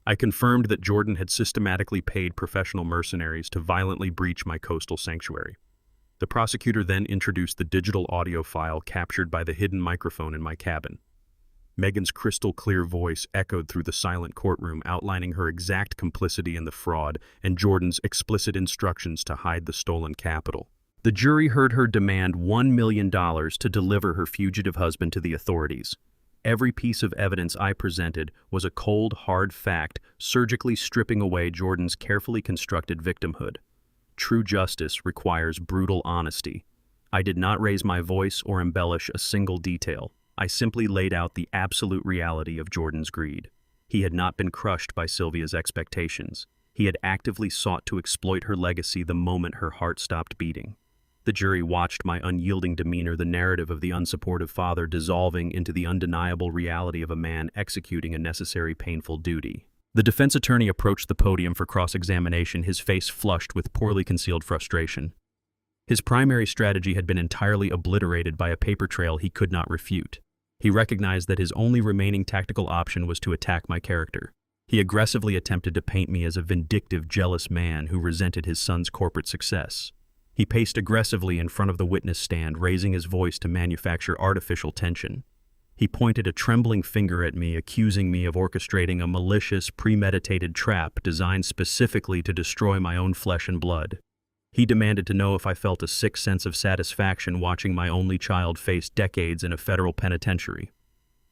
I confirmed that Jordan had systematically paid professional mercenaries to violently breach my coastal sanctuary. The prosecutor then introduced the digital audio file captured by the hidden microphone in my cabin. Megan's crystal-clear voice echoed through the silent courtroom, outlining her exact complicity in the fraud and Jordan's explicit instructions to hide the stolen capital. The jury heard her demand $1 million to deliver her fugitive husband to the authorities. Every piece of evidence I presented was a cold, hard fact, surgically stripping away Jordan's carefully constructed victimhood. True justice requires brutal honesty. I did not raise my voice or embellish a single detail. I simply laid out the absolute reality of Jordan's greed. He had not been crushed by Sylvia's expectations. He had actively sought to exploit her legacy the moment her heart stopped beating. The jury watched my unyielding demeanor, the narrative of the unsupportive father dissolving into the undeniable reality of a man executing a necessary, painful duty. The defense attorney approached the podium for cross-examination, his face flushed with poorly concealed frustration. His primary strategy had been entirely obliterated by a paper trail he could not refute. He recognized that his only remaining tactical option was to attack my character. He aggressively attempted to paint me as a vindictive, jealous man who resented his son's corporate success. He paced aggressively in front of the witness stand, raising his voice to manufacture artificial tension. He pointed a trembling finger at me, accusing me of orchestrating a malicious, premeditated trap designed specifically to destroy my own flesh and blood. He demanded to know if I felt a sick sense of satisfaction watching my only child face decades in a federal penitentiary.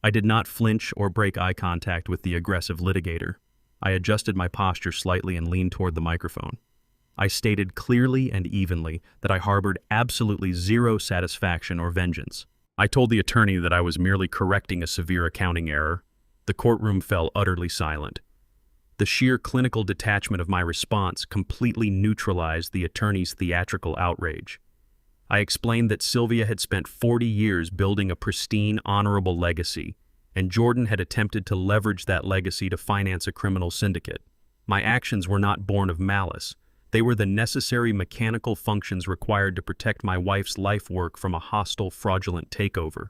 I did not flinch or break eye contact with the aggressive litigator. I adjusted my posture slightly and leaned toward the microphone. I stated clearly and evenly that I harbored absolutely zero satisfaction or vengeance. I told the attorney that I was merely correcting a severe accounting error. The courtroom fell utterly silent. The sheer clinical detachment of my response completely neutralized the attorney's theatrical outrage. I explained that Sylvia had spent 40 years building a pristine, honorable legacy, and Jordan had attempted to leverage that legacy to finance a criminal syndicate. My actions were not born of malice. They were the necessary mechanical functions required to protect my wife's life work from a hostile, fraudulent takeover.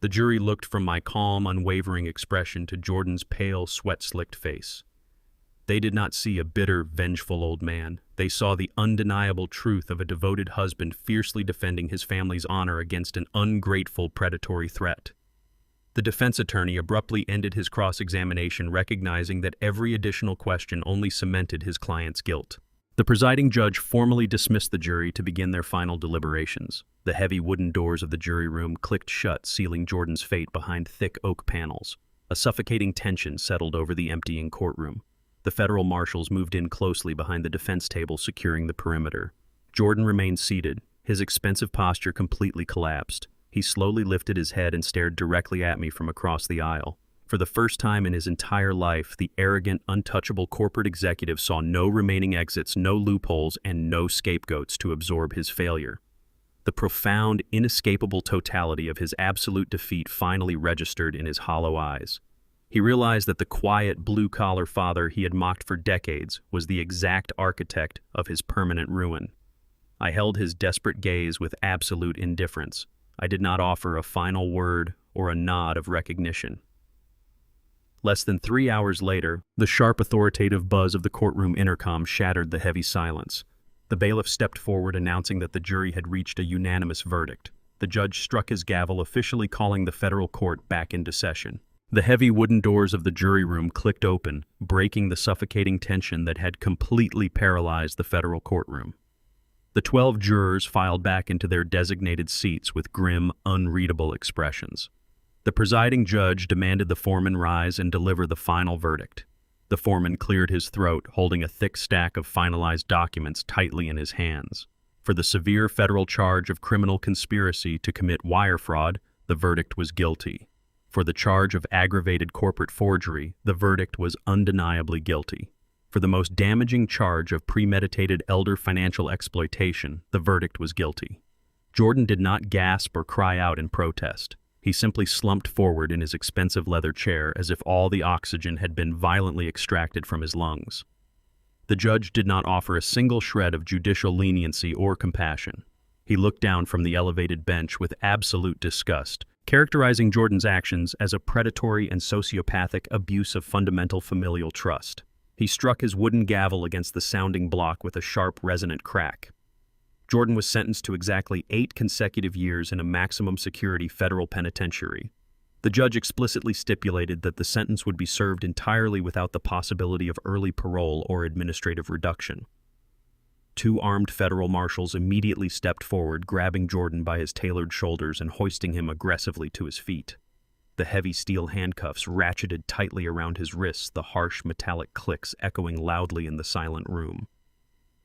The jury looked from my calm, unwavering expression to Jordan's pale, sweat-slicked face. They did not see a bitter, vengeful old man. They saw the undeniable truth of a devoted husband fiercely defending his family's honor against an ungrateful predatory threat. The defense attorney abruptly ended his cross-examination, recognizing that every additional question only cemented his client's guilt. The presiding judge formally dismissed the jury to begin their final deliberations. The heavy wooden doors of the jury room clicked shut, sealing Jordan's fate behind thick oak panels. A suffocating tension settled over the emptying courtroom. The federal marshals moved in closely behind the defense table, securing the perimeter. Jordan remained seated, his expensive posture completely collapsed. He slowly lifted his head and stared directly at me from across the aisle. For the first time in his entire life, the arrogant, untouchable corporate executive saw no remaining exits, no loopholes, and no scapegoats to absorb his failure. The profound, inescapable totality of his absolute defeat finally registered in his hollow eyes. He realized that the quiet, blue-collar father he had mocked for decades was the exact architect of his permanent ruin. I held his desperate gaze with absolute indifference. I did not offer a final word or a nod of recognition. Less than 3 hours later, the sharp, authoritative buzz of the courtroom intercom shattered the heavy silence. The bailiff stepped forward, announcing that the jury had reached a unanimous verdict. The judge struck his gavel, officially calling the federal court back into session. The heavy wooden doors of the jury room clicked open, breaking the suffocating tension that had completely paralyzed the federal courtroom. The 12 jurors filed back into their designated seats with grim, unreadable expressions. The presiding judge demanded the foreman rise and deliver the final verdict. The foreman cleared his throat, holding a thick stack of finalized documents tightly in his hands. For the severe federal charge of criminal conspiracy to commit wire fraud, the verdict was guilty. For the charge of aggravated corporate forgery, the verdict was undeniably guilty. For the most damaging charge of premeditated elder financial exploitation, the verdict was guilty. Jordan did not gasp or cry out in protest. He simply slumped forward in his expensive leather chair as if all the oxygen had been violently extracted from his lungs. The judge did not offer a single shred of judicial leniency or compassion. He looked down from the elevated bench with absolute disgust, characterizing Jordan's actions as a predatory and sociopathic abuse of fundamental familial trust. He struck his wooden gavel against the sounding block with a sharp, resonant crack. Jordan was sentenced to exactly 8 consecutive years in a maximum security federal penitentiary. The judge explicitly stipulated that the sentence would be served entirely without the possibility of early parole or administrative reduction. 2 armed federal marshals immediately stepped forward, grabbing Jordan by his tailored shoulders and hoisting him aggressively to his feet. The heavy steel handcuffs ratcheted tightly around his wrists, the harsh metallic clicks echoing loudly in the silent room.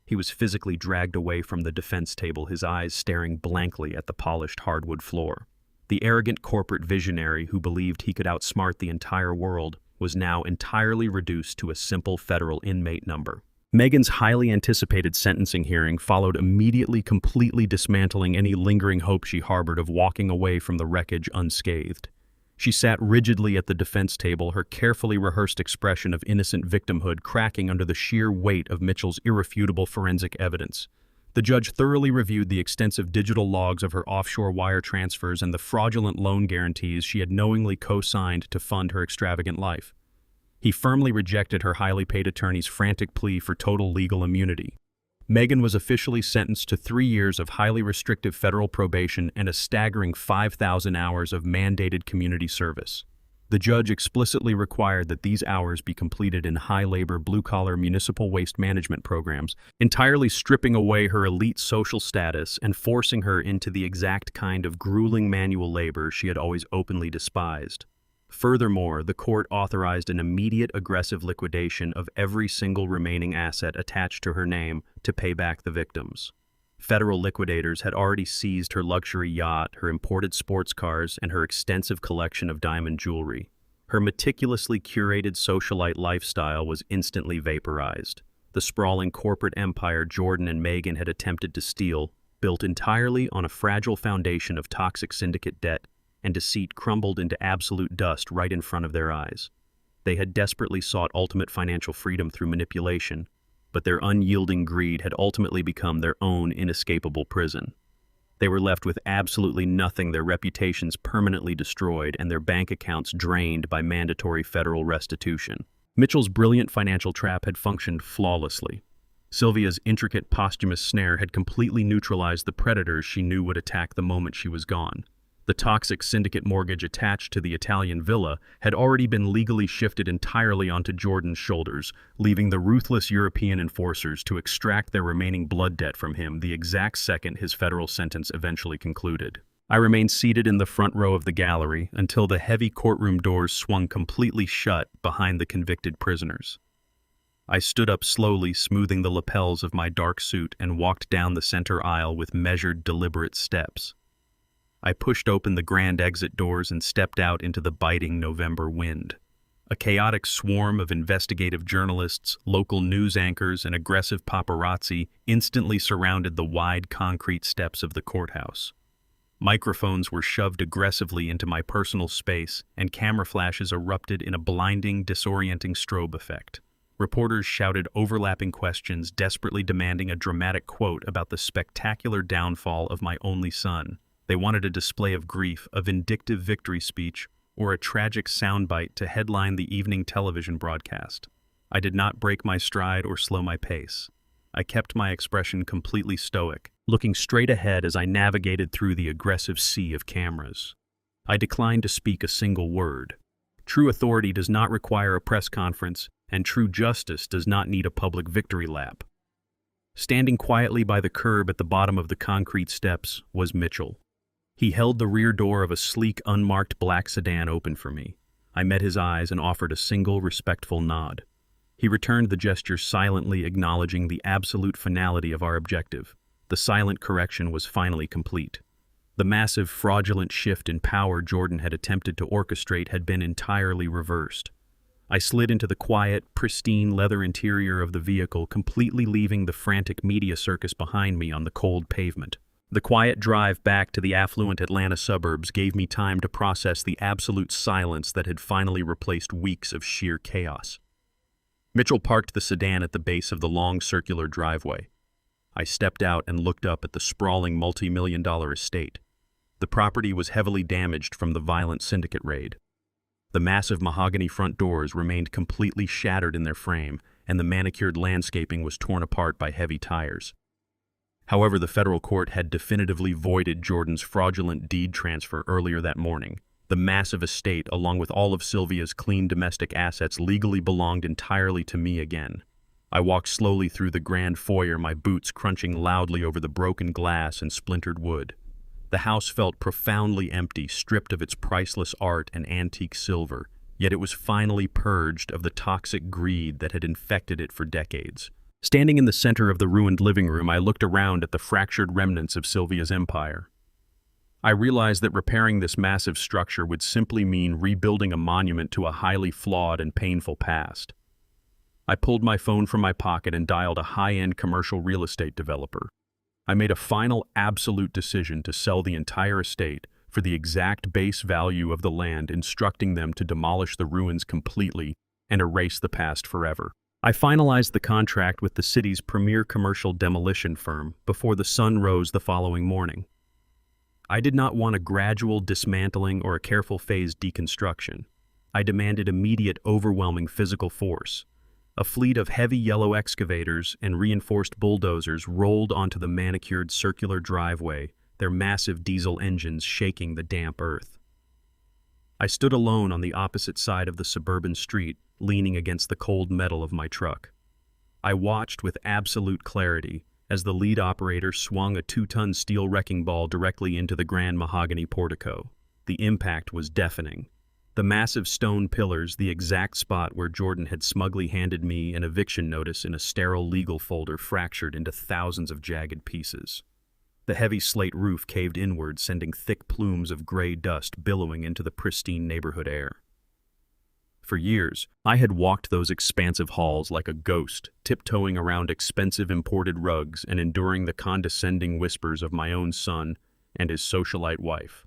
He was physically dragged away from the defense table, his eyes staring blankly at the polished hardwood floor. The arrogant corporate visionary who believed he could outsmart the entire world was now entirely reduced to a simple federal inmate number. Megan's highly anticipated sentencing hearing followed immediately, completely dismantling any lingering hope she harbored of walking away from the wreckage unscathed. She sat rigidly at the defense table, her carefully rehearsed expression of innocent victimhood cracking under the sheer weight of Mitchell's irrefutable forensic evidence. The judge thoroughly reviewed the extensive digital logs of her offshore wire transfers and the fraudulent loan guarantees she had knowingly co-signed to fund her extravagant life. He firmly rejected her highly paid attorney's frantic plea for total legal immunity. Megan was officially sentenced to 3 years of highly restrictive federal probation and a staggering 5,000 hours of mandated community service. The judge explicitly required that these hours be completed in high-labor, blue-collar municipal waste management programs, entirely stripping away her elite social status and forcing her into the exact kind of grueling manual labor she had always openly despised. Furthermore, the court authorized an immediate aggressive liquidation of every single remaining asset attached to her name to pay back the victims. Federal liquidators had already seized her luxury yacht, her imported sports cars, and her extensive collection of diamond jewelry. Her meticulously curated socialite lifestyle was instantly vaporized. The sprawling corporate empire Jordan and Megan had attempted to steal, built entirely on a fragile foundation of toxic syndicate debt and deceit, crumbled into absolute dust right in front of their eyes. They had desperately sought ultimate financial freedom through manipulation, but their unyielding greed had ultimately become their own inescapable prison. They were left with absolutely nothing, their reputations permanently destroyed and their bank accounts drained by mandatory federal restitution. Mitchell's brilliant financial trap had functioned flawlessly. Sylvia's intricate posthumous snare had completely neutralized the predators she knew would attack the moment she was gone. The toxic syndicate mortgage attached to the Italian villa had already been legally shifted entirely onto Jordan's shoulders, leaving the ruthless European enforcers to extract their remaining blood debt from him the exact second his federal sentence eventually concluded. I remained seated in the front row of the gallery until the heavy courtroom doors swung completely shut behind the convicted prisoners. I stood up slowly, smoothing the lapels of my dark suit, and walked down the center aisle with measured, deliberate steps. I pushed open the grand exit doors and stepped out into the biting November wind. A chaotic swarm of investigative journalists, local news anchors, and aggressive paparazzi instantly surrounded the wide concrete steps of the courthouse. Microphones were shoved aggressively into my personal space, and camera flashes erupted in a blinding, disorienting strobe effect. Reporters shouted overlapping questions, desperately demanding a dramatic quote about the spectacular downfall of my only son. They wanted a display of grief, a vindictive victory speech, or a tragic soundbite to headline the evening television broadcast. I did not break my stride or slow my pace. I kept my expression completely stoic, looking straight ahead as I navigated through the aggressive sea of cameras. I declined to speak a single word. True authority does not require a press conference, and true justice does not need a public victory lap. Standing quietly by the curb at the bottom of the concrete steps was Mitchell. He held the rear door of a sleek, unmarked black sedan open for me. I met his eyes and offered a single, respectful nod. He returned the gesture silently, acknowledging the absolute finality of our objective. The silent correction was finally complete. The massive, fraudulent shift in power Jordan had attempted to orchestrate had been entirely reversed. I slid into the quiet, pristine leather interior of the vehicle, completely leaving the frantic media circus behind me on the cold pavement. The quiet drive back to the affluent Atlanta suburbs gave me time to process the absolute silence that had finally replaced weeks of sheer chaos. Mitchell parked the sedan at the base of the long circular driveway. I stepped out and looked up at the sprawling multi-million-dollar estate. The property was heavily damaged from the violent syndicate raid. The massive mahogany front doors remained completely shattered in their frame, and the manicured landscaping was torn apart by heavy tires. However, the federal court had definitively voided Jordan's fraudulent deed transfer earlier that morning. The massive estate, along with all of Sylvia's clean domestic assets, legally belonged entirely to me again. I walked slowly through the grand foyer, my boots crunching loudly over the broken glass and splintered wood. The house felt profoundly empty, stripped of its priceless art and antique silver, yet it was finally purged of the toxic greed that had infected it for decades. Standing in the center of the ruined living room, I looked around at the fractured remnants of Sylvia's empire. I realized that repairing this massive structure would simply mean rebuilding a monument to a highly flawed and painful past. I pulled my phone from my pocket and dialed a high-end commercial real estate developer. I made a final, absolute decision to sell the entire estate for the exact base value of the land, instructing them to demolish the ruins completely and erase the past forever. I finalized the contract with the city's premier commercial demolition firm before the sun rose the following morning. I did not want a gradual dismantling or a careful phased deconstruction. I demanded immediate, overwhelming physical force. A fleet of heavy yellow excavators and reinforced bulldozers rolled onto the manicured circular driveway, their massive diesel engines shaking the damp earth. I stood alone on the opposite side of the suburban street, leaning against the cold metal of my truck. I watched with absolute clarity as the lead operator swung a 2-ton steel wrecking ball directly into the grand mahogany portico. The impact was deafening. The massive stone pillars, the exact spot where Jordan had smugly handed me an eviction notice in a sterile legal folder, fractured into thousands of jagged pieces. The heavy slate roof caved inward, sending thick plumes of gray dust billowing into the pristine neighborhood air. For years, I had walked those expansive halls like a ghost, tiptoeing around expensive imported rugs and enduring the condescending whispers of my own son and his socialite wife.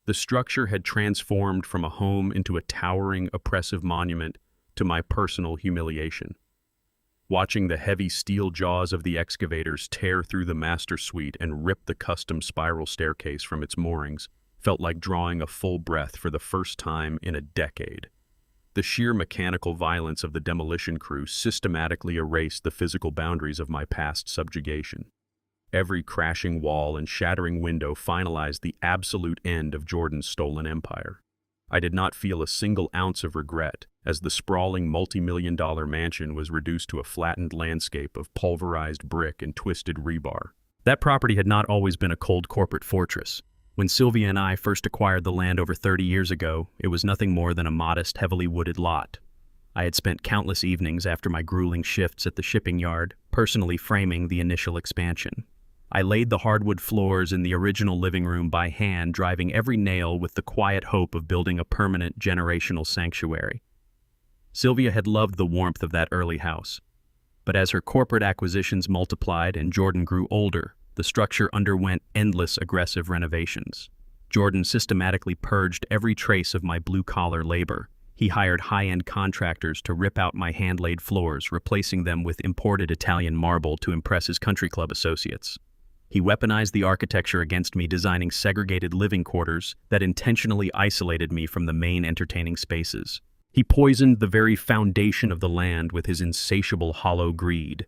The structure had transformed from a home into a towering, oppressive monument to my personal humiliation. Watching the heavy steel jaws of the excavators tear through the master suite and rip the custom spiral staircase from its moorings felt like drawing a full breath for the first time in a decade. The sheer mechanical violence of the demolition crew systematically erased the physical boundaries of my past subjugation. Every crashing wall and shattering window finalized the absolute end of Jordan's stolen empire. I did not feel a single ounce of regret as the sprawling multi-million-dollar mansion was reduced to a flattened landscape of pulverized brick and twisted rebar. That property had not always been a cold corporate fortress. When Sylvia and I first acquired the land over 30 years ago, it was nothing more than a modest, heavily wooded lot. I had spent countless evenings after my grueling shifts at the shipping yard, personally framing the initial expansion. I laid the hardwood floors in the original living room by hand, driving every nail with the quiet hope of building a permanent generational sanctuary. Sylvia had loved the warmth of that early house. But as her corporate acquisitions multiplied and Jordan grew older, the structure underwent endless aggressive renovations. Jordan systematically purged every trace of my blue-collar labor. He hired high-end contractors to rip out my hand-laid floors, replacing them with imported Italian marble to impress his country club associates. He weaponized the architecture against me, designing segregated living quarters that intentionally isolated me from the main entertaining spaces. He poisoned the very foundation of the land with his insatiable hollow greed.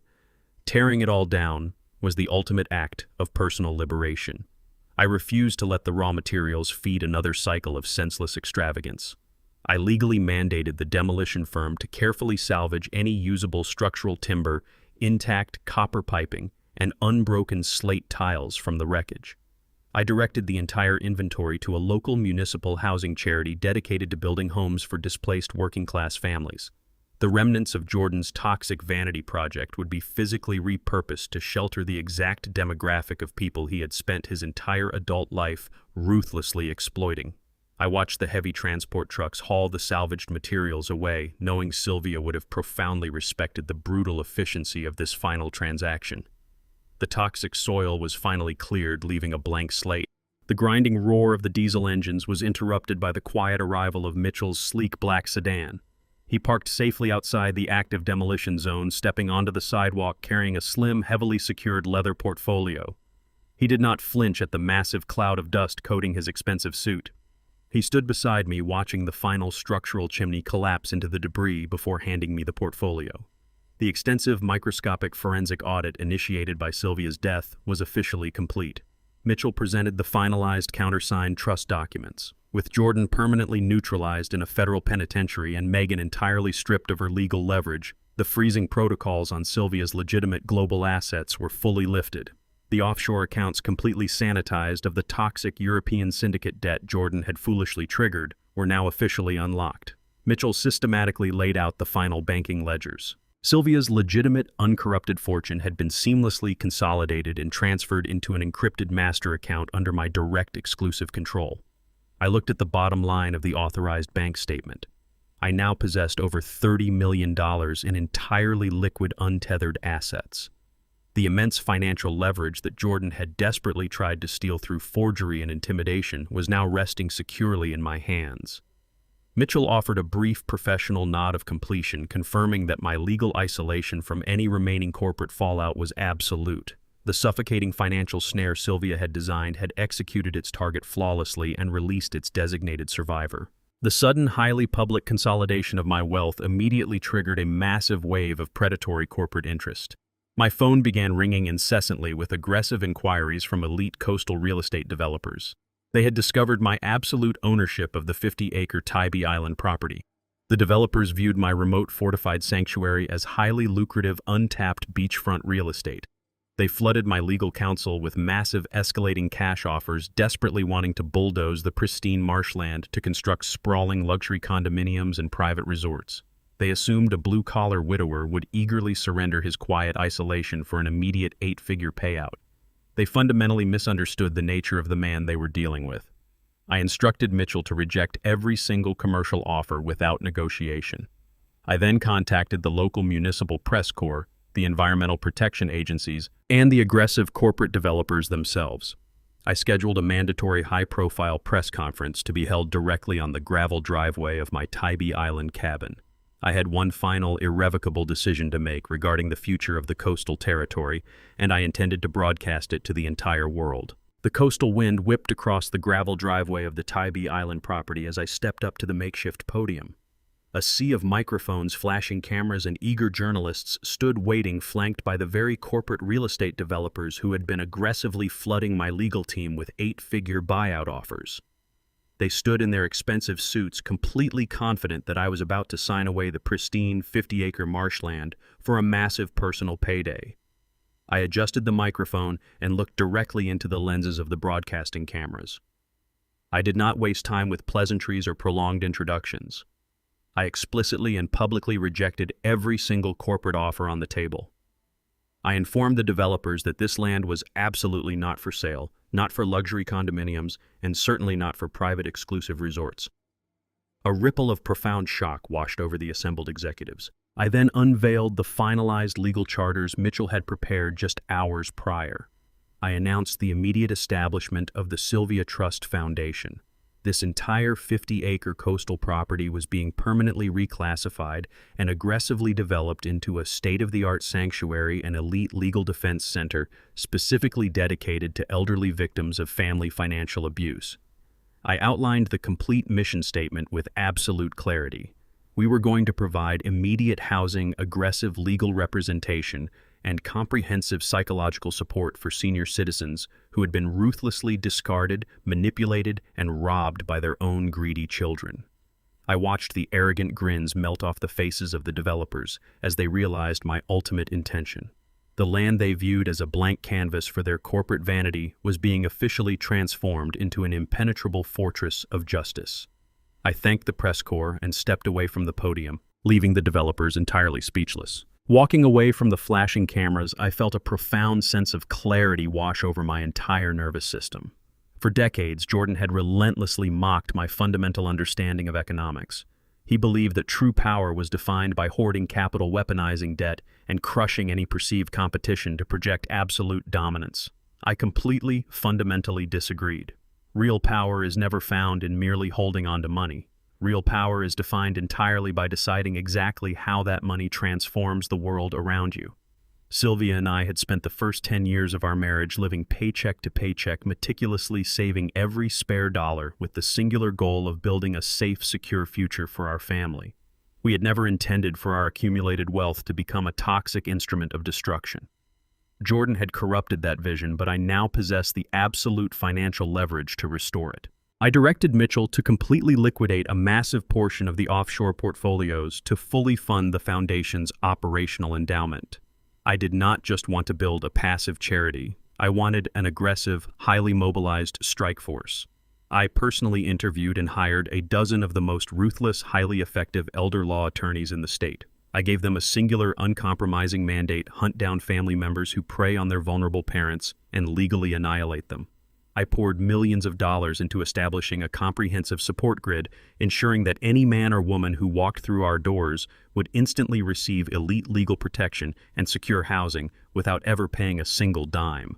Tearing it all down was the ultimate act of personal liberation. I refused to let the raw materials feed another cycle of senseless extravagance. I legally mandated the demolition firm to carefully salvage any usable structural timber, intact copper piping, and unbroken slate tiles from the wreckage. I directed the entire inventory to a local municipal housing charity dedicated to building homes for displaced working-class families. The remnants of Jordan's toxic vanity project would be physically repurposed to shelter the exact demographic of people he had spent his entire adult life ruthlessly exploiting. I watched the heavy transport trucks haul the salvaged materials away, knowing Sylvia would have profoundly respected the brutal efficiency of this final transaction. The toxic soil was finally cleared, leaving a blank slate. The grinding roar of the diesel engines was interrupted by the quiet arrival of Mitchell's sleek black sedan. He parked safely outside the active demolition zone, stepping onto the sidewalk carrying a slim, heavily secured leather portfolio. He did not flinch at the massive cloud of dust coating his expensive suit. He stood beside me, watching the final structural chimney collapse into the debris before handing me the portfolio. The extensive microscopic forensic audit initiated by Sylvia's death was officially complete. Mitchell presented the finalized countersigned trust documents. With Jordan permanently neutralized in a federal penitentiary and Megan entirely stripped of her legal leverage, the freezing protocols on Sylvia's legitimate global assets were fully lifted. The offshore accounts completely sanitized of the toxic European syndicate debt Jordan had foolishly triggered were now officially unlocked. Mitchell systematically laid out the final banking ledgers. Sylvia's legitimate, uncorrupted fortune had been seamlessly consolidated and transferred into an encrypted master account under my direct exclusive control. I looked at the bottom line of the authorized bank statement. I now possessed over $30 million in entirely liquid, untethered assets. The immense financial leverage that Jordan had desperately tried to steal through forgery and intimidation was now resting securely in my hands. Mitchell offered a brief professional nod of completion, confirming that my legal isolation from any remaining corporate fallout was absolute. The suffocating financial snare Sylvia had designed had executed its target flawlessly and released its designated survivor. The sudden, highly public consolidation of my wealth immediately triggered a massive wave of predatory corporate interest. My phone began ringing incessantly with aggressive inquiries from elite coastal real estate developers. They had discovered my absolute ownership of the 50-acre Tybee Island property. The developers viewed my remote fortified sanctuary as highly lucrative, untapped beachfront real estate. They flooded my legal counsel with massive escalating cash offers, desperately wanting to bulldoze the pristine marshland to construct sprawling luxury condominiums and private resorts. They assumed a blue-collar widower would eagerly surrender his quiet isolation for an immediate 8-figure payout. They fundamentally misunderstood the nature of the man they were dealing with. I instructed Mitchell to reject every single commercial offer without negotiation. I then contacted the local municipal press corps, the environmental protection agencies, and the aggressive corporate developers themselves. I scheduled a mandatory high-profile press conference to be held directly on the gravel driveway of my Tybee Island cabin. I had one final, irrevocable decision to make regarding the future of the coastal territory, and I intended to broadcast it to the entire world. The coastal wind whipped across the gravel driveway of the Tybee Island property as I stepped up to the makeshift podium. A sea of microphones, flashing cameras, and eager journalists stood waiting, flanked by the very corporate real estate developers who had been aggressively flooding my legal team with 8-figure buyout offers. They stood in their expensive suits, completely confident that I was about to sign away the pristine 50-acre marshland for a massive personal payday. I adjusted the microphone and looked directly into the lenses of the broadcasting cameras. I did not waste time with pleasantries or prolonged introductions. I explicitly and publicly rejected every single corporate offer on the table. I informed the developers that this land was absolutely not for sale, not for luxury condominiums, and certainly not for private exclusive resorts. A ripple of profound shock washed over the assembled executives. I then unveiled the finalized legal charters Mitchell had prepared just hours prior. I announced the immediate establishment of the Sylvia Trust Foundation. This entire 50-acre coastal property was being permanently reclassified and aggressively developed into a state-of-the-art sanctuary and elite legal defense center specifically dedicated to elderly victims of family financial abuse. I outlined the complete mission statement with absolute clarity. We were going to provide immediate housing, aggressive legal representation, and comprehensive psychological support for senior citizens who had been ruthlessly discarded, manipulated, and robbed by their own greedy children. I watched the arrogant grins melt off the faces of the developers as they realized my ultimate intention. The land they viewed as a blank canvas for their corporate vanity was being officially transformed into an impenetrable fortress of justice. I thanked the press corps and stepped away from the podium, leaving the developers entirely speechless. Walking away from the flashing cameras, I felt a profound sense of clarity wash over my entire nervous system. For decades, Jordan had relentlessly mocked my fundamental understanding of economics. He believed that true power was defined by hoarding capital, weaponizing debt, and crushing any perceived competition to project absolute dominance. I completely, fundamentally disagreed. Real power is never found in merely holding on to money. Real power is defined entirely by deciding exactly how that money transforms the world around you. Sylvia and I had spent the first 10 years of our marriage living paycheck to paycheck, meticulously saving every spare dollar with the singular goal of building a safe, secure future for our family. We had never intended for our accumulated wealth to become a toxic instrument of destruction. Jordan had corrupted that vision, but I now possessed the absolute financial leverage to restore it. I directed Mitchell to completely liquidate a massive portion of the offshore portfolios to fully fund the foundation's operational endowment. I did not just want to build a passive charity. I wanted an aggressive, highly mobilized strike force. I personally interviewed and hired a dozen of the most ruthless, highly effective elder law attorneys in the state. I gave them a singular, uncompromising mandate: hunt down family members who prey on their vulnerable parents and legally annihilate them. I poured millions of dollars into establishing a comprehensive support grid, ensuring that any man or woman who walked through our doors would instantly receive elite legal protection and secure housing without ever paying a single dime.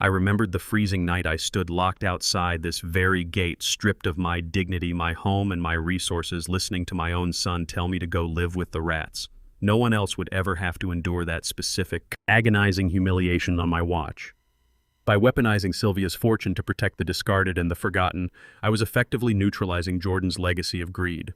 I remembered the freezing night I stood locked outside this very gate, stripped of my dignity, my home, and my resources, listening to my own son tell me to go live with the rats. No one else would ever have to endure that specific, agonizing humiliation on my watch. By weaponizing Sylvia's fortune to protect the discarded and the forgotten, I was effectively neutralizing Jordan's legacy of greed.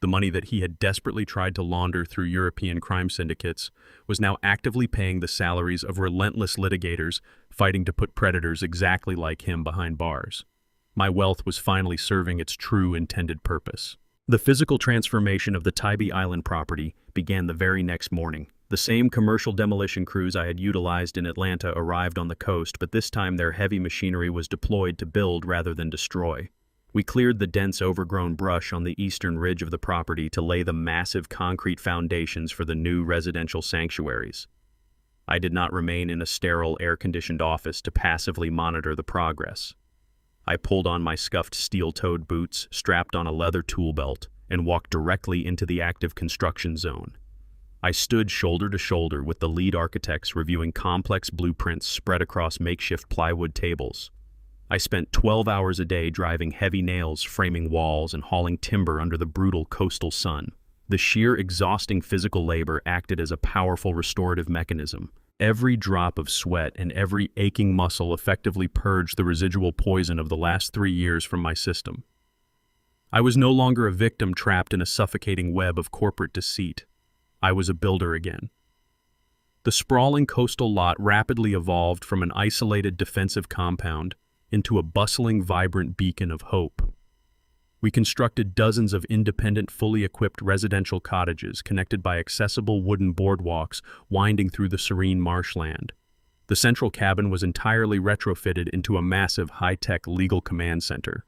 The money that he had desperately tried to launder through European crime syndicates was now actively paying the salaries of relentless litigators fighting to put predators exactly like him behind bars. My wealth was finally serving its true intended purpose. The physical transformation of the Tybee Island property began the very next morning. The same commercial demolition crews I had utilized in Atlanta arrived on the coast, but this time their heavy machinery was deployed to build rather than destroy. We cleared the dense, overgrown brush on the eastern ridge of the property to lay the massive concrete foundations for the new residential sanctuaries. I did not remain in a sterile, air-conditioned office to passively monitor the progress. I pulled on my scuffed steel-toed boots, strapped on a leather tool belt, and walked directly into the active construction zone. I stood shoulder to shoulder with the lead architects reviewing complex blueprints spread across makeshift plywood tables. I spent 12 hours a day driving heavy nails, framing walls, and hauling timber under the brutal coastal sun. The sheer exhausting physical labor acted as a powerful restorative mechanism. Every drop of sweat and every aching muscle effectively purged the residual poison of the last 3 years from my system. I was no longer a victim trapped in a suffocating web of corporate deceit. I was a builder again. The sprawling coastal lot rapidly evolved from an isolated defensive compound into a bustling, vibrant beacon of hope. We constructed dozens of independent, fully equipped residential cottages connected by accessible wooden boardwalks winding through the serene marshland. The central cabin was entirely retrofitted into a massive, high-tech legal command center.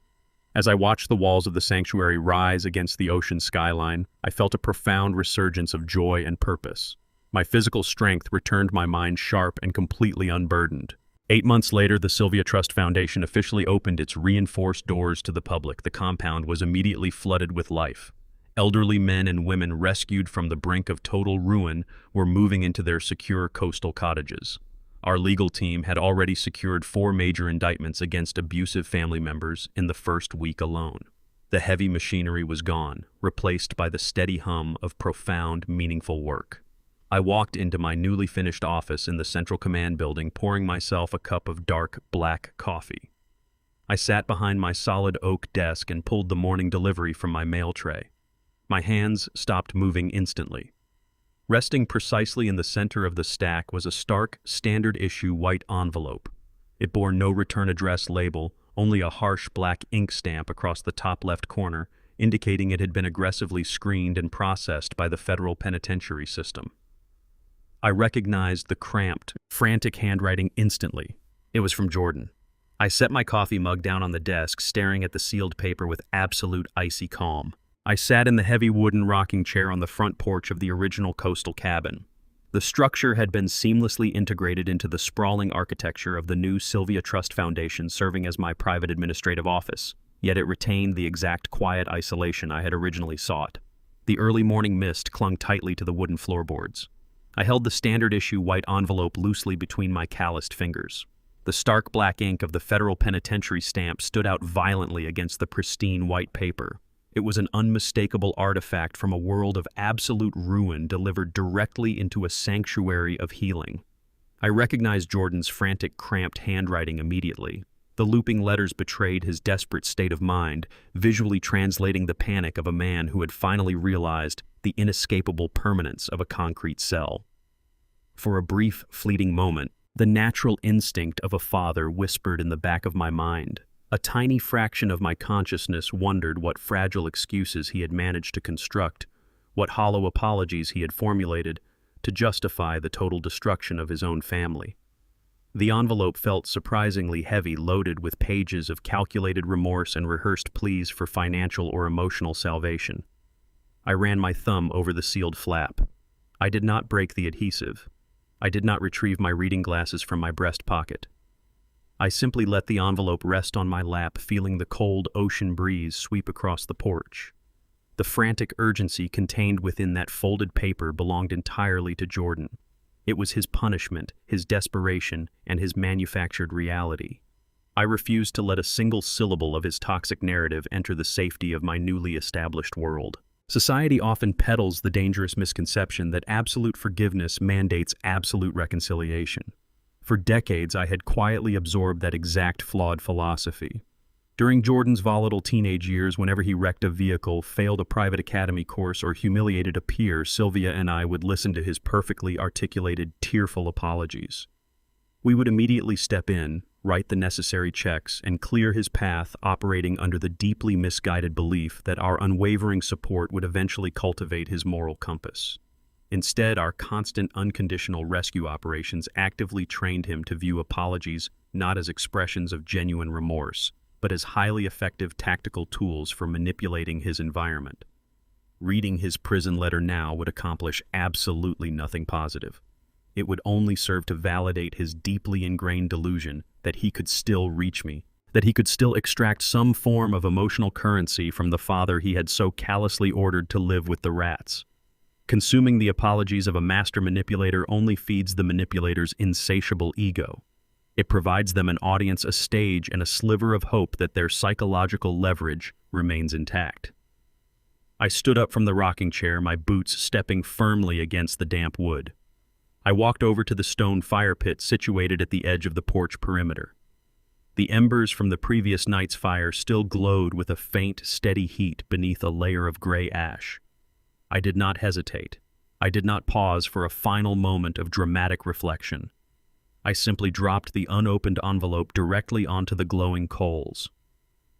As I watched the walls of the sanctuary rise against the ocean skyline, I felt a profound resurgence of joy and purpose. My physical strength returned, my mind sharp and completely unburdened. 8 months later, the Sylvia Trust Foundation officially opened its reinforced doors to the public. The compound was immediately flooded with life. Elderly men and women rescued from the brink of total ruin were moving into their secure coastal cottages. Our legal team had already secured 4 major indictments against abusive family members in the first week alone. The heavy machinery was gone, replaced by the steady hum of profound, meaningful work. I walked into my newly finished office in the Central Command building, pouring myself a cup of dark, black coffee. I sat behind my solid oak desk and pulled the morning delivery from my mail tray. My hands stopped moving instantly. Resting precisely in the center of the stack was a stark, standard-issue white envelope. It bore no return address label, only a harsh black ink stamp across the top left corner, indicating it had been aggressively screened and processed by the federal penitentiary system. I recognized the cramped, frantic handwriting instantly. It was from Jordan. I set my coffee mug down on the desk, staring at the sealed paper with absolute icy calm. I sat in the heavy wooden rocking chair on the front porch of the original coastal cabin. The structure had been seamlessly integrated into the sprawling architecture of the new Sylvia Trust Foundation, serving as my private administrative office, yet it retained the exact quiet isolation I had originally sought. The early morning mist clung tightly to the wooden floorboards. I held the standard-issue white envelope loosely between my calloused fingers. The stark black ink of the federal penitentiary stamp stood out violently against the pristine white paper. It was an unmistakable artifact from a world of absolute ruin delivered directly into a sanctuary of healing. I recognized Jordan's frantic, cramped handwriting immediately. The looping letters betrayed his desperate state of mind, visually translating the panic of a man who had finally realized the inescapable permanence of a concrete cell. For a brief, fleeting moment, the natural instinct of a father whispered in the back of my mind. A tiny fraction of my consciousness wondered what fragile excuses he had managed to construct, what hollow apologies he had formulated to justify the total destruction of his own family. The envelope felt surprisingly heavy, loaded with pages of calculated remorse and rehearsed pleas for financial or emotional salvation. I ran my thumb over the sealed flap. I did not break the adhesive. I did not retrieve my reading glasses from my breast pocket. I simply let the envelope rest on my lap, feeling the cold ocean breeze sweep across the porch. The frantic urgency contained within that folded paper belonged entirely to Jordan. It was his punishment, his desperation, and his manufactured reality. I refused to let a single syllable of his toxic narrative enter the safety of my newly established world. Society often peddles the dangerous misconception that absolute forgiveness mandates absolute reconciliation. For decades, I had quietly absorbed that exact flawed philosophy. During Jordan's volatile teenage years, whenever he wrecked a vehicle, failed a private academy course, or humiliated a peer, Sylvia and I would listen to his perfectly articulated, tearful apologies. We would immediately step in, write the necessary checks, and clear his path, operating under the deeply misguided belief that our unwavering support would eventually cultivate his moral compass. Instead, our constant, unconditional rescue operations actively trained him to view apologies not as expressions of genuine remorse, but as highly effective tactical tools for manipulating his environment. Reading his prison letter now would accomplish absolutely nothing positive. It would only serve to validate his deeply ingrained delusion that he could still reach me, that he could still extract some form of emotional currency from the father he had so callously ordered to live with the rats. Consuming the apologies of a master manipulator only feeds the manipulator's insatiable ego. It provides them an audience, a stage, and a sliver of hope that their psychological leverage remains intact. I stood up from the rocking chair, my boots stepping firmly against the damp wood. I walked over to the stone fire pit situated at the edge of the porch perimeter. The embers from the previous night's fire still glowed with a faint, steady heat beneath a layer of gray ash. I did not hesitate. I did not pause for a final moment of dramatic reflection. I simply dropped the unopened envelope directly onto the glowing coals.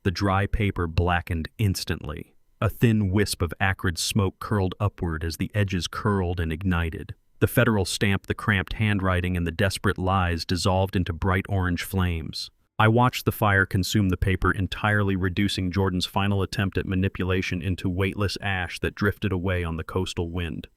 The dry paper blackened instantly. A thin wisp of acrid smoke curled upward as the edges curled and ignited. The federal stamp, the cramped handwriting, and the desperate lies dissolved into bright orange flames. I watched the fire consume the paper, entirely reducing Jordan's final attempt at manipulation into weightless ash that drifted away on the coastal wind.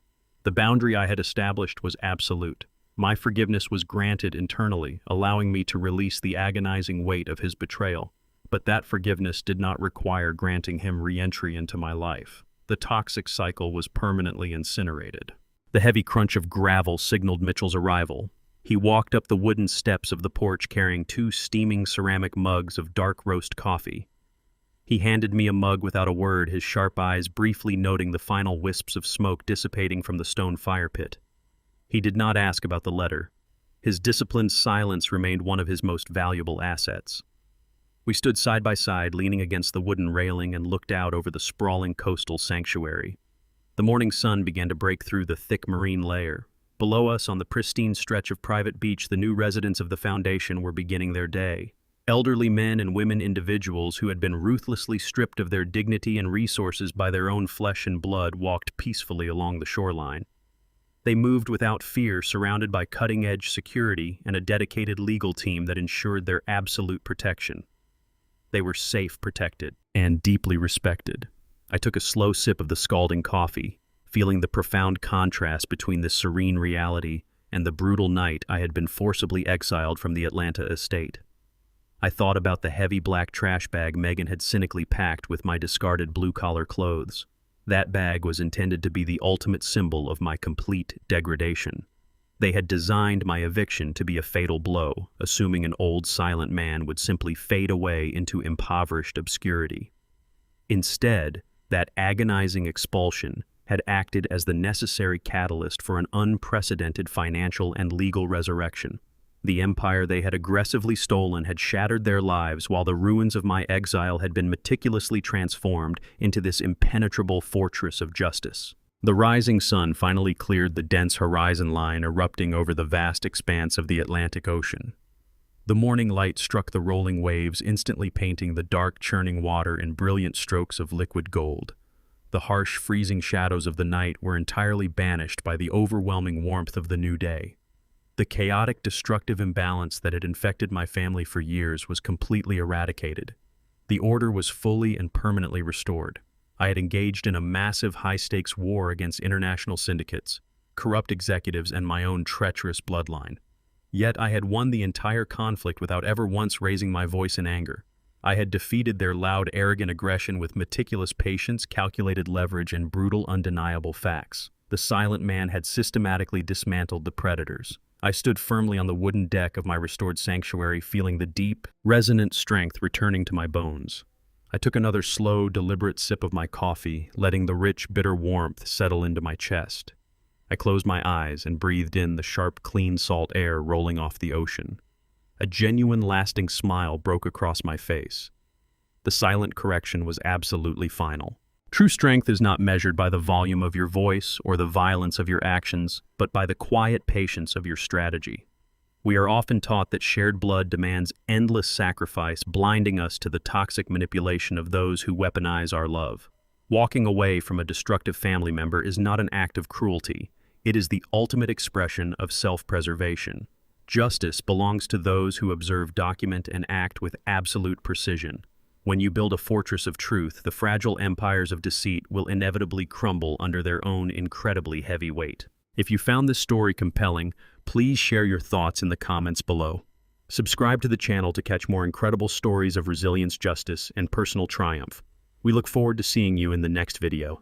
The boundary I had established was absolute. My forgiveness was granted internally, allowing me to release the agonizing weight of his betrayal. But that forgiveness did not require granting him re-entry into my life. The toxic cycle was permanently incinerated. The heavy crunch of gravel signaled Mitchell's arrival. He walked up the wooden steps of the porch carrying 2 steaming ceramic mugs of dark roast coffee. He handed me a mug without a word, his sharp eyes briefly noting the final wisps of smoke dissipating from the stone fire pit. He did not ask about the letter. His disciplined silence remained one of his most valuable assets. We stood side by side, leaning against the wooden railing, and looked out over the sprawling coastal sanctuary. The morning sun began to break through the thick marine layer. Below us, on the pristine stretch of private beach, the new residents of the foundation were beginning their day. Elderly men and women individuals who had been ruthlessly stripped of their dignity and resources by their own flesh and blood walked peacefully along the shoreline. They moved without fear, surrounded by cutting-edge security and a dedicated legal team that ensured their absolute protection. They were safe, protected, and deeply respected. I took a slow sip of the scalding coffee, feeling the profound contrast between this serene reality and the brutal night I had been forcibly exiled from the Atlanta estate. I thought about the heavy black trash bag Megan had cynically packed with my discarded blue-collar clothes. That bag was intended to be the ultimate symbol of my complete degradation. They had designed my eviction to be a fatal blow, assuming an old silent man would simply fade away into impoverished obscurity. Instead, that agonizing expulsion had acted as the necessary catalyst for an unprecedented financial and legal resurrection. The empire they had aggressively stolen had shattered their lives, while the ruins of my exile had been meticulously transformed into this impenetrable fortress of justice. The rising sun finally cleared the dense horizon line erupting over the vast expanse of the Atlantic Ocean. The morning light struck the rolling waves, instantly painting the dark, churning water in brilliant strokes of liquid gold. The harsh, freezing shadows of the night were entirely banished by the overwhelming warmth of the new day. The chaotic, destructive imbalance that had infected my family for years was completely eradicated. The order was fully and permanently restored. I had engaged in a massive, high-stakes war against international syndicates, corrupt executives, and my own treacherous bloodline. Yet I had won the entire conflict without ever once raising my voice in anger. I had defeated their loud, arrogant aggression with meticulous patience, calculated leverage, and brutal, undeniable facts. The silent man had systematically dismantled the predators. I stood firmly on the wooden deck of my restored sanctuary, feeling the deep, resonant strength returning to my bones. I took another slow, deliberate sip of my coffee, letting the rich, bitter warmth settle into my chest. I closed my eyes and breathed in the sharp, clean salt air rolling off the ocean. A genuine, lasting smile broke across my face. The silent correction was absolutely final. True strength is not measured by the volume of your voice or the violence of your actions, but by the quiet patience of your strategy. We are often taught that shared blood demands endless sacrifice, blinding us to the toxic manipulation of those who weaponize our love. Walking away from a destructive family member is not an act of cruelty. It is the ultimate expression of self-preservation. Justice belongs to those who observe, document, and act with absolute precision. When you build a fortress of truth, the fragile empires of deceit will inevitably crumble under their own incredibly heavy weight. If you found this story compelling, please share your thoughts in the comments below. Subscribe to the channel to catch more incredible stories of resilience, justice, and personal triumph. We look forward to seeing you in the next video.